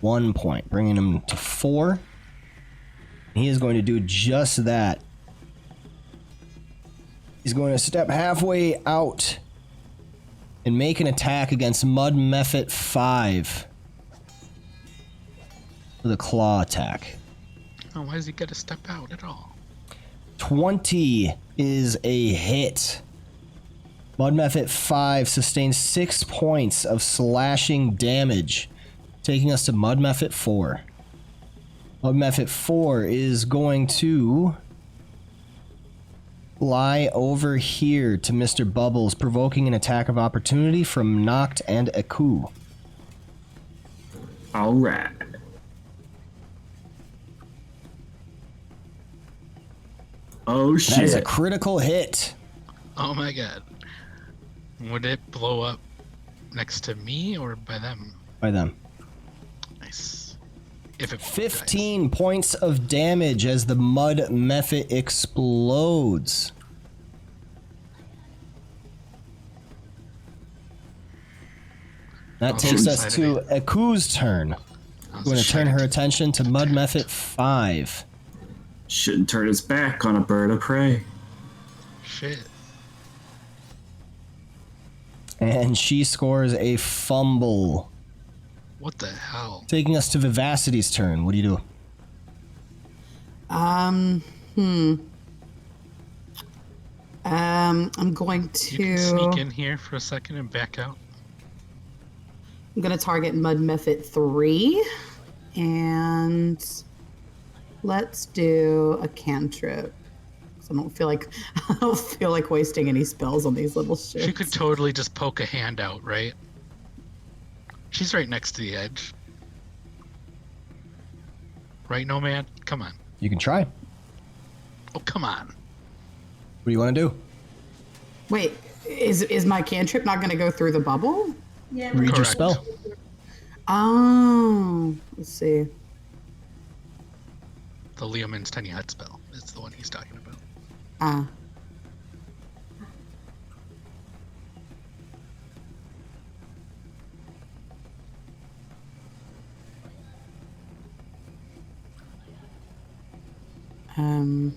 1 point, bringing him to 4. He is going to do just that. He's going to step halfway out and make an attack against Mud Method 5 with a claw attack. Oh, why does he get to step out at all? 20 is a hit. Mud Method 5 sustains 6 points of slashing damage, taking us to Mud Method 4. Mud Method 4 is going to fly over here to Mr. Bubbles, provoking an attack of opportunity from Noct and Aku. All right. Oh shit! That is a critical hit. Oh my god. Would it blow up next to me or by them? By them. Nice. If it 15 points of damage as the Mud Method explodes. That takes us to Aku's turn. We're going to turn her attention to Mud Method 5. Shouldn't turn his back on a bird of prey. Shit. And she scores a fumble. What the hell? Taking us to Vivacity's turn. What do you do? I'm going to. You can sneak in here for a second and back out. I'm going to target Mud Method 3. And let's do a cantrip. I don't feel like wasting any spells on these little shits. She could totally just poke a hand out, right? She's right next to the edge. Right, Nomad? Come on. You can try. Oh, come on. What do you want to do? Wait, is my cantrip not going to go through the bubble? Yeah. Read your Correct. spell. Oh, let's see. The Leoman's Tiny Hut spell is the one he's talking about. Ah. I'm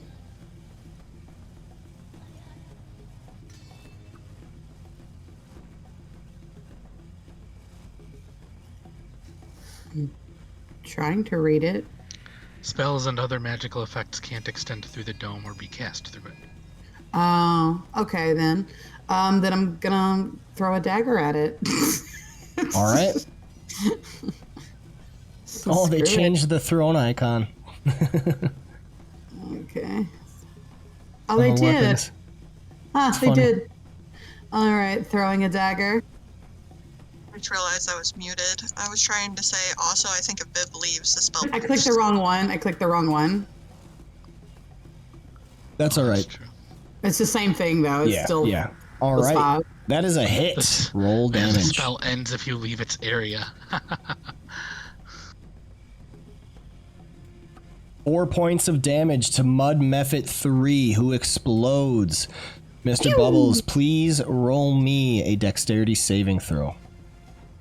trying to read it. Spells and other magical effects can't extend through the dome or be cast through it. Oh, okay then. Then I'm gonna throw a dagger at it. All right. Oh, they Screw it. changed the throne icon. Okay. Oh, they Oh, did. weapons. Ah, It's they funny. did. All right, throwing a dagger. I just realized I was muted. I was trying to say also, I think if Viv leaves, the spell. I clicked the wrong one. That's all right. That's true. It's the same thing though. It's Yeah, still yeah. All plus right. 5. That is a hit. This- Roll The damage. spell ends if you leave its area. 4 points of damage to Mud Method 3, who explodes. Mr. Bubbles, please roll me a dexterity saving throw.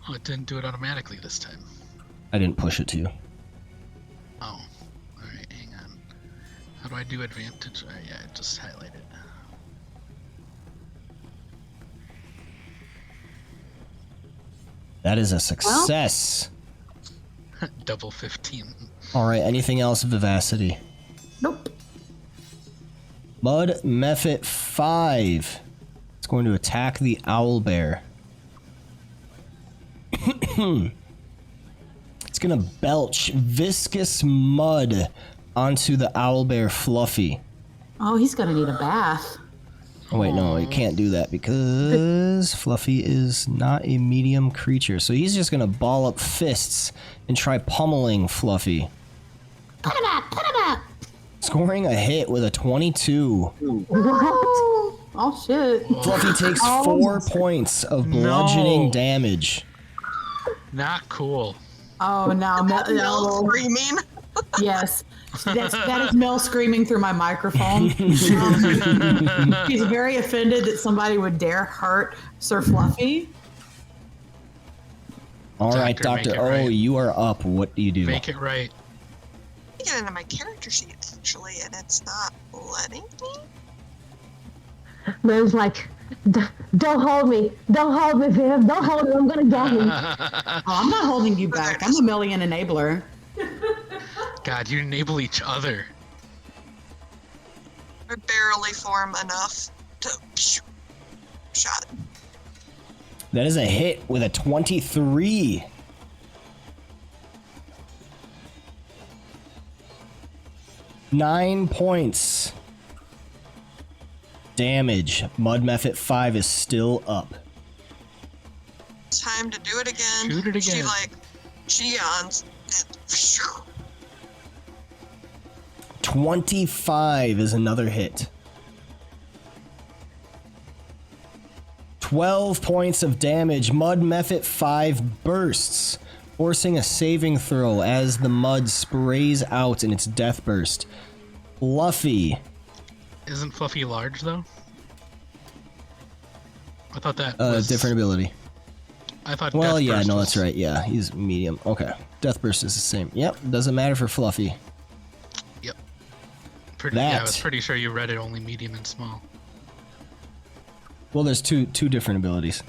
Oh, it didn't do it automatically this time. I didn't push it to you. Oh. Alright, hang on. How do I do advantage? Yeah, just highlight it. That is a success. Double 15. All right, anything else, Vivacity? Nope. Mud Method 5. It's going to attack the owlbear. It's going to belch viscous mud onto the owlbear Fluffy. Oh, he's gonna need a bath. Oh, wait, no, it can't do that because Fluffy is not a medium creature. So he's just going to ball up fists and try pummeling Fluffy. Put him up! Scoring a hit with a 22. What? Oh shit. Fluffy takes 4 points of bludgeoning No. damage. Not cool. Oh, now Mel Mel. screaming. Yes, that is Mel screaming through my microphone. She's very offended that somebody would dare hurt Sir Fluffy. All right, Doctor, Doctor make it O, right. you are up. What do you do? Make it right. I get into my character sheet actually, and it's not letting me. Man's like, don't hold me, Viv, don't hold me, I'm gonna get him. Oh, I'm not holding you back. I'm a million enabler. God, you enable each other. I barely form enough to shot. That is a hit with a 23. Nine points. Damage. Mud Method 5 is still up. Time to do it again. Shoot it again. She yawns. And 25 is another hit. 12 points of damage. Mud Method 5 bursts, forcing a saving throw as the mud sprays out in its death burst. Fluffy. Isn't Fluffy large, though? I thought that was... Different ability. I thought Well, Death yeah, Burst no, was... that's right. Yeah, he's medium. Okay. Death burst is the same. Yep, doesn't matter for Fluffy. Yep. Yeah, I was That- pretty sure you read it only medium and small. Well, there's two different abilities.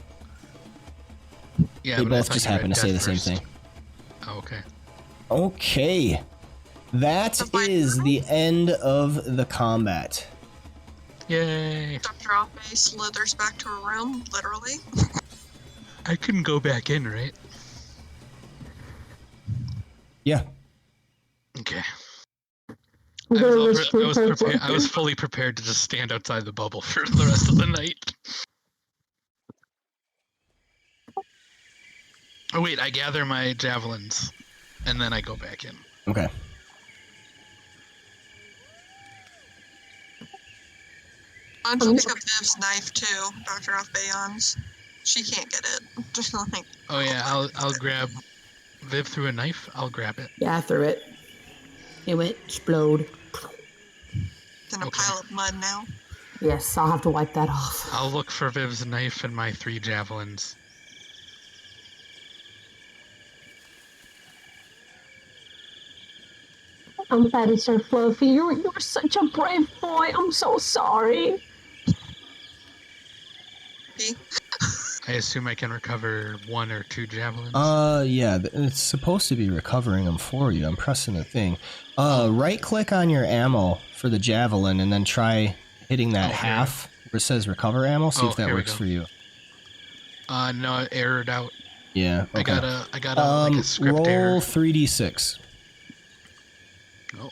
Yeah, They but I both thought just you read happen to say the Death same Burst. thing. Oh, okay. Okay. That is the end of the combat. Yay! Dr. Offbay slithers back to her room, literally. I couldn't go back in, right? Yeah. Okay. I'm gonna wish you I was fully prepared to just stand outside the bubble for the rest of the night. Oh wait, I gather my javelins, and then I go back in. Okay. I'm to pick up Viv's knife too, Dr. Offbayon's. She can't get it. Just like. Oh yeah, I'll grab. Viv threw a knife. I'll grab it. Yeah, I threw it. It went explode. It's in a Okay. pile of mud now. Yes, I'll have to wipe that off. I'll look for Viv's knife and my 3 javelins. I'm sorry, Sir Fluffy. You're such a brave boy. I'm so sorry. See? I assume I can recover 1 or 2 javelins. Yeah, it's supposed to be recovering them for you. I'm pressing the thing. Right click on your ammo for the javelin and then try hitting that Okay. half where it says recover ammo. See Oh, if that here we works go. for you. No, I errored out. Yeah. Okay. I got a like a script roll error. 3d6. Oh.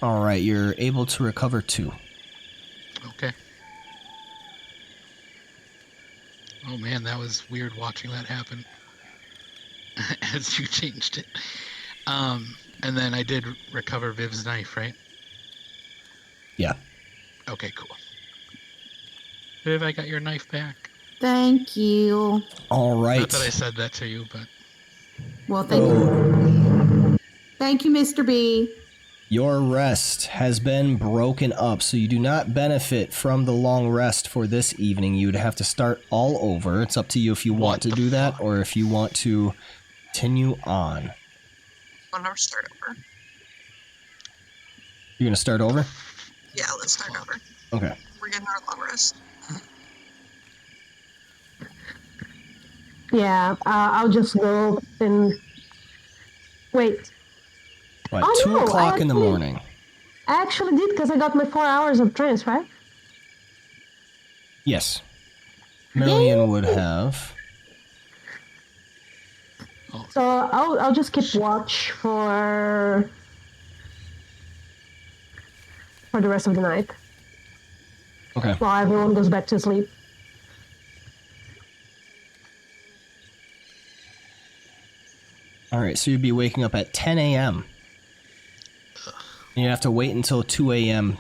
All right, you're able to recover 2. Okay. Oh man, that was weird watching that happen. As you changed it. And then I did recover Viv's knife, right? Yeah. Okay, cool. Viv, I got your knife back. Thank you. All right. Not that I said that to you, but Well, thank you. Thank you, Mr. B. Your rest has been broken up, so you do not benefit from the long rest for this evening. You would have to start all over. It's up to you if you want to do that or if you want to continue on. I'll never start over. You're going to start over? Yeah, let's start over. Okay. We're getting our long rest. Yeah, I'll just go and wait. What, Oh, 2 no, o'clock in the actually- morning? I actually did because I got my 4 hours of trance, right? Yes. Million would have. So I'll just keep watch for the rest of the night Okay. while everyone goes back to sleep. All right, so you'd be waking up at 10 a.m. And you have to wait until 2 a.m.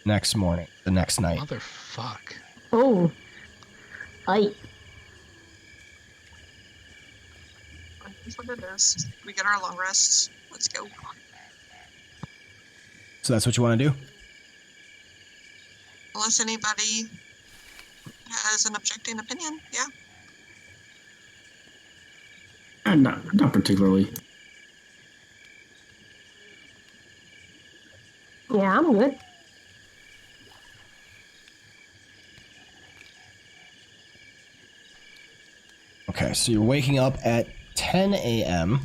next morning, the next night. Motherfuck. Oh. I. That's what it is. We get our long rests. Let's go. So that's what you want to do? Unless anybody has an objecting opinion, yeah. Not particularly. Yeah, I'm good. Okay, so you're waking up at 10 a.m.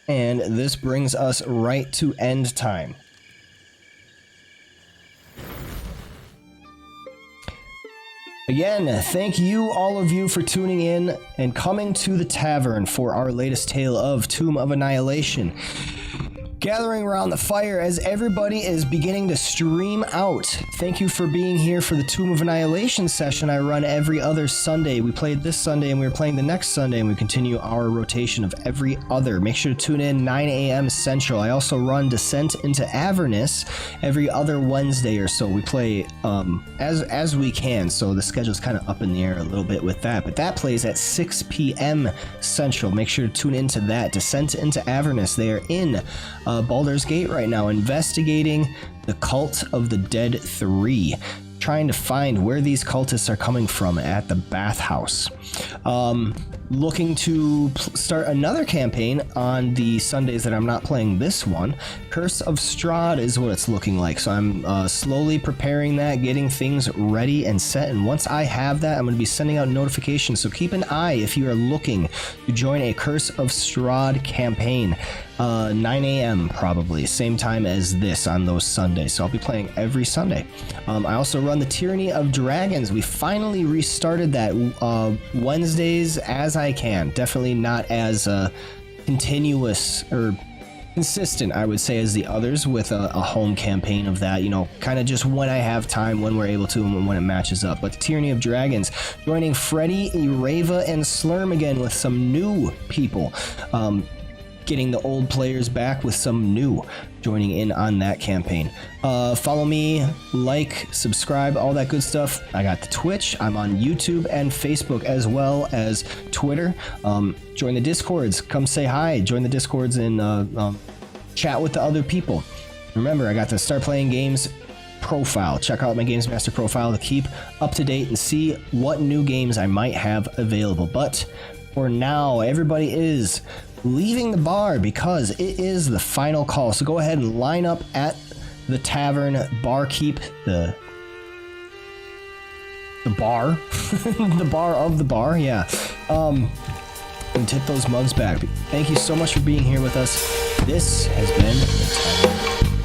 And this brings us right to end time. Again, thank you, all of you, for tuning in and coming to the tavern for our latest tale of Tomb of Annihilation. Gathering around the fire as everybody is beginning to stream out. Thank you for being here for the Tomb of Annihilation session I run every other Sunday. We played this Sunday and we were playing the next Sunday, and we continue our rotation of every other. Make sure to tune in 9 a.m. Central. I also run Descent into Avernus every other Wednesday or so. We play as we can, so the schedule's kind of up in the air a little bit with that. But that plays at 6 p.m. Central. Make sure to tune into that. Descent into Avernus. They are in Baldur's Gate right now, investigating the Cult of the Dead 3, trying to find where these cultists are coming from at the bathhouse. Looking to start another campaign on the Sundays that I'm not playing this one. Curse of Strahd is what it's looking like, so I'm slowly preparing that, getting things ready and set, and once I have that, I'm going to be sending out notifications, so keep an eye if you are looking to join a Curse of Strahd campaign. 9 a.m. probably, same time as this on those Sundays, so I'll be playing every Sunday. I also run the Tyranny of Dragons. We finally restarted that Wednesdays as I can. Definitely not as continuous or consistent, I would say, as the others, with a home campaign of that, kind of just when I have time, when we're able to, and when it matches up. But the Tyranny of Dragons, joining Freddy, Erava, and Slurm again with some new people. Getting the old players back with some new joining in on that campaign. Follow me, like, subscribe, all that good stuff. I got the Twitch. I'm on YouTube and Facebook as well as Twitter. Join the Discords. Come say hi. Join the Discords and chat with the other people. Remember, I got the Start Playing Games profile. Check out my Games Master profile to keep up to date and see what new games I might have available. But for now, everybody is leaving the bar because it is the final call. So go ahead and line up at the tavern, barkeep, the bar, the bar of the bar, yeah. And tip those mugs back. Thank you so much for being here with us. This has been the Tavern.